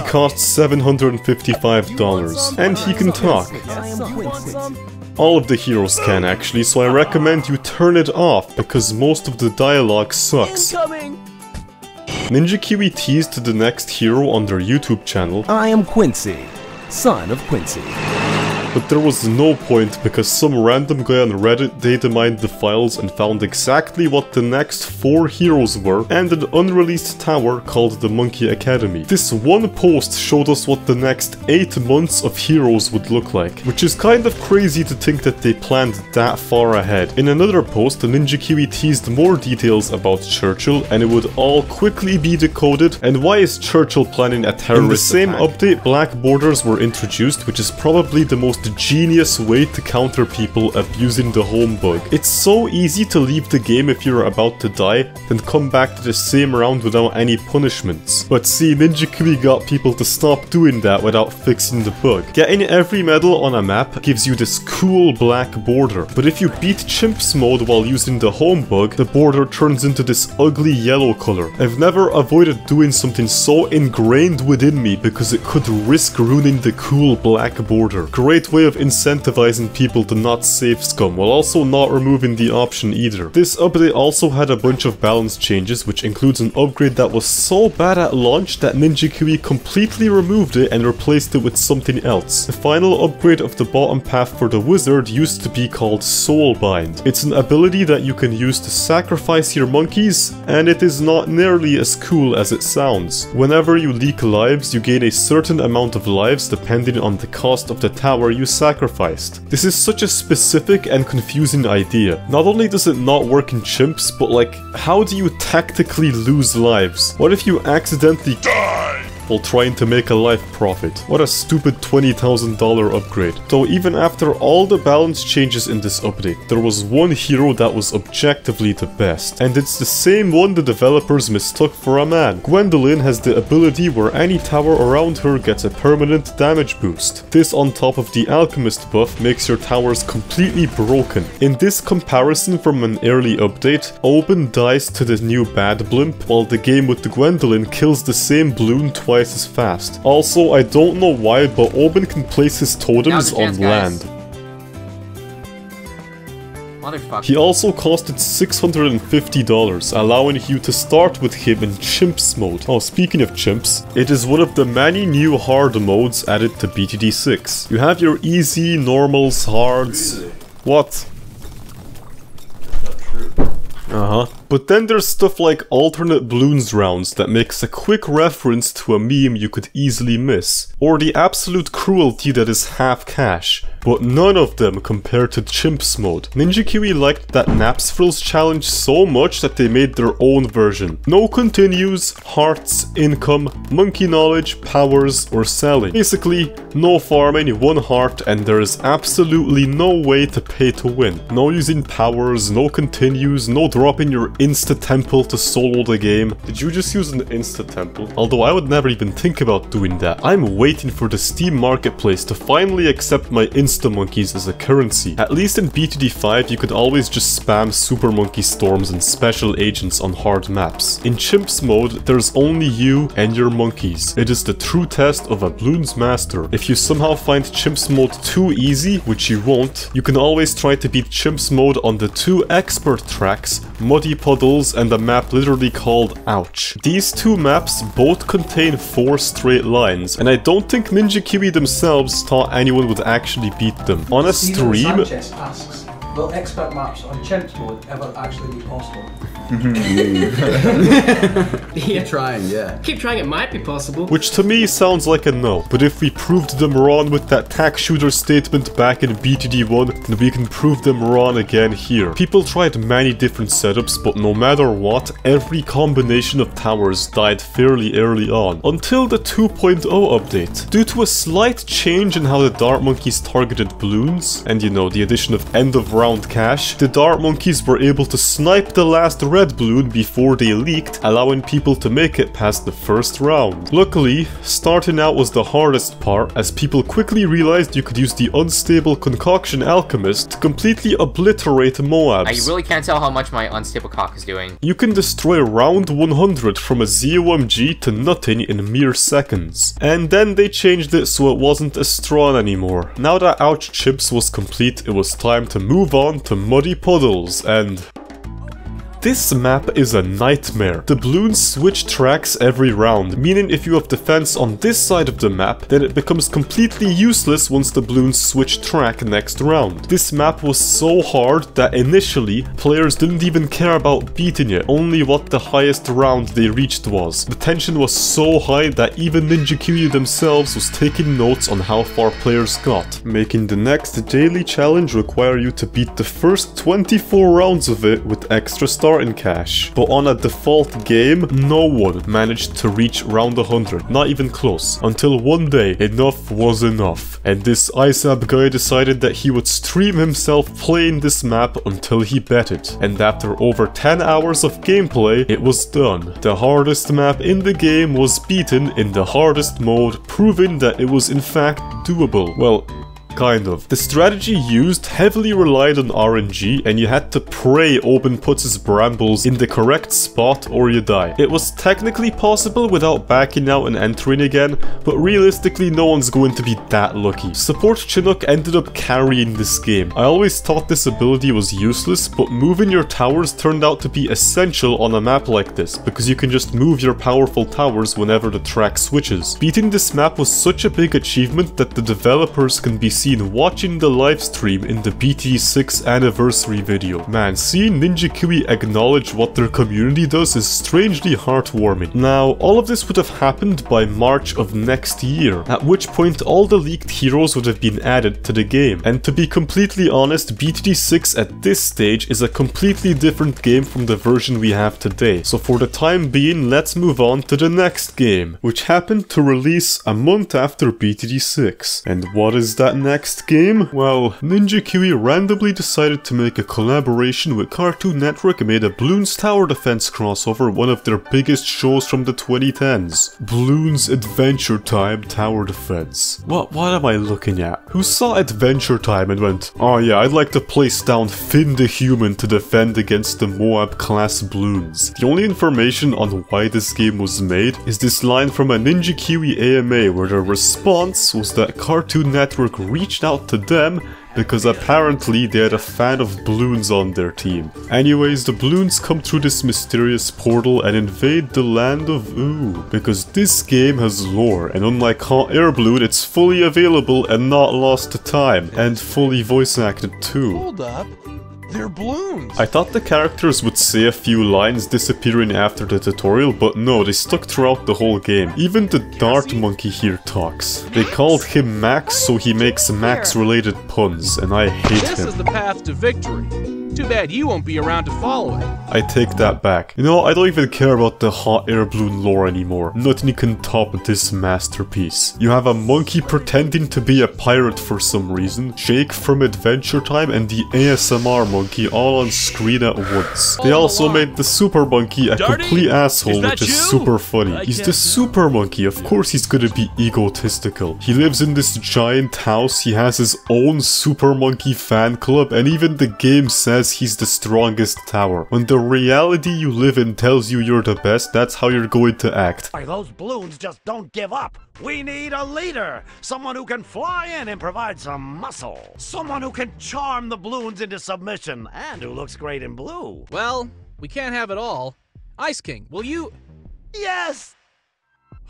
costs $755, and he can talk. All of the heroes can actually, so I recommend you turn it off, because most of the dialogue sucks. Ninja Kiwi teased the next hero on their YouTube channel. I am Quincy, son of Quincy. But there was no point because some random guy on Reddit data mined the files and found exactly what the next 4 heroes were and an unreleased tower called the Monkey Academy. This one post showed us what the next 8 months of heroes would look like, which is kind of crazy to think that they planned that far ahead. In another post, the Ninja Kiwi teased more details about Churchill and it would all quickly be decoded. And why is Churchill planning a terrorist attack? In the same update, black borders were introduced, which is probably the most genius way to counter people abusing the home bug. It's so easy to leave the game if you're about to die, then come back to the same round without any punishments. But see, Ninja Kiwi got people to stop doing that without fixing the bug. Getting every medal on a map gives you this cool black border, but if you beat Chimps mode while using the home bug, the border turns into this ugly yellow color. I've never avoided doing something so ingrained within me because it could risk ruining the cool black border. Great great way of incentivizing people to not save scum, while also not removing the option either. This update also had a bunch of balance changes, which includes an upgrade that was so bad at launch that Ninja Kiwi completely removed it and replaced it with something else. The final upgrade of the bottom path for the wizard used to be called Soulbind. It's an ability that you can use to sacrifice your monkeys, and it is not nearly as cool as it sounds. Whenever you leak lives, you gain a certain amount of lives depending on the cost of the tower you sacrificed. This is such a specific and confusing idea. Not only does it not work in chimps, but like, how do you tactically lose lives? What if you accidentally die while trying to make a life profit? What a stupid $20,000 upgrade. Though even after all the balance changes in this update, there was one hero that was objectively the best. And it's the same one the developers mistook for a man. Gwendolyn has the ability where any tower around her gets a permanent damage boost. This on top of the alchemist buff makes your towers completely broken. In this comparison from an early update, Oben dies to the new bad blimp, while the game with the Gwendolyn kills the same Bloon twice as fast. Also, I don't know why, but Oben can place his totems on land. He also costed $650, allowing you to start with him in Chimps mode. Oh, speaking of Chimps, it is one of the many new hard modes added to BTD6. You have your easy, normals, hards... What? But then there's stuff like alternate Bloons rounds that makes a quick reference to a meme you could easily miss, or the absolute cruelty that is half cash, but none of them compare to Chimps mode. Ninja Kiwi liked that Naps Frills challenge so much that they made their own version. No continues, hearts, income, monkey knowledge, powers, or selling. Basically, no farming, 1 heart, and there is absolutely no way to pay to win. No using powers, no continues, no dropping your insta-temple to solo the game. Did you just use an insta-temple? Although I would never even think about doing that. I'm waiting for the Steam Marketplace to finally accept my insta-monkeys as a currency. At least in BTD5 you could always just spam super monkey storms and special agents on hard maps. In Chimps mode, there's only you and your monkeys. It is the true test of a Bloons master. If you somehow find Chimps mode too easy, which you won't, you can always try to beat Chimps mode on the 2 expert tracks, Muddy Puddles and a map literally called Ouch. These 2 maps both contain 4 straight lines, and I don't think Ninja Kiwi themselves thought anyone would actually beat them. On a stream... Sanchez asks, will expert maps on Chimps mode ever actually be possible? Keep trying, yeah. Keep trying, it might be possible. Which to me sounds like a no, but if we proved them wrong with that tax shooter statement back in BTD1, then we can prove them wrong again here. People tried many different setups, but no matter what, every combination of towers died fairly early on, until the 2.0 update. Due to a slight change in how the Dart Monkeys targeted Bloons, and you know, the addition of end of round cash, the Dart Monkeys were able to snipe the last red Bloon before they leaked, allowing people to make it past the first round. Luckily, starting out was the hardest part, as people quickly realized you could use the unstable concoction alchemist to completely obliterate Moabs. I really can't tell how much my unstable cock is doing. You can destroy round 100 from a ZOMG to nothing in mere seconds. And then they changed it so it wasn't as strong anymore. Now that Ouch Chips was complete, it was time to move on to Muddy Puddles, and... this map is a nightmare. The Bloons switch tracks every round, meaning if you have defense on this side of the map, then it becomes completely useless once the Bloons switch track next round. This map was so hard that initially, players didn't even care about beating it, only what the highest round they reached was. The tension was so high that even Ninja Kiwi themselves was taking notes on how far players got, making the next daily challenge require you to beat the first 24 rounds of it with extra starting cash. But on a default game, no one managed to reach round 100, not even close, until one day enough was enough, and this ISAB guy decided that he would stream himself playing this map until he bet it, and after over 10 hours of gameplay, it was done. The hardest map in the game was beaten in the hardest mode, proving that it was in fact doable. Well, kind of. The strategy used heavily relied on RNG, and you had to pray Oben puts his brambles in the correct spot or you die. It was technically possible without backing out and entering again, but realistically no one's going to be that lucky. Support Chinook ended up carrying this game. I always thought this ability was useless, but moving your towers turned out to be essential on a map like this, because you can just move your powerful towers whenever the track switches. Beating this map was such a big achievement that the developers can be seen watching the livestream in the BTD4 anniversary video. Man, seeing Ninja Kiwi acknowledge what their community does is strangely heartwarming. Now, all of this would have happened by March of next year, at which point all the leaked heroes would have been added to the game. And to be completely honest, BTD4 at this stage is a completely different game from the version we have today. So for the time being, let's move on to the next game, which happened to release a month after BTD4. And what is that next game? Well, Ninja Kiwi randomly decided to make a collaboration with Cartoon Network and made a Bloons Tower Defense crossover, one of their biggest shows from the 2010s. Bloons Adventure Time Tower Defense. What am I looking at? Who saw Adventure Time and went, oh yeah, I'd like to place down Finn the Human to defend against the Moab class Bloons. The only information on why this game was made is this line from a Ninja Kiwi AMA where the response was that Cartoon Network reached out to them because apparently they had a fan of Bloons on their team. Anyways, the Bloons come through this mysterious portal and invade the land of Ooh, because this game has lore, and unlike Hot Air Balloon, it's fully available and not lost to time, and fully voice acted too. Hold up. They're Bloons! I thought the characters would say a few lines disappearing after the tutorial, but no, they stuck throughout the whole game. Even the Dart Monkey here talks. They called him Max, so he makes Max-related puns, and I hate him. This is the path to victory. Too bad you won't be around to follow it. I take that back. You know, I don't even care about the Hot Air Balloon lore anymore. Nothing can top this masterpiece. You have a monkey pretending to be a pirate for some reason, Jake from Adventure Time, and the ASMR monkey all on screen at once. They also made the Super Monkey a complete asshole, which is super funny. He's the Super Monkey, of course he's gonna be egotistical. He lives in this giant house, he has his own Super Monkey fan club, and even the game says he's the strongest tower. When the reality you live in tells you you're the best, that's how you're going to act. Those Bloons just don't give up. We need a leader. Someone who can fly in and provide some muscle. Someone who can charm the Bloons into submission and who looks great in blue. Well, we can't have it all. Ice King, will you Yes!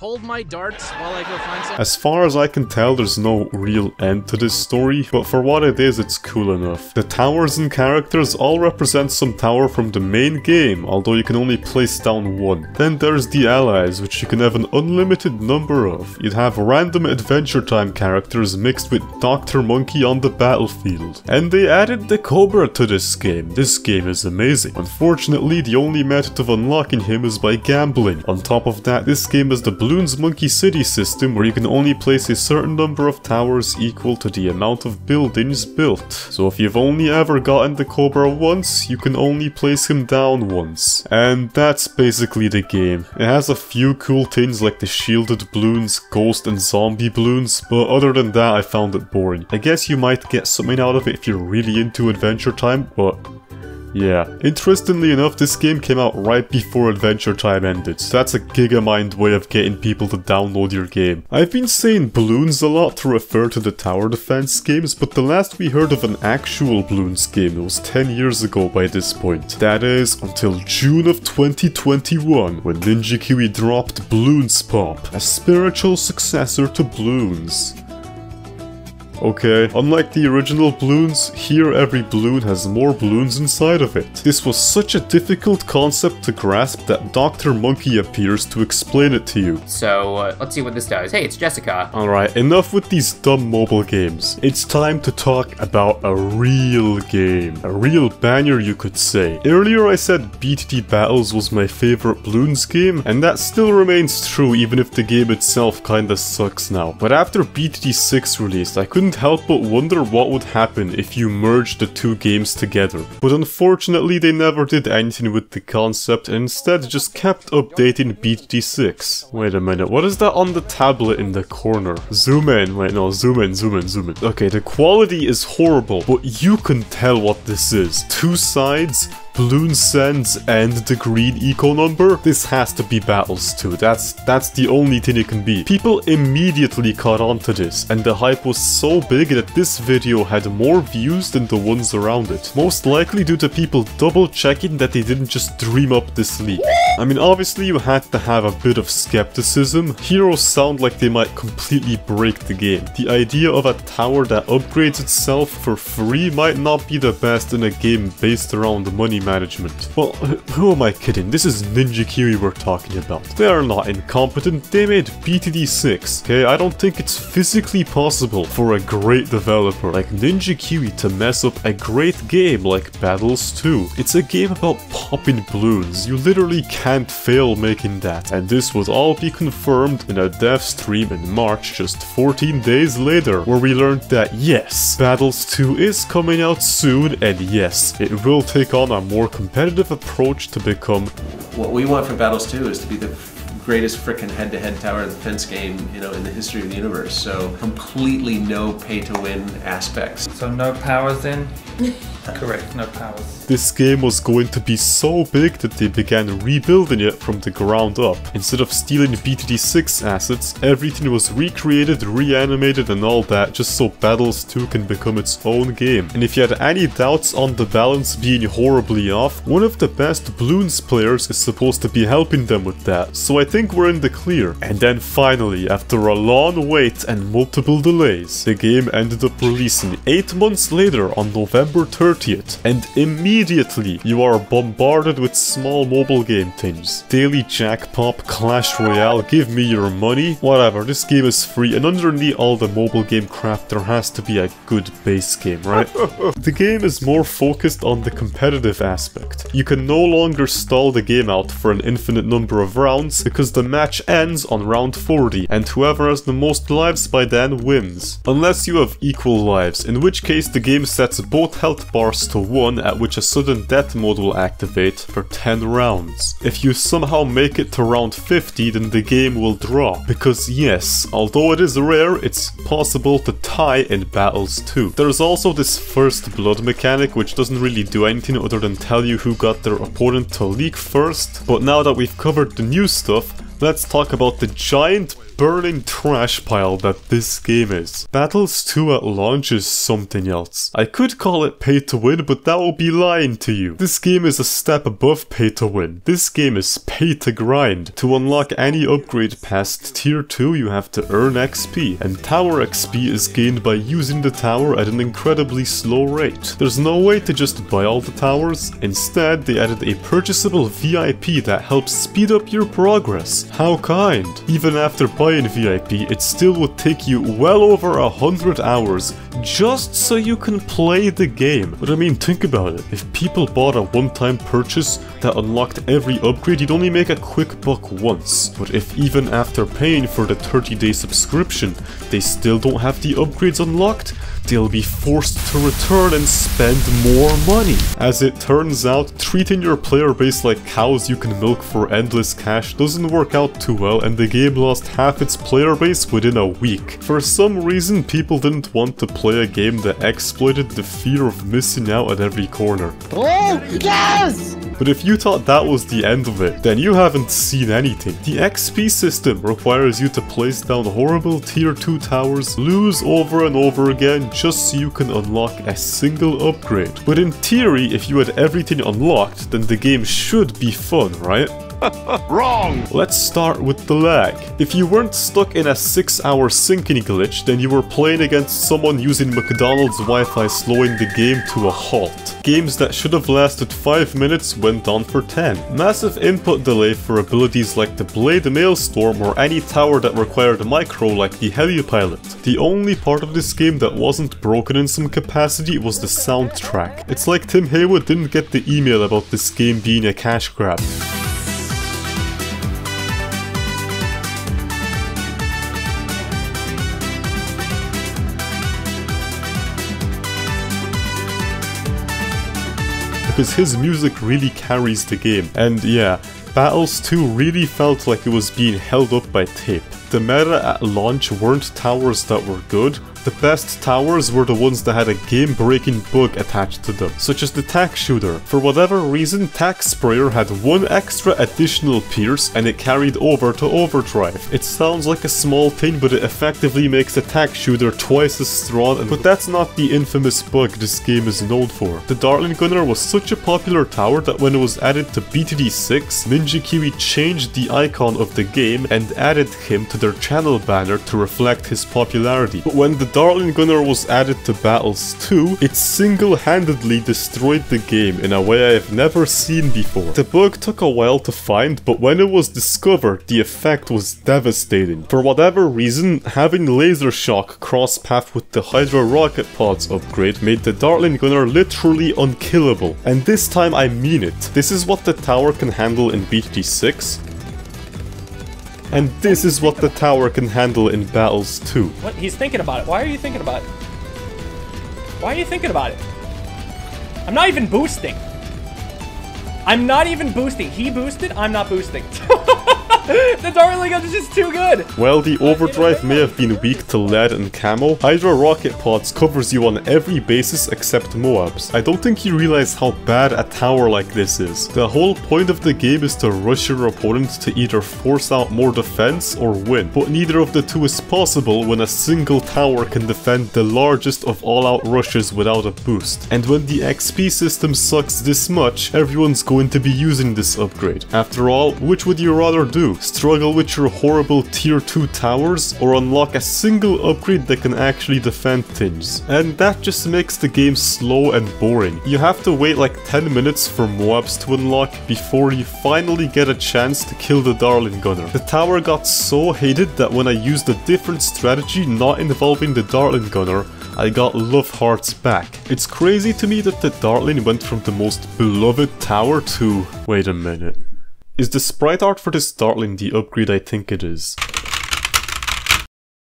hold my darts while I go find some? As far as I can tell, there's no real end to this story, but for what it is, it's cool enough. The towers and characters all represent some tower from the main game, although you can only place down one. Then there's the allies, which you can have an unlimited number of. You'd have random Adventure Time characters mixed with Dr. Monkey on the battlefield. And they added the Cobra to this game. This game is amazing. Unfortunately, the only method of unlocking him is by gambling. On top of that, this game is the Bloons Monkey City system, where you can only place a certain number of towers equal to the amount of buildings built. So if you've only ever gotten the Cobra once, you can only place him down once. And that's basically the game. It has a few cool things like the shielded Bloons, ghost and zombie Bloons, but other than that I found it boring. I guess you might get something out of it if you're really into Adventure Time, but yeah. Interestingly enough, this game came out right before Adventure Time ended, so that's a gigamind way of getting people to download your game. I've been saying Bloons a lot to refer to the tower defense games, but the last we heard of an actual Bloons game was 10 years ago by this point. That is, until June of 2021, when Ninja Kiwi dropped Bloons Pop, a spiritual successor to Bloons. Okay, unlike the original Bloons, here every balloon has more balloons inside of it. This was such a difficult concept to grasp that Dr. Monkey appears to explain it to you. So, let's see what this does. Hey, it's Jessica. Alright, enough with these dumb mobile games. It's time to talk about a real game. A real banger, you could say. Earlier I said BTD Battles was my favorite Bloons game, and that still remains true even if the game itself kinda sucks now. But after BTD4 released, I couldn't couldn't help but wonder what would happen if you merged the two games together. But unfortunately they never did anything with the concept and instead just kept updating BTD6. Wait a minute, what is that on the tablet in the corner? Zoom in, wait no, zoom in. Okay, the quality is horrible, but you can tell what this is. Two sides, Bloons sends, and the green eco number. This has to be Battles 2. That's the only thing it can be. People immediately caught on to this, and the hype was so big that this video had more views than the ones around it. Most likely due to people double checking that they didn't just dream up this leak. I mean, obviously you had to have a bit of skepticism. Heroes sound like they might completely break the game. The idea of a tower that upgrades itself for free might not be the best in a game based around money management. Well, who am I kidding? This is Ninja Kiwi we're talking about. They are not incompetent, they made BTD6, okay? I don't think it's physically possible for a great developer like Ninja Kiwi to mess up a great game like Battles 2. It's a game about popping balloons. You literally can't fail making that. And this would all be confirmed in a dev stream in March just 14 days later, where we learned that yes, Battles 2 is coming out soon, and yes, it will take on a more competitive approach to become... What we want from Battles 2 is to be the greatest frickin' head-to-head tower defense game, you know, in the history of the universe. So completely no pay-to-win aspects. So no powers then? Correct, no powers. This game was going to be so big that they began rebuilding it from the ground up. Instead of stealing BTD6 assets, everything was recreated, reanimated and all that just so Battles 2 can become its own game. And if you had any doubts on the balance being horribly off, one of the best Bloons players is supposed to be helping them with that. So I think we're in the clear. And then finally, after a long wait and multiple delays, the game ended up releasing 8 months later on November 30th, and immediately you are bombarded with small mobile game things. Daily Jackpot, Clash Royale, give me your money, whatever, this game is free, and underneath all the mobile game crap there has to be a good base game, right? The game is more focused on the competitive aspect. You can no longer stall the game out for an infinite number of rounds because the match ends on round 40, and whoever has the most lives by then wins. Unless you have equal lives, in which case the game sets both health bars to 1, at which a sudden death mode will activate for 10 rounds. If you somehow make it to round 50, then the game will draw. Because yes, although it is rare, it's possible to tie in Battles 2. There's also this first blood mechanic, which doesn't really do anything other than tell you who got their opponent to leak first. But now that we've covered the new stuff, let's talk about the giant burning trash pile that this game is. Battles 2 at launch is something else. I could call it pay to win, but that would be lying to you. This game is a step above pay to win. This game is pay to grind. To unlock any upgrade past tier 2, you have to earn XP, and tower XP is gained by using the tower at an incredibly slow rate. There's no way to just buy all the towers. Instead, they added a purchasable VIP that helps speed up your progress. How kind. Even after buying VIP, it still would take you well over 100 hours just so you can play the game. But I mean, think about it. If people bought a one-time purchase that unlocked every upgrade, you'd only make a quick buck once. But if even after paying for the 30-day subscription, they still don't have the upgrades unlocked, they'll be forced to return and spend more money. As it turns out, treating your player base like cows you can milk for endless cash doesn't work out too well, and the game lost half its player base within a week. For some reason, people didn't want to play a game that exploited the fear of missing out at every corner. Oh, yes! But if you thought that was the end of it, then you haven't seen anything. The XP system requires you to place down horrible tier 2 towers, lose over and over again just so you can unlock a single upgrade. But in theory, if you had everything unlocked, then the game should be fun, right? Wrong! Let's start with the lag. If you weren't stuck in a 6-hour syncing glitch, then you were playing against someone using McDonald's Wi-Fi slowing the game to a halt. Games that should have lasted 5 minutes went on for 10. Massive input delay for abilities like the Blade Maelstrom or any tower that required a micro like the Helipilot. The only part of this game that wasn't broken in some capacity was the soundtrack. It's like Tim Haywood didn't get the email about this game being a cash grab. because his music really carries the game. And yeah, Battles 2 really felt like it was being held up by tape. The meta at launch weren't towers that were good. The best towers were the ones that had a game-breaking bug attached to them, such as the tack shooter. For whatever reason, tack sprayer had one extra additional pierce and it carried over to overdrive. It sounds like a small thing, but it effectively makes the tack shooter twice as strong, but that's not the infamous bug this game is known for. The Dartling Gunner was such a popular tower that when it was added to BTD6, Ninja Kiwi changed the icon of the game and added him to their channel banner to reflect his popularity. But when the Dartling Gunner was added to Battles 2, it single-handedly destroyed the game in a way I've never seen before. The bug took a while to find, but when it was discovered, the effect was devastating. For whatever reason, having Laser Shock cross-path with the Hydra Rocket Pods upgrade made the Dartling Gunner literally unkillable. And this time I mean it. This is what the tower can handle in BTD6. And this is what the tower can handle in Battles 2. What? He's thinking about it. Why are you thinking about it? Why are you thinking about it? I'm not even boosting. I'm not even boosting. He boosted, I'm not boosting. The Dartling Gun is just too good! While the overdrive may have been weak to lead and camo, Hydra Rocket Pods covers you on every basis except Moabs. I don't think you realize how bad a tower like this is. The whole point of the game is to rush your opponent to either force out more defense or win, but neither of the two is possible when a single tower can defend the largest of all-out rushes without a boost. And when the XP system sucks this much, everyone's going to be using this upgrade. After all, which would you rather do? Struggle with your horrible tier 2 towers, or unlock a single upgrade that can actually defend things? And that just makes the game slow and boring. You have to wait like 10 minutes for Moabs to unlock before you finally get a chance to kill the Dartling Gunner. The tower got so hated that when I used a different strategy not involving the Dartling Gunner, I got love hearts back. It's crazy to me that the Dartling went from the most beloved tower to... Wait a minute. Is the sprite art for this Dartling the upgrade I think it is?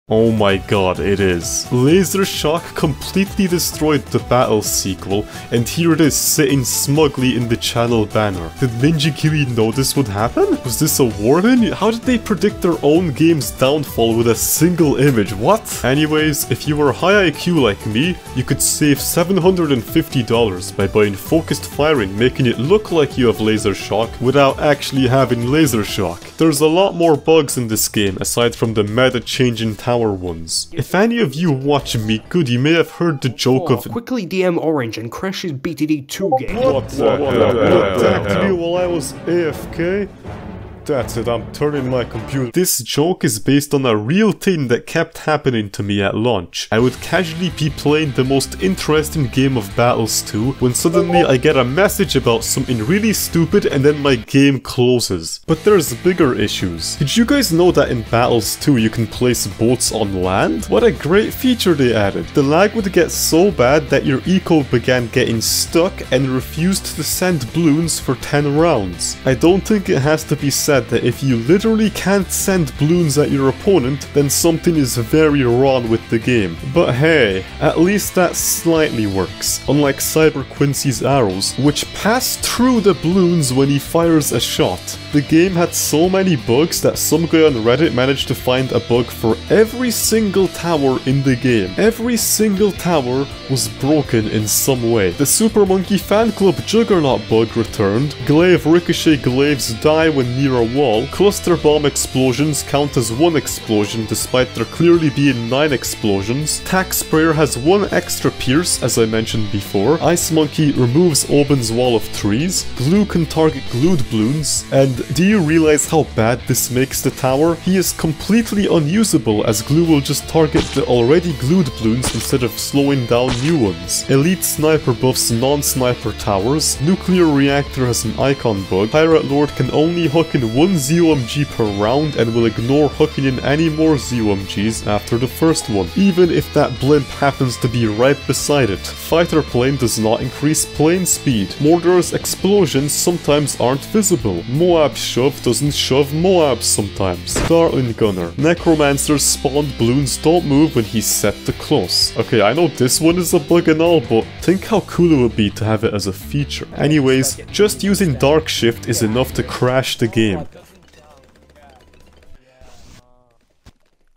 Oh my god, it is. Laser Shock completely destroyed the Battle sequel, and here it is sitting smugly in the channel banner. Did Ninja Kiwi know this would happen? Was this a warning? How did they predict their own game's downfall with a single image? What? Anyways, if you were high IQ like me, you could save $750 by buying focused firing, making it look like you have Laser Shock without actually having Laser Shock. There's a lot more bugs in this game aside from the meta-changing tower ones. If any of you watch me good, you may have heard the joke of quickly DM Orange and crash his BTD2 game. What attacked me while I was AFK? That's it, I'm turning my computer. This joke is based on a real thing that kept happening to me at launch. I would casually be playing the most interesting game of Battles 2 when suddenly I get a message about something really stupid and then my game closes. But there's bigger issues. Did you guys know that in Battles 2 you can place boats on land? What a great feature they added. The lag would get so bad that your eco began getting stuck and refused to send balloons for 10 rounds. I don't think it has to be said that if you literally can't send balloons at your opponent, then something is very wrong with the game. But hey, at least that slightly works, unlike Cyber Quincy's arrows, which pass through the balloons when he fires a shot. The game had so many bugs that some guy on Reddit managed to find a bug for every single tower in the game. Every single tower was broken in some way. The Super Monkey Fan Club Juggernaut bug returned, glaive ricochet glaives die when near a wall, cluster bomb explosions count as one explosion despite there clearly being 9 explosions, tack sprayer has 1 extra pierce as I mentioned before, Ice Monkey removes Oben's wall of trees, glue can target glued balloons, and do you realize how bad this makes the tower? He is completely unusable as glue will just target the already glued balloons instead of slowing down new ones. Elite Sniper buffs non-sniper towers, Nuclear Reactor has an icon bug, Pirate Lord can only hook in 1 ZOMG per round and will ignore hooking in any more ZOMGs after the first one, even if that blimp happens to be right beside it. Fighter plane does not increase plane speed. Mortar's explosions sometimes aren't visible. Moab shove doesn't shove Moabs sometimes. Darling Gunner. Necromancers spawned balloons don't move when he's set to close. Okay, I know this one is a bug and all, but think how cool it would be to have it as a feature. Anyways, just using Dark Shift is enough to crash the game.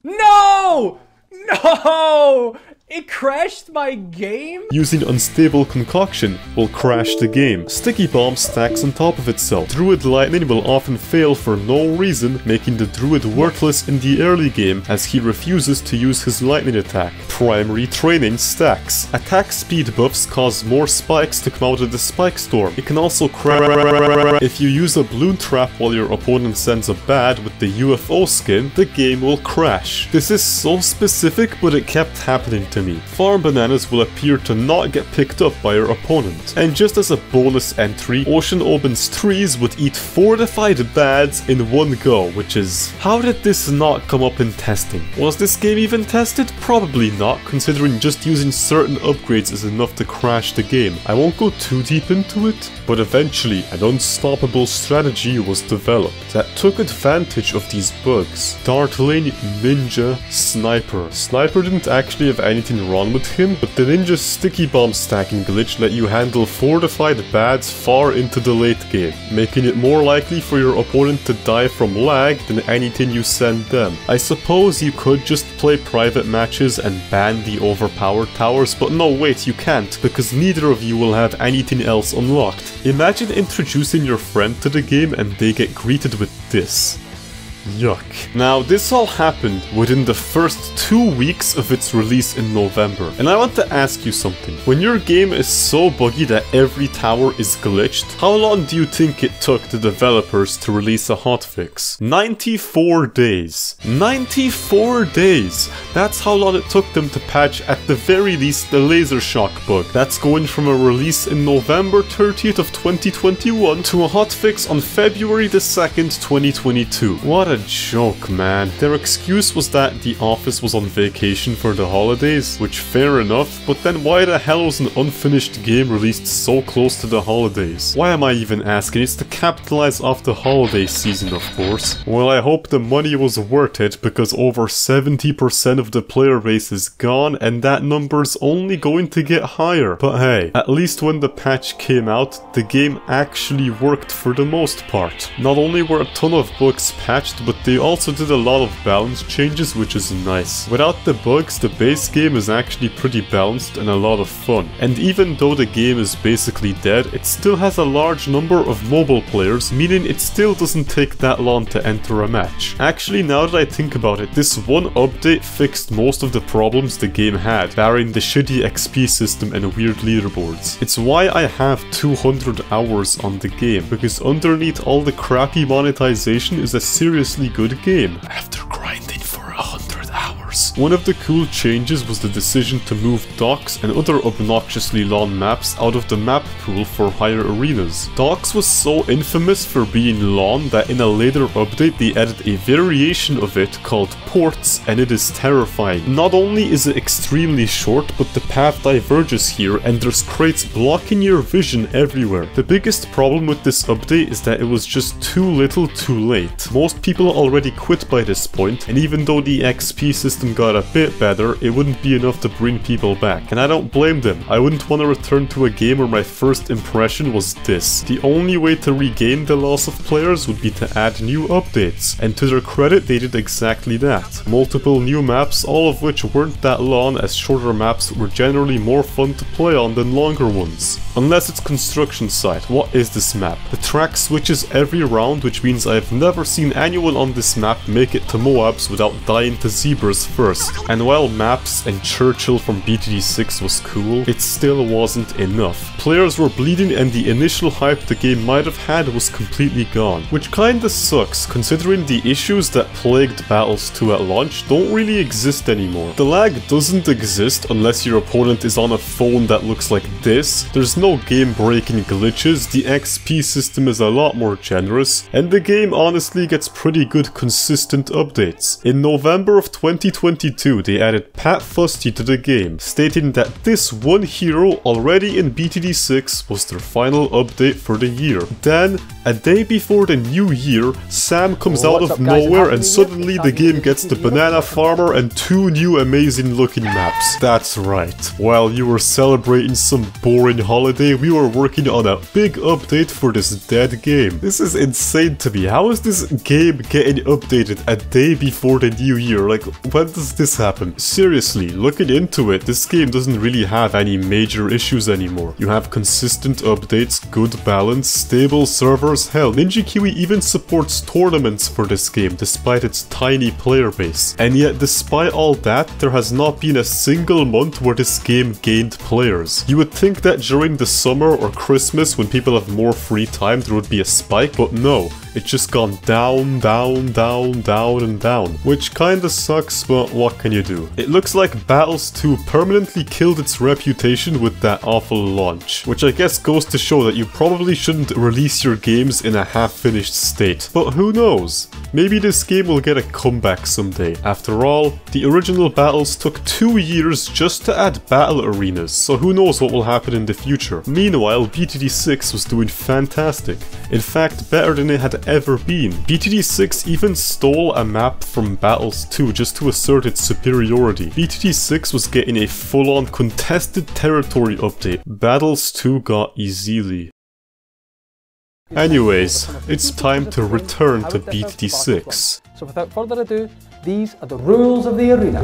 No! No! It crashed my game? Using Unstable Concoction will crash the game. Sticky Bomb stacks on top of itself. Druid Lightning will often fail for no reason, making the Druid worthless in the early game as he refuses to use his lightning attack. Primary Training stacks. Attack speed buffs cause more spikes to come out of the Spike Storm. It can also crash. If you use a Bloon Trap while your opponent sends a bad with the UFO skin, the game will crash. This is so specific, but it kept happening to me. Farm bananas will appear to not get picked up by your opponent. And just as a bonus entry, Ocean Oben's trees would eat fortified bads in one go, which is... How did this not come up in testing? Was this game even tested? Probably not, considering just using certain upgrades is enough to crash the game. I won't go too deep into it, but eventually an unstoppable strategy was developed that took advantage of these bugs. Dartling, Ninja, Sniper. Sniper didn't actually have anything wrong with him, but the Ninja's sticky bomb stacking glitch let you handle fortified bads far into the late game, making it more likely for your opponent to die from lag than anything you send them. I suppose you could just play private matches and ban the overpowered towers, but no, wait, you can't, because neither of you will have anything else unlocked. Imagine introducing your friend to the game and they get greeted with this. Yuck. Now, this all happened within the first 2 weeks of its release in November. And I want to ask you something. When your game is so buggy that every tower is glitched, how long do you think it took the developers to release a hotfix? 94 days. 94 days! That's how long it took them to patch at the very least the laser shock bug. That's going from a release in November 30th of 2021 to a hotfix on February the 2nd, 2022. What a joke, man. Their excuse was that the office was on vacation for the holidays, which fair enough, but then why the hell was an unfinished game released so close to the holidays? Why am I even asking? It's to capitalize off the holiday season, of course. Well, I hope the money was worth it, because over 70% of the player base is gone, and that number's only going to get higher. But hey, at least when the patch came out, the game actually worked for the most part. Not only were a ton of bugs patched, but they also did a lot of balance changes, which is nice. Without the bugs, the base game is actually pretty balanced and a lot of fun. And even though the game is basically dead, it still has a large number of mobile players, meaning it still doesn't take that long to enter a match. Actually, now that I think about it, this one update fixed most of the problems the game had, barring the shitty XP system and weird leaderboards. It's why I have 200 hours on the game, because underneath all the crappy monetization is a seriously good game. After grinding for 100 hours. One of the cool changes was the decision to move docks and other obnoxiously long maps out of the map pool for higher arenas. Docks was so infamous for being long that in a later update they added a variation of it called ports, and it is terrifying. Not only is it extremely short, but the path diverges here and there's crates blocking your vision everywhere. The biggest problem with this update is that it was just too little too late. Most people already quit by this point, and even though the XP system got a bit better, it wouldn't be enough to bring people back. And I don't blame them. I wouldn't want to return to a game where my first impression was this. The only way to regain the loss of players would be to add new updates, and to their credit they did exactly that. Multiple new maps, all of which weren't that long, as shorter maps were generally more fun to play on than longer ones. Unless it's construction site. What is this map? The track switches every round, which means I've never seen anyone on this map make it to Moabs without dying to zebras first. And while Maps and Churchill from BTD6 was cool, it still wasn't enough. Players were bleeding and the initial hype the game might have had was completely gone, which kinda sucks considering the issues that plagued Battles 2 at launch don't really exist anymore. The lag doesn't exist unless your opponent is on a phone that looks like this, there's no game-breaking glitches, the XP system is a lot more generous, and the game honestly gets pretty good consistent updates. In November of 2022 they added Pat Fusty to the game, stating that this one hero already in BTD6 was their final update for the year. Then, a day before the new year, Sam comes out of nowhere and suddenly the game gets the Banana Farmer and 2 new amazing looking maps. That's right. While you were celebrating some boring holiday, we were working on a big update for this dead game. This is insane to me. How is this game getting updated a day before the new year? Like, when does this happen? Seriously, looking into it, this game doesn't really have any major issues anymore. You have consistent updates, good balance, stable servers, hell, Ninja Kiwi even supports tournaments for this game despite its tiny player base. And yet despite all that, there has not been a single month where this game gained players. You would think that during the summer or Christmas when people have more free time there would be a spike, but no. It's just gone down, down, down, down, and down. Which kinda sucks, but what can you do? It looks like Battles 2 permanently killed its reputation with that awful launch. Which I guess goes to show that you probably shouldn't release your games in a half-finished state. But who knows? Maybe this game will get a comeback someday. After all, the original Battles took 2 years just to add battle arenas, so who knows what will happen in the future. Meanwhile, BTD6 was doing fantastic. In fact, better than it had ever been. BTD6 even stole a map from Battles 2 just to assert its superiority. BTD6 was getting a full-on contested territory update. Battles 2 got easily. Anyways, it's time to return to BTD6. So without further ado, these are the rules of the arena.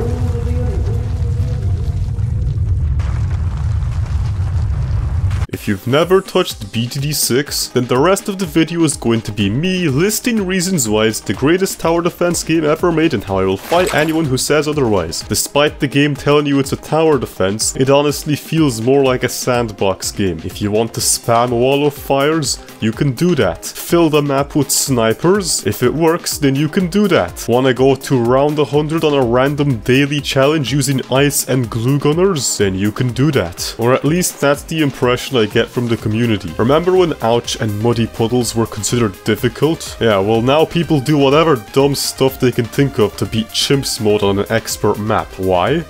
If you've never touched BTD6, then the rest of the video is going to be me listing reasons why it's the greatest tower defense game ever made and how I will fight anyone who says otherwise. Despite the game telling you it's a tower defense, it honestly feels more like a sandbox game. If you want to spam wall of fires, you can do that. Fill the map with snipers, if it works, then you can do that. Wanna go to round 100 on a random daily challenge using ice and glue gunners, then you can do that. Or at least that's the impression I get from the community. Remember when Ouch and Muddy Puddles were considered difficult? Yeah, well now people do whatever dumb stuff they can think of to beat Chimps mode on an expert map. Why?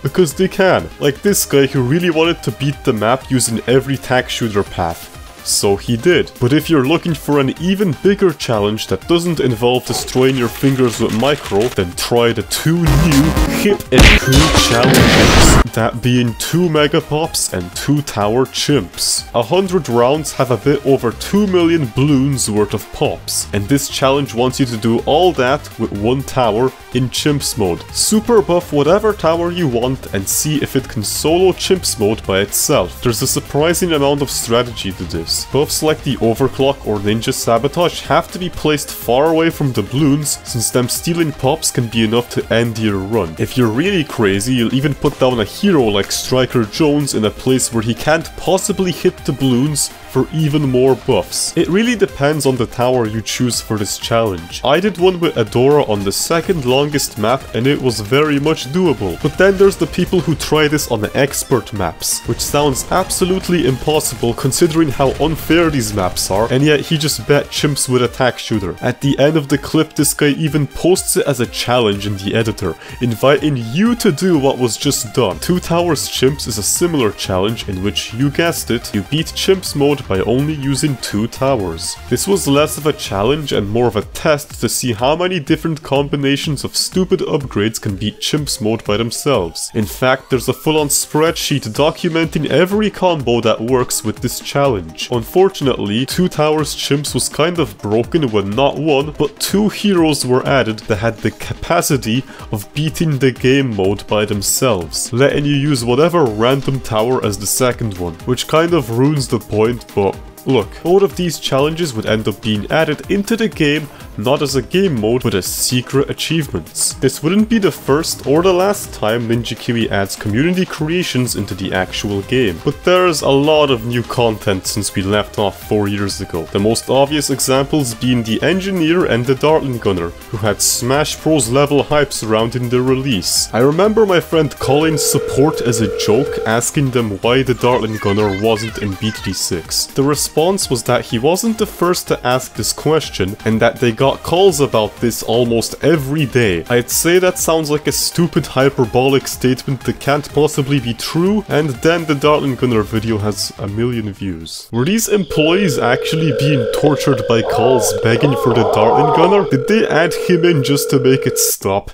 Because they can. Like this guy who really wanted to beat the map using every tack shooter path. So he did. But if you're looking for an even bigger challenge that doesn't involve destroying your fingers with micro, then try the 2 new hip and cool challenges. That being 2 Mega Pops and 2 Tower Chimps. 100 rounds have a bit over 2 million Bloons worth of pops, and this challenge wants you to do all that with 1 tower in Chimps mode. Super buff whatever tower you want and see if it can solo Chimps mode by itself. There's a surprising amount of strategy to this. Buffs like the Overclock or Ninja Sabotage have to be placed far away from the Bloons, since them stealing pops can be enough to end your run. If you're really crazy, you'll even put down a hero like Striker Jones in a place where he can't possibly hit the Bloons for even more buffs. It really depends on the tower you choose for this challenge. I did one with Adora on the second longest map and it was very much doable. But then there's the people who try this on the expert maps, which sounds absolutely impossible considering how unfair these maps are, and yet he just bet Chimps with a tack shooter. At the end of the clip, this guy even posts it as a challenge in the editor, inviting you to do what was just done. 2 Towers Chimps is a similar challenge in which, you guessed it, you beat Chimps mode by only using 2 towers. This was less of a challenge and more of a test to see how many different combinations of stupid upgrades can beat Chimps mode by themselves. In fact, there's a full-on spreadsheet documenting every combo that works with this challenge. Unfortunately, 2 Towers Chimps was kind of broken when not 1, but 2 heroes were added that had the capacity of beating the game mode by themselves, letting you use whatever random tower as the second one, which kind of ruins the point, but Look, both of these challenges would end up being added into the game, not as a game mode, but as secret achievements. This wouldn't be the first or the last time Ninja Kiwi adds community creations into the actual game, but there's a lot of new content since we left off 4 years ago. The most obvious examples being the Engineer and the Dartling Gunner, who had Smash Bros level hype surrounding the release. I remember my friend calling support as a joke, asking them why the Dartling Gunner wasn't in BTD6. The response was that he wasn't the first to ask this question, and that they got calls about this almost every day. I'd say that sounds like a stupid hyperbolic statement that can't possibly be true, and then the Dartling Gunner video has 1 million views. Were these employees actually being tortured by calls begging for the Dartling Gunner? Did they add him in just to make it stop?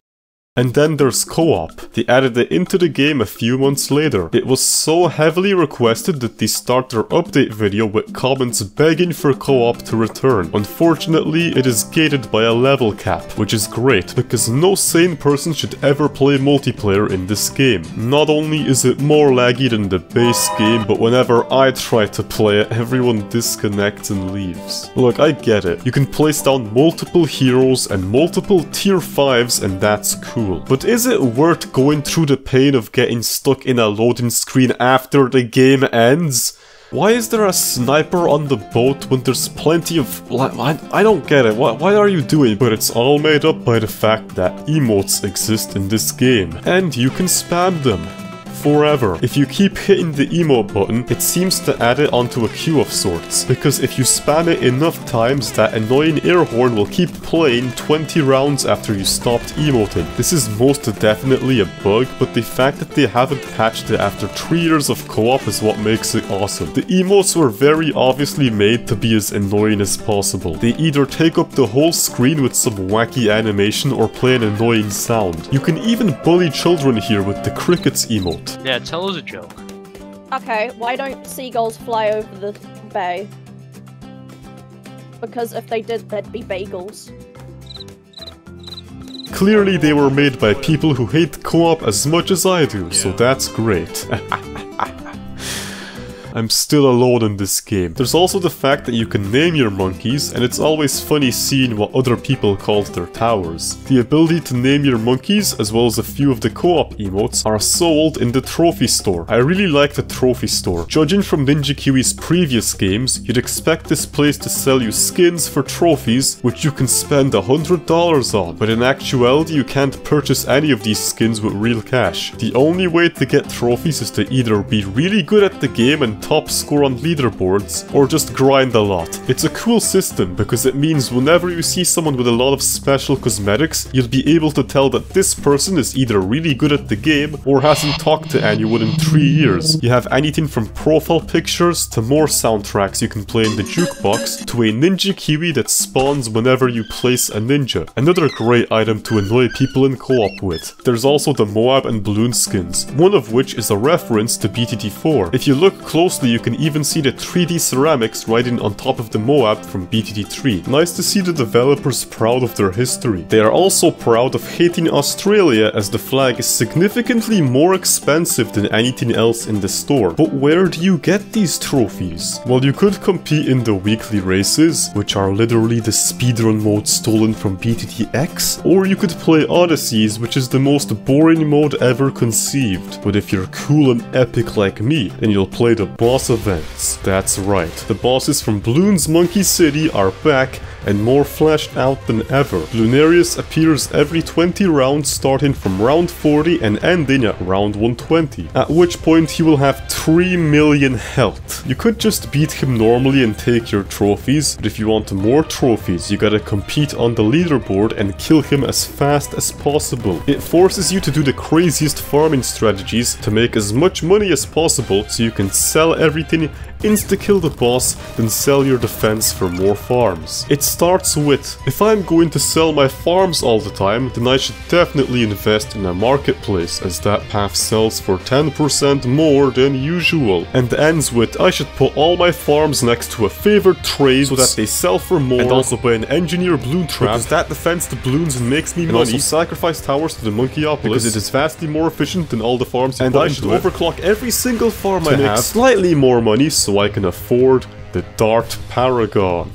And then there's co-op. They added it into the game a few months later. It was so heavily requested that they start their update video with comments begging for co-op to return. Unfortunately, it is gated by a level cap, which is great, because no sane person should ever play multiplayer in this game. Not only is it more laggy than the base game, but whenever I try to play it, everyone disconnects and leaves. Look, I get it. You can place down multiple heroes and multiple tier 5s, and that's cool. But is it worth going through the pain of getting stuck in a loading screen after the game ends? Why is there a sniper on the boat when there's plenty of... I don't get it. What are you doing? But it's all made up by the fact that emotes exist in this game, and you can spam them forever. If you keep hitting the emote button, it seems to add it onto a queue of sorts, because if you spam it enough times, that annoying air horn will keep playing 20 rounds after you stopped emoting. This is most definitely a bug, but the fact that they haven't patched it after 3 years of co-op is what makes it awesome. The emotes were very obviously made to be as annoying as possible. They either take up the whole screen with some wacky animation or play an annoying sound. You can even bully children here with the crickets emote. Yeah, tell us a joke. Okay, why don't seagulls fly over the bay? Because if they did, there'd be bagels. Clearly they were made by people who hate co-op as much as I do, so that's great. I'm still alone in this game. There's also the fact that you can name your monkeys, and it's always funny seeing what other people called their towers. The ability to name your monkeys, as well as a few of the co-op emotes, are sold in the trophy store. I really like the trophy store. Judging from Ninja Kiwi's previous games, you'd expect this place to sell you skins for trophies, which you can spend $100 on. But in actuality, you can't purchase any of these skins with real cash. The only way to get trophies is to either be really good at the game and top score on leaderboards, or just grind a lot. It's a cool system because it means whenever you see someone with a lot of special cosmetics, you'll be able to tell that this person is either really good at the game or hasn't talked to anyone in 3 years. You have anything from profile pictures to more soundtracks you can play in the jukebox to a Ninja Kiwi that spawns whenever you place a ninja. Another great item to annoy people in co-op with. There's also the Moab and Bloons skins, one of which is a reference to BTD4. If you look closely, you can even see the 3D ceramics riding on top of the Moab from BTD3. Nice to see the developers proud of their history. They are also proud of hating Australia, as the flag is significantly more expensive than anything else in the store. But where do you get these trophies? Well, you could compete in the weekly races, which are literally the speedrun mode stolen from BTDX, or you could play Odysseys, which is the most boring mode ever conceived. But if you're cool and epic like me, then you'll play the boss events. That's right, the bosses from Bloons Monkey City are back and more fleshed out than ever. Bloonarius appears every 20 rounds, starting from round 40 and ending at round 120, at which point he will have 3 million health. You could just beat him normally and take your trophies, but if you want more trophies, you gotta compete on the leaderboard and kill him as fast as possible. It forces you to do the craziest farming strategies to make as much money as possible, so you can sell everything, insta-kill the boss, then sell your defense for more farms. It starts with, if I'm going to sell my farms all the time, then I should definitely invest in a marketplace, as that path sells for 10% more than usual. And ends with, I should put all my farms next to a favorite trade so that they sell for more, and also buy an engineer balloon trap, because that defends the balloons and makes me money, and also sacrifice towers to the Monkeyopolis, because it is vastly more efficient than all the farms you put into it. And I should overclock every single farm I have, slightly more money, so I can afford the Dart Paragon,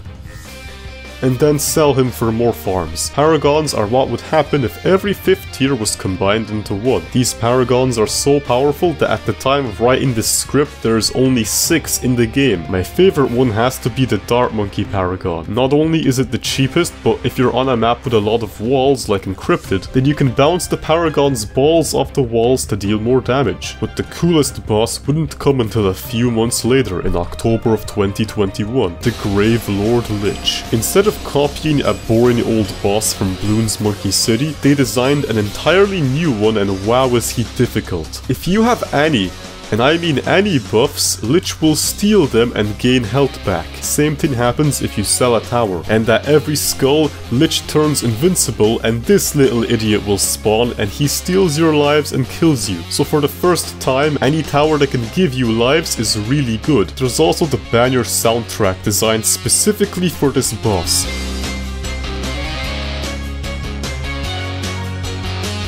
and then sell him for more farms. Paragons are what would happen if every 5th tier was combined into one. These paragons are so powerful that at the time of writing this script there's only 6 in the game. My favorite one has to be the Dart Monkey Paragon. Not only is it the cheapest, but if you're on a map with a lot of walls like Encrypted, then you can bounce the paragon's balls off the walls to deal more damage. But the coolest boss wouldn't come until a few months later in October of 2021, the Grave Lord Lich. Instead of copying a boring old boss from Bloons Monkey City, they designed an entirely new one, and wow is he difficult. If you have any, and I mean any buffs, Lich will steal them and gain health back. Same thing happens if you sell a tower. And at every skull, Lich turns invincible and this little idiot will spawn and he steals your lives and kills you. So for the first time, any tower that can give you lives is really good. There's also the Banner soundtrack designed specifically for this boss.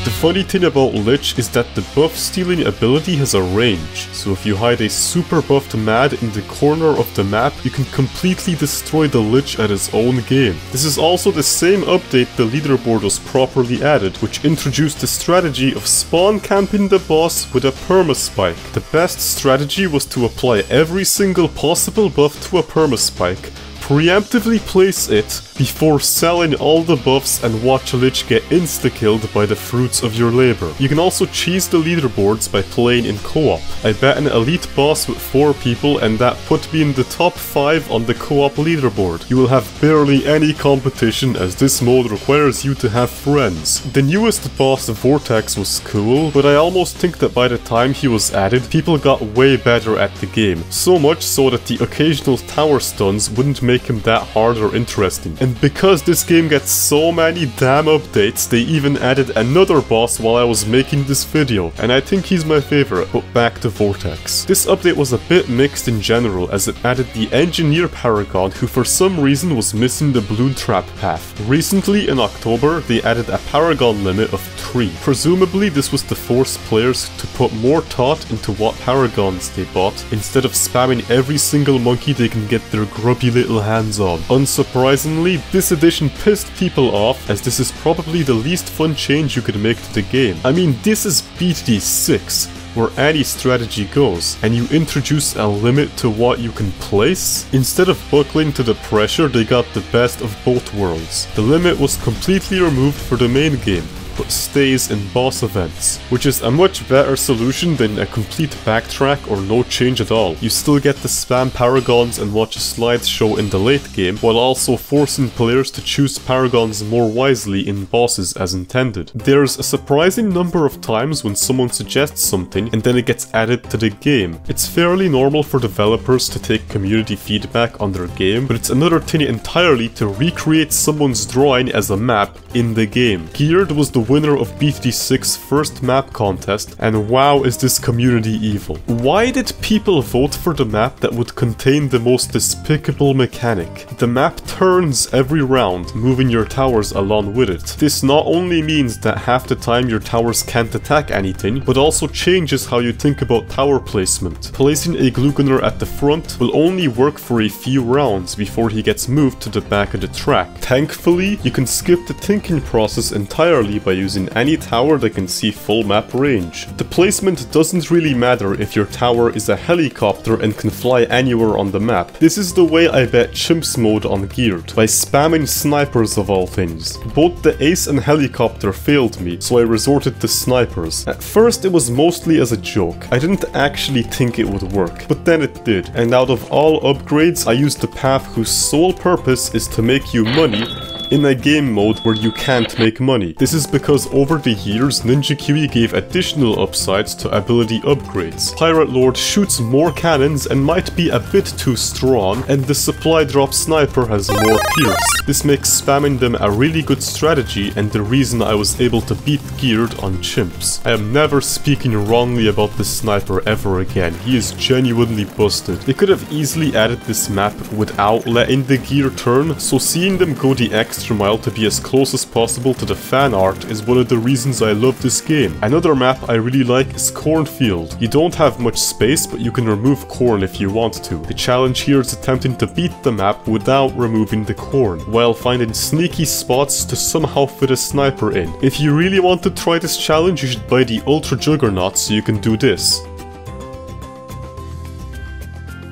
The funny thing about Lich is that the buff stealing ability has a range, so if you hide a super buffed Mad in the corner of the map, you can completely destroy the Lich at his own game. This is also the same update the leaderboard was properly added, which introduced the strategy of spawn camping the boss with a permaspike. The best strategy was to apply every single possible buff to a permaspike, preemptively place it before selling all the buffs and watch Lich get insta-killed by the fruits of your labor. You can also cheese the leaderboards by playing in co-op. I bet an elite boss with 4 people and that put me in the top 5 on the co-op leaderboard. You will have barely any competition as this mode requires you to have friends. The newest boss, Vortex, was cool, but I almost think that by the time he was added, people got way better at the game. So much so that the occasional tower stuns wouldn't make him that hard or interesting. And because this game gets so many damn updates, they even added another boss while I was making this video, and I think he's my favorite. But back to Vortex. This update was a bit mixed in general as it added the Engineer Paragon, who for some reason was missing the Bloon Trap path. Recently in October, they added a Paragon limit of 3. Presumably this was to force players to put more thought into what Paragons they bought, instead of spamming every single monkey they can get their grubby little hands on. Unsurprisingly, this edition pissed people off, as this is probably the least fun change you could make to the game. I mean, this is BTD6, where any strategy goes, and you introduce a limit to what you can place? Instead of buckling to the pressure, they got the best of both worlds. The limit was completely removed for the main game, but stays in boss events, which is a much better solution than a complete backtrack or no change at all. You still get to spam paragons and watch a slideshow in the late game, while also forcing players to choose paragons more wisely in bosses as intended. There's a surprising number of times when someone suggests something and then it gets added to the game. It's fairly normal for developers to take community feedback on their game, but it's another thing entirely to recreate someone's drawing as a map in the game. Geared was the winner of BTD6's first map contest, and wow is this community evil. Why did people vote for the map that would contain the most despicable mechanic? The map turns every round, moving your towers along with it. This not only means that half the time your towers can't attack anything, but also changes how you think about tower placement. Placing a glue gunner at the front will only work for a few rounds before he gets moved to the back of the track. Thankfully, you can skip the thinking process entirely by using any tower that can see full map range. The placement doesn't really matter if your tower is a helicopter and can fly anywhere on the map. This is the way I bet Chimps mode on Geared, by spamming snipers of all things. Both the Ace and helicopter failed me, so I resorted to snipers. At first it was mostly as a joke. I didn't actually think it would work, but then it did. And out of all upgrades, I used the path whose sole purpose is to make you money in a game mode where you can't make money. This is because over the years, Ninja Kiwi gave additional upsides to ability upgrades. Pirate Lord shoots more cannons and might be a bit too strong, and the supply drop sniper has more pierce. This makes spamming them a really good strategy and the reason I was able to beat Geared on Chimps. I am never speaking wrongly about this sniper ever again. He is genuinely busted. They could have easily added this map without letting the gear turn, so seeing them go the extra extra mile to be as close as possible to the fan art is one of the reasons I love this game. Another map I really like is Cornfield. You don't have much space, but you can remove corn if you want to. The challenge here is attempting to beat the map without removing the corn, while finding sneaky spots to somehow fit a sniper in. If you really want to try this challenge, you should buy the Ultra Juggernaut so you can do this.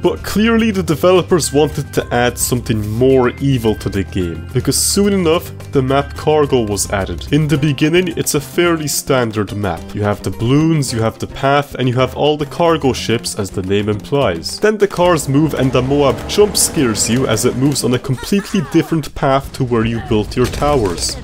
But clearly the developers wanted to add something more evil to the game, because soon enough the map cargo was added. In the beginning it's a fairly standard map. You have the balloons, you have the path, and you have all the cargo ships as the name implies. Then the cars move and the Moab jump scares you as it moves on a completely different path to where you built your towers.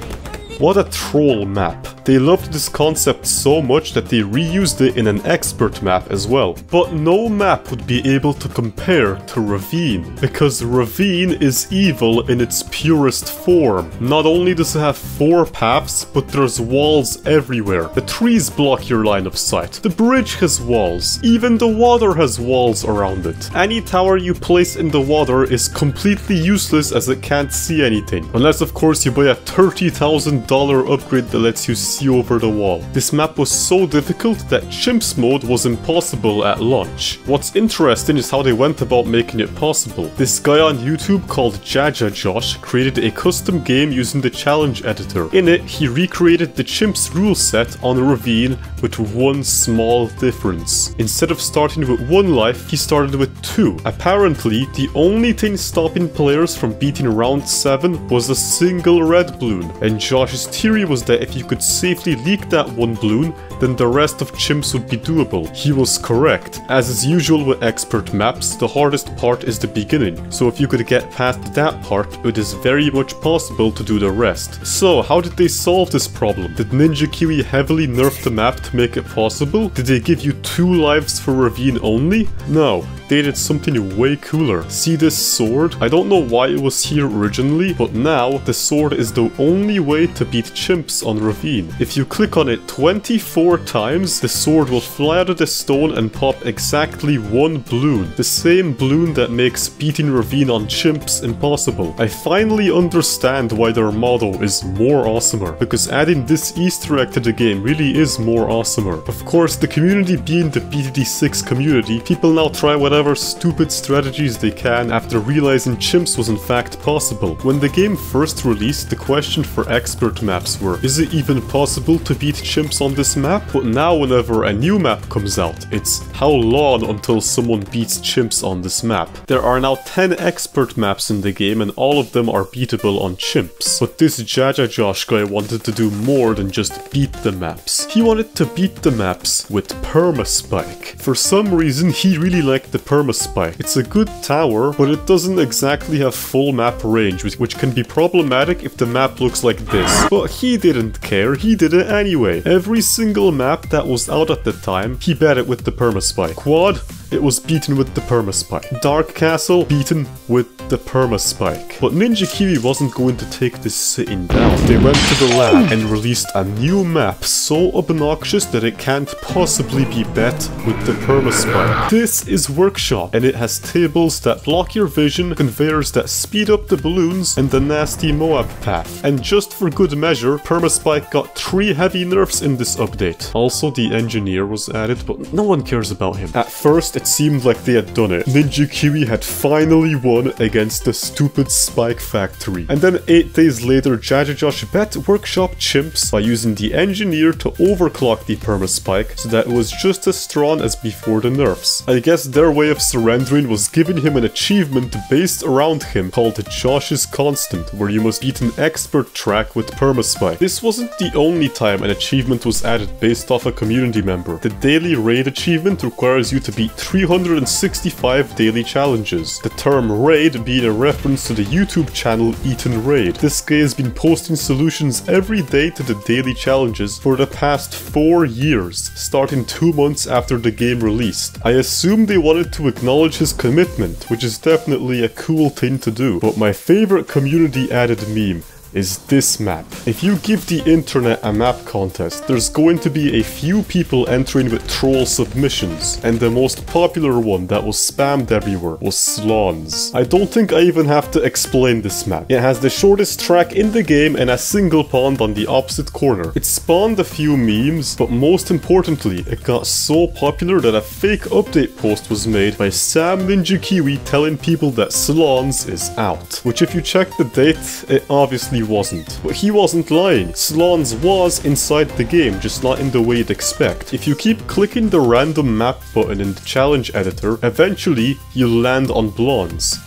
What a troll map. They loved this concept so much that they reused it in an expert map as well. But no map would be able to compare to Ravine, because Ravine is evil in its purest form. Not only does it have 4 paths, but there's walls everywhere. The trees block your line of sight. The bridge has walls. Even the water has walls around it. Any tower you place in the water is completely useless as it can't see anything. Unless of course you buy a $30,000 upgrade that lets you see over the wall. This map was so difficult that Chimps mode was impossible at launch. What's interesting is how they went about making it possible. This guy on YouTube called Jaja Josh created a custom game using the challenge editor. In it, he recreated the Chimps rule set on a ravine with one small difference. Instead of starting with 1 life, he started with 2. Apparently, the only thing stopping players from beating round 7 was a single red balloon, and Josh's theory was that if you could safely leak that 1 balloon, then the rest of Chimps would be doable. He was correct. As is usual with expert maps, the hardest part is the beginning, so if you could get past that part, it is very much possible to do the rest. So, how did they solve this problem? Did Ninja Kiwi heavily nerf the map to make it possible? Did they give you 2 lives for Ravine only? No. They did something way cooler. See this sword? I don't know why it was here originally, but now the sword is the only way to beat Chimps on Ravine. If you click on it 24 times, the sword will fly out of the stone and pop exactly 1 balloon. The same balloon that makes beating Ravine on Chimps impossible. I finally understand why their motto is more awesomer, because adding this Easter egg to the game really is more awesomer. Of course, the community being the BTD6 community, people now try whatever stupid strategies they can after realizing Chimps was in fact possible. When the game first released, the question for expert maps were, is it even possible to beat Chimps on this map? But now whenever a new map comes out, it's how long until someone beats Chimps on this map? There are now 10 expert maps in the game and all of them are beatable on Chimps. But this Jaja Josh guy wanted to do more than just beat the maps. He wanted to beat the maps with permaspike. For some reason, he really liked the permaspike. It's a good tower, but it doesn't exactly have full map range, which can be problematic if the map looks like this. But he didn't care, he did it anyway. Every single map that was out at the time, he bet it with the permaspike. Quad, it was beaten with the permaspike. Dark Castle, beaten with the permaspike. But Ninja Kiwi wasn't going to take this sitting down. They went to the lab and released a new map so obnoxious that it can't possibly be bet with the permaspike. This is Workshop, and it has tables that block your vision, conveyors that speed up the balloons, and the nasty Moab path. And just for good measure, permaspike got 3 heavy nerfs in this update. Also, the engineer was added, but no one cares about him. At first, it seemed like they had done it. Ninja Kiwi had finally won against the stupid Spike Factory. And then 8 days later, Jaja Josh bet Workshop Chimps by using the engineer to overclock the permaspike so that it was just as strong as before the nerfs. I guess their way of surrendering was giving him an achievement based around him called Josh's Constant, where you must beat an expert track with permaspike. This wasn't the only time an achievement was added based off a community member. The daily raid achievement requires you to beat 365 daily challenges. The term raid being a reference to the YouTube channel Eaten Raid. This guy has been posting solutions every day to the daily challenges for the past 4 years, starting 2 months after the game released. I assume they wanted to acknowledge his commitment, which is definitely a cool thing to do. But my favorite community added meme is this map. If you give the internet a map contest, there's going to be a few people entering with troll submissions, and the most popular one that was spammed everywhere was Slons. I don't think I even have to explain this map. It has the shortest track in the game and a single pond on the opposite corner. It spawned a few memes, but most importantly, it got so popular that a fake update post was made by Sam Ninja Kiwi telling people that Slons is out. Which if you check the date, it obviously wasn't. But he wasn't lying. Slons was inside the game, just not in the way you'd expect. If you keep clicking the random map button in the challenge editor, eventually you'll land on Bloons.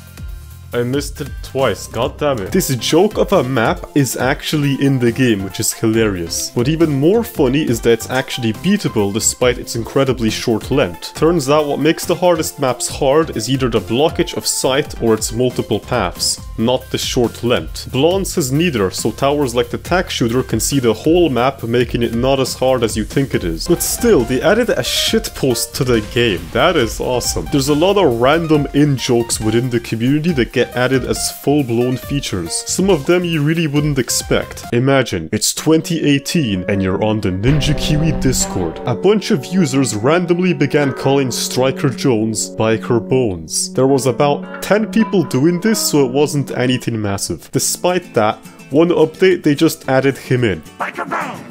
I missed it twice, god damn it. This joke of a map is actually in the game, which is hilarious. But even more funny is that it's actually beatable despite its incredibly short length. Turns out what makes the hardest maps hard is either the blockage of sight or its multiple paths, not the short length. Bloons has neither, so towers like the tack shooter can see the whole map, making it not as hard as you think it is. But still, they added a shitpost to the game. That is awesome. There's a lot of random in-jokes within the community that get added as full-blown features. Some of them you really wouldn't expect. Imagine, it's 2018 and you're on the Ninja Kiwi Discord. A bunch of users randomly began calling Striker Jones Biker Bones. There was about 10 people doing this, so it wasn't anything massive. Despite that, one update they just added him in. Biker Bones!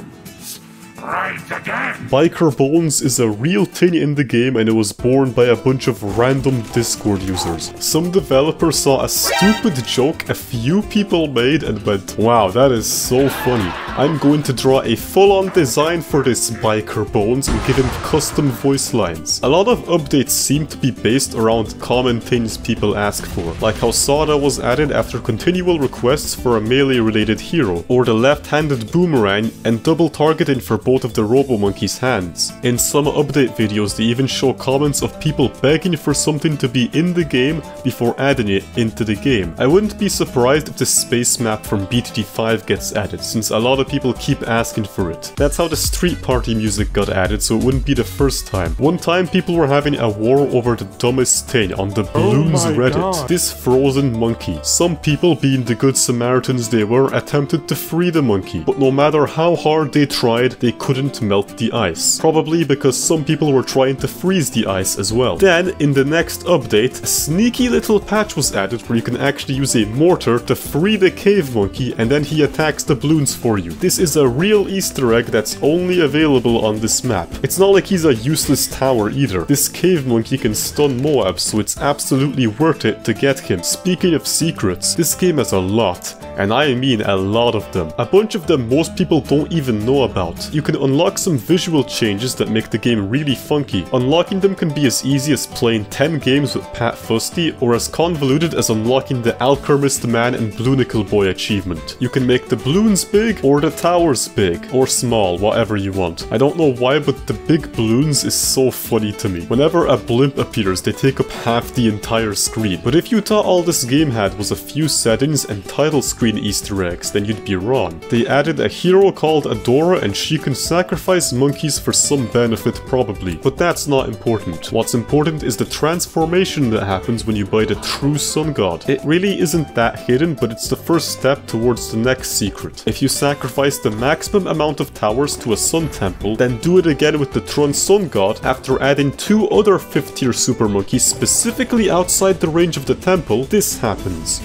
Right again! Biker Bones is a real thing in the game and it was born by a bunch of random Discord users. Some developer saw a stupid joke a few people made and went, wow, that is so funny. I'm going to draw a full-on design for this Biker Bones and give him custom voice lines. A lot of updates seem to be based around common things people ask for, like how Sada was added after continual requests for a melee-related hero, or the left-handed boomerang and double targeting for both of the Robo-Monkey's hands. In some update videos they even show comments of people begging for something to be in the game before adding it into the game. I wouldn't be surprised if the space map from BTD5 gets added, since a lot of people keep asking for it. That's how the Street Party music got added, so it wouldn't be the first time. One time people were having a war over the dumbest thing on the Bloons Reddit. God. This frozen monkey. Some people, being the good Samaritans they were, attempted to free the monkey, but no matter how hard they tried, they couldn't melt the ice. Probably because some people were trying to freeze the ice as well. Then, in the next update, a sneaky little patch was added where you can actually use a mortar to free the cave monkey and then he attacks the balloons for you. This is a real Easter egg that's only available on this map. It's not like he's a useless tower either. This cave monkey can stun Moabs, so it's absolutely worth it to get him. Speaking of secrets, this game has a lot, and I mean a lot of them. A bunch of them most people don't even know about. You can unlock some visual changes that make the game really funky. Unlocking them can be as easy as playing 10 games with Pat Fusty, or as convoluted as unlocking the Alchemist Man and Bloonicle Boy achievement. You can make the balloons big, or the towers big, or small, whatever you want. I don't know why, but the big balloons is so funny to me. Whenever a blimp appears, they take up half the entire screen. But if you thought all this game had was a few settings and title screen Easter eggs, then you'd be wrong. They added a hero called Adora and she can sacrifice monkeys for some benefit probably, but that's not important. What's important is the transformation that happens when you buy the true sun god. It really isn't that hidden, but it's the first step towards the next secret. If you sacrifice the maximum amount of towers to a sun temple, then do it again with the Trun sun god after adding 2 other 5th tier super monkeys specifically outside the range of the temple. This happens.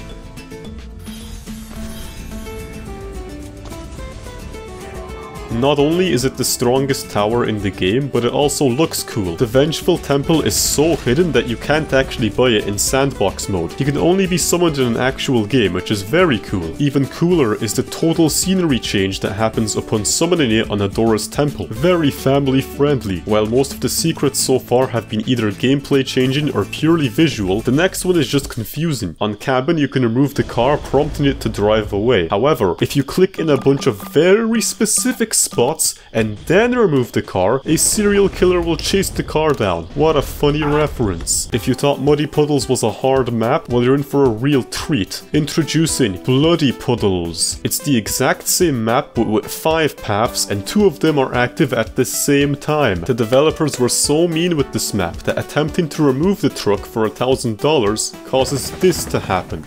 Not only is it the strongest tower in the game, but it also looks cool. The Vengeful Temple is so hidden that you can't actually buy it in sandbox mode. You can only be summoned in an actual game, which is very cool. Even cooler is the total scenery change that happens upon summoning it on Adora's temple. Very family friendly. While most of the secrets so far have been either gameplay changing or purely visual, the next one is just confusing. On Cabin you can remove the car, prompting it to drive away. However, if you click in a bunch of very specific spots and then remove the car, a serial killer will chase the car down. What a funny reference. If you thought Muddy Puddles was a hard map, well, you're in for a real treat. Introducing Bloody Puddles. It's the exact same map but with 5 paths and 2 of them are active at the same time. The developers were so mean with this map that attempting to remove the truck for $1,000 causes this to happen.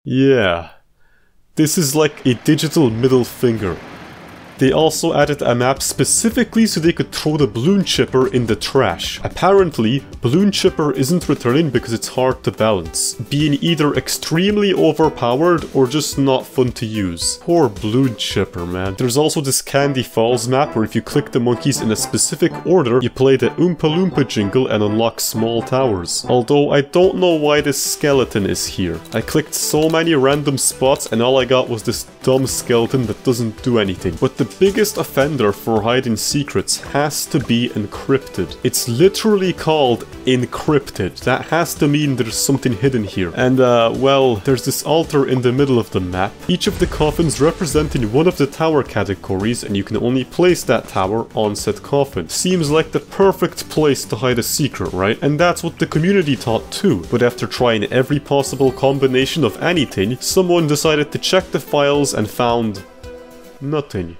Yeah. This is like a digital middle finger. They also added a map specifically so they could throw the balloon chipper in the trash. Apparently, balloon chipper isn't returning because it's hard to balance, being either extremely overpowered or just not fun to use. Poor balloon chipper, man. There's also this Candy Falls map where if you click the monkeys in a specific order, you play the Oompa Loompa jingle and unlock small towers. Although I don't know why this skeleton is here. I clicked so many random spots and all I got was this dumb skeleton that doesn't do anything. But the biggest offender for hiding secrets has to be encrypted. It's literally called encrypted. That has to mean there's something hidden here. And well, there's this altar in the middle of the map. Each of the coffins representing one of the tower categories, and you can only place that tower on said coffin. Seems like the perfect place to hide a secret, right? And that's what the community thought too. But after trying every possible combination of anything, someone decided to check the files and found nothing.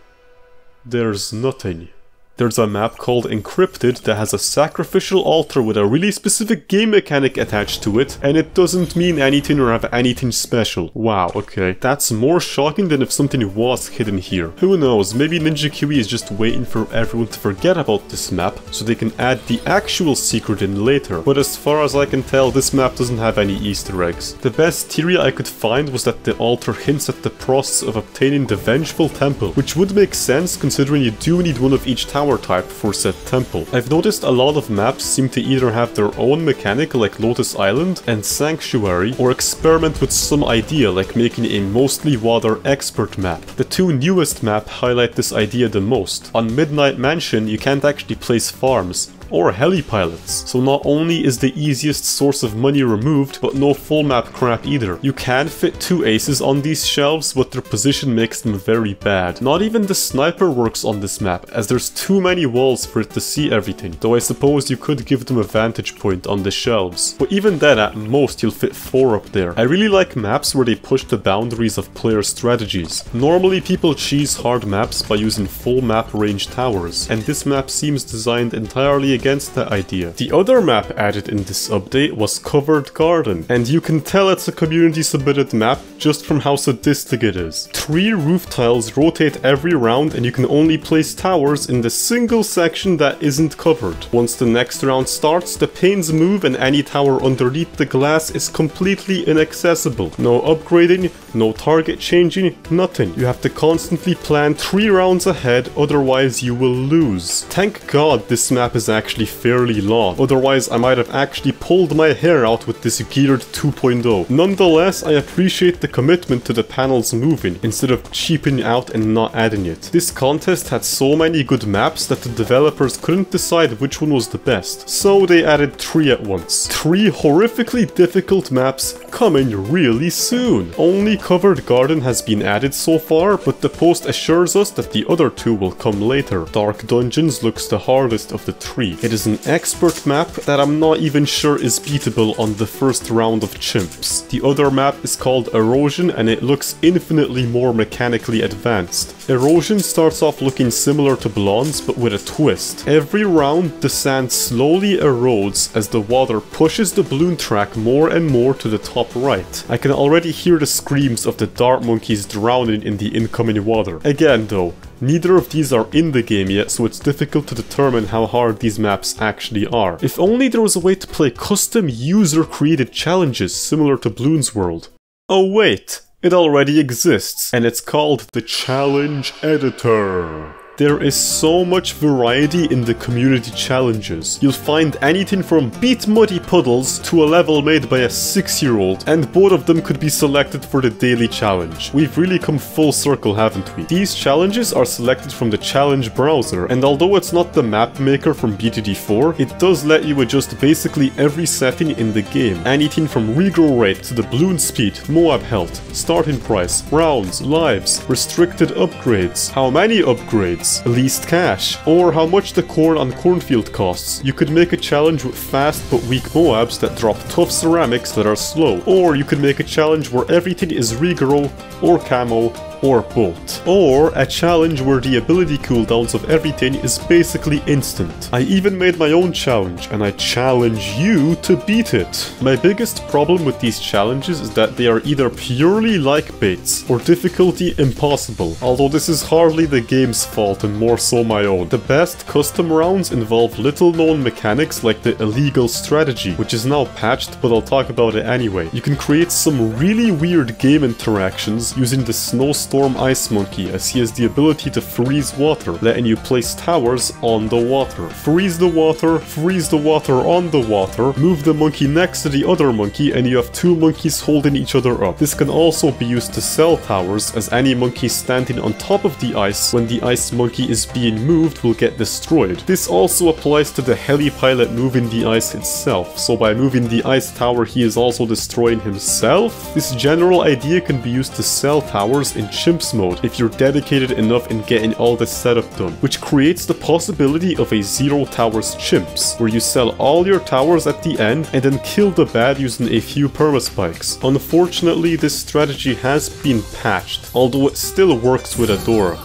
There's nothing. There's a map called Encrypted that has a sacrificial altar with a really specific game mechanic attached to it, and it doesn't mean anything or have anything special. Wow, okay. That's more shocking than if something was hidden here. Who knows, maybe Ninja QE is just waiting for everyone to forget about this map so they can add the actual secret in later. But as far as I can tell, this map doesn't have any Easter eggs. The best theory I could find was that the altar hints at the process of obtaining the Vengeful Temple, which would make sense considering you do need one of each tower type for said temple. I've noticed a lot of maps seem to either have their own mechanic like Lotus Island and Sanctuary, or experiment with some idea like making a mostly water expert map. The two newest maps highlight this idea the most. On Midnight Mansion you can't actually place farms or heli-pilots, so not only is the easiest source of money removed, but no full map crap either. You can fit 2 aces on these shelves, but their position makes them very bad. Not even the sniper works on this map, as there's too many walls for it to see everything, though I suppose you could give them a vantage point on the shelves. But even then, at most you'll fit 4 up there. I really like maps where they push the boundaries of player strategies. Normally people cheese hard maps by using full map range towers, and this map seems designed entirely against that idea. The other map added in this update was Covered Garden, and you can tell it's a community submitted map just from how sadistic it is. 3 roof tiles rotate every round and you can only place towers in the single section that isn't covered. Once the next round starts, the panes move and any tower underneath the glass is completely inaccessible. No upgrading, no target changing, nothing. You have to constantly plan 3 rounds ahead, otherwise you will lose. Thank God this map is actually fairly long, otherwise I might have actually pulled my hair out with this geared 2.0. Nonetheless, I appreciate the commitment to the panels moving, instead of cheaping out and not adding it. This contest had so many good maps that the developers couldn't decide which one was the best, so they added 3 at once. 3 horrifically difficult maps coming really soon. Only Covered Garden has been added so far, but the post assures us that the other 2 will come later. Dark Dungeons looks the hardest of the 3. It is an expert map that I'm not even sure is beatable on the first round of chimps. The other map is called Erosion and it looks infinitely more mechanically advanced. Erosion starts off looking similar to Blondes but with a twist. Every round the sand slowly erodes as the water pushes the balloon track more and more to the top right. I can already hear the screams of the dart monkeys drowning in the incoming water. Again though, neither of these are in the game yet, so it's difficult to determine how hard these maps actually are. If only there was a way to play custom user-created challenges similar to Bloons World. Oh wait, it already exists, and it's called the Challenge Editor. There is so much variety in the community challenges. You'll find anything from beat muddy puddles to a level made by a 6-year-old, and both of them could be selected for the daily challenge. We've really come full circle, haven't we? These challenges are selected from the challenge browser, and although it's not the map maker from BTD4, it does let you adjust basically every setting in the game. Anything from regrow rate to the balloon speed, Moab health, starting price, rounds, lives, restricted upgrades, how many upgrades, least cash, or how much the corn on cornfield costs. You could make a challenge with fast but weak Moabs that drop tough ceramics that are slow, or you could make a challenge where everything is regrow or camo or both. Or a challenge where the ability cooldowns of everything is basically instant. I even made my own challenge, and I challenge you to beat it. My biggest problem with these challenges is that they are either purely like baits or difficulty impossible, although this is hardly the game's fault and more so my own. The best custom rounds involve little known mechanics like the illegal strategy, which is now patched, but I'll talk about it anyway. You can create some really weird game interactions using the Snowstorm Ice Monkey, as he has the ability to freeze water, letting you place towers on the water. Freeze the water on the water, move the monkey next to the other monkey, and you have two monkeys holding each other up. This can also be used to sell towers, as any monkey standing on top of the ice when the ice monkey is being moved will get destroyed. This also applies to the heli pilot moving the ice itself, so by moving the ice tower he is also destroying himself. This general idea can be used to sell towers in Chimps mode if you're dedicated enough in getting all the setup done, which creates the possibility of a Zero Towers Chimps, where you sell all your towers at the end and then kill the bad using a few permaspikes. Unfortunately, this strategy has been patched, although it still works with Adora.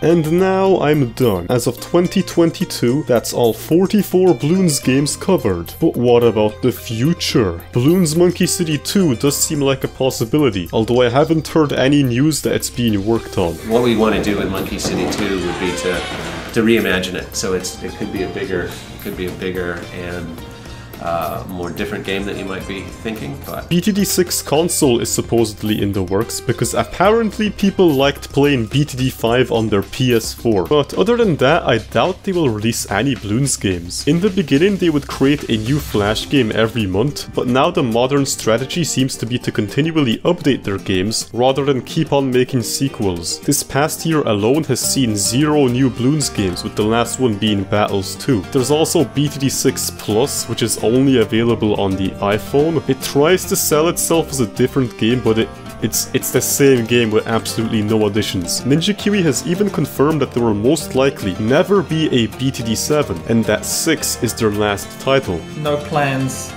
And now I'm done. As of 2022, that's all 44 Bloons games covered. But what about the future? Bloons Monkey City 2 does seem like a possibility, although I haven't heard any news that it's being worked on. What we want to do in Monkey City 2 would be to reimagine it, so it could be a bigger and more different game than you might be thinking, but... BTD6 console is supposedly in the works because apparently people liked playing BTD5 on their PS4. But other than that, I doubt they will release any Bloons games. In the beginning they would create a new Flash game every month, but now the modern strategy seems to be to continually update their games rather than keep on making sequels. This past year alone has seen 0 new Bloons games, with the last one being Battles 2. There's also BTD6 Plus, which is only available on the iPhone. It tries to sell itself as a different game, but it's the same game with absolutely no additions. Ninja Kiwi has even confirmed that there will most likely never be a BTD7, and that 6 is their last title. No plans.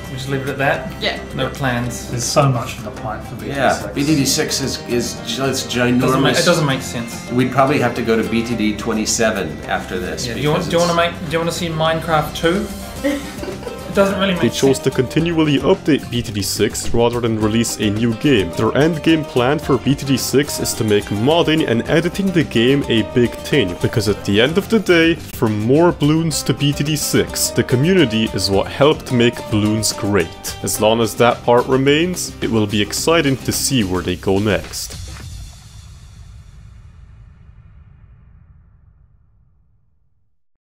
We just leave it at that? Yeah. No plans. There's so much in the plan for BTD6. Yeah, BTD6 is just ginormous. It doesn't make sense. We'd probably have to go to BTD27 after this. Yeah, do you want to see Minecraft 2? It doesn't really make sense. They chose to continually update BTD6 rather than release a new game. Their end game plan for BTD6 is to make modding and editing the game a big thing, because at the end of the day, from more Bloons to BTD6, the community is what helped make Bloons great. As long as that part remains, it will be exciting to see where they go next.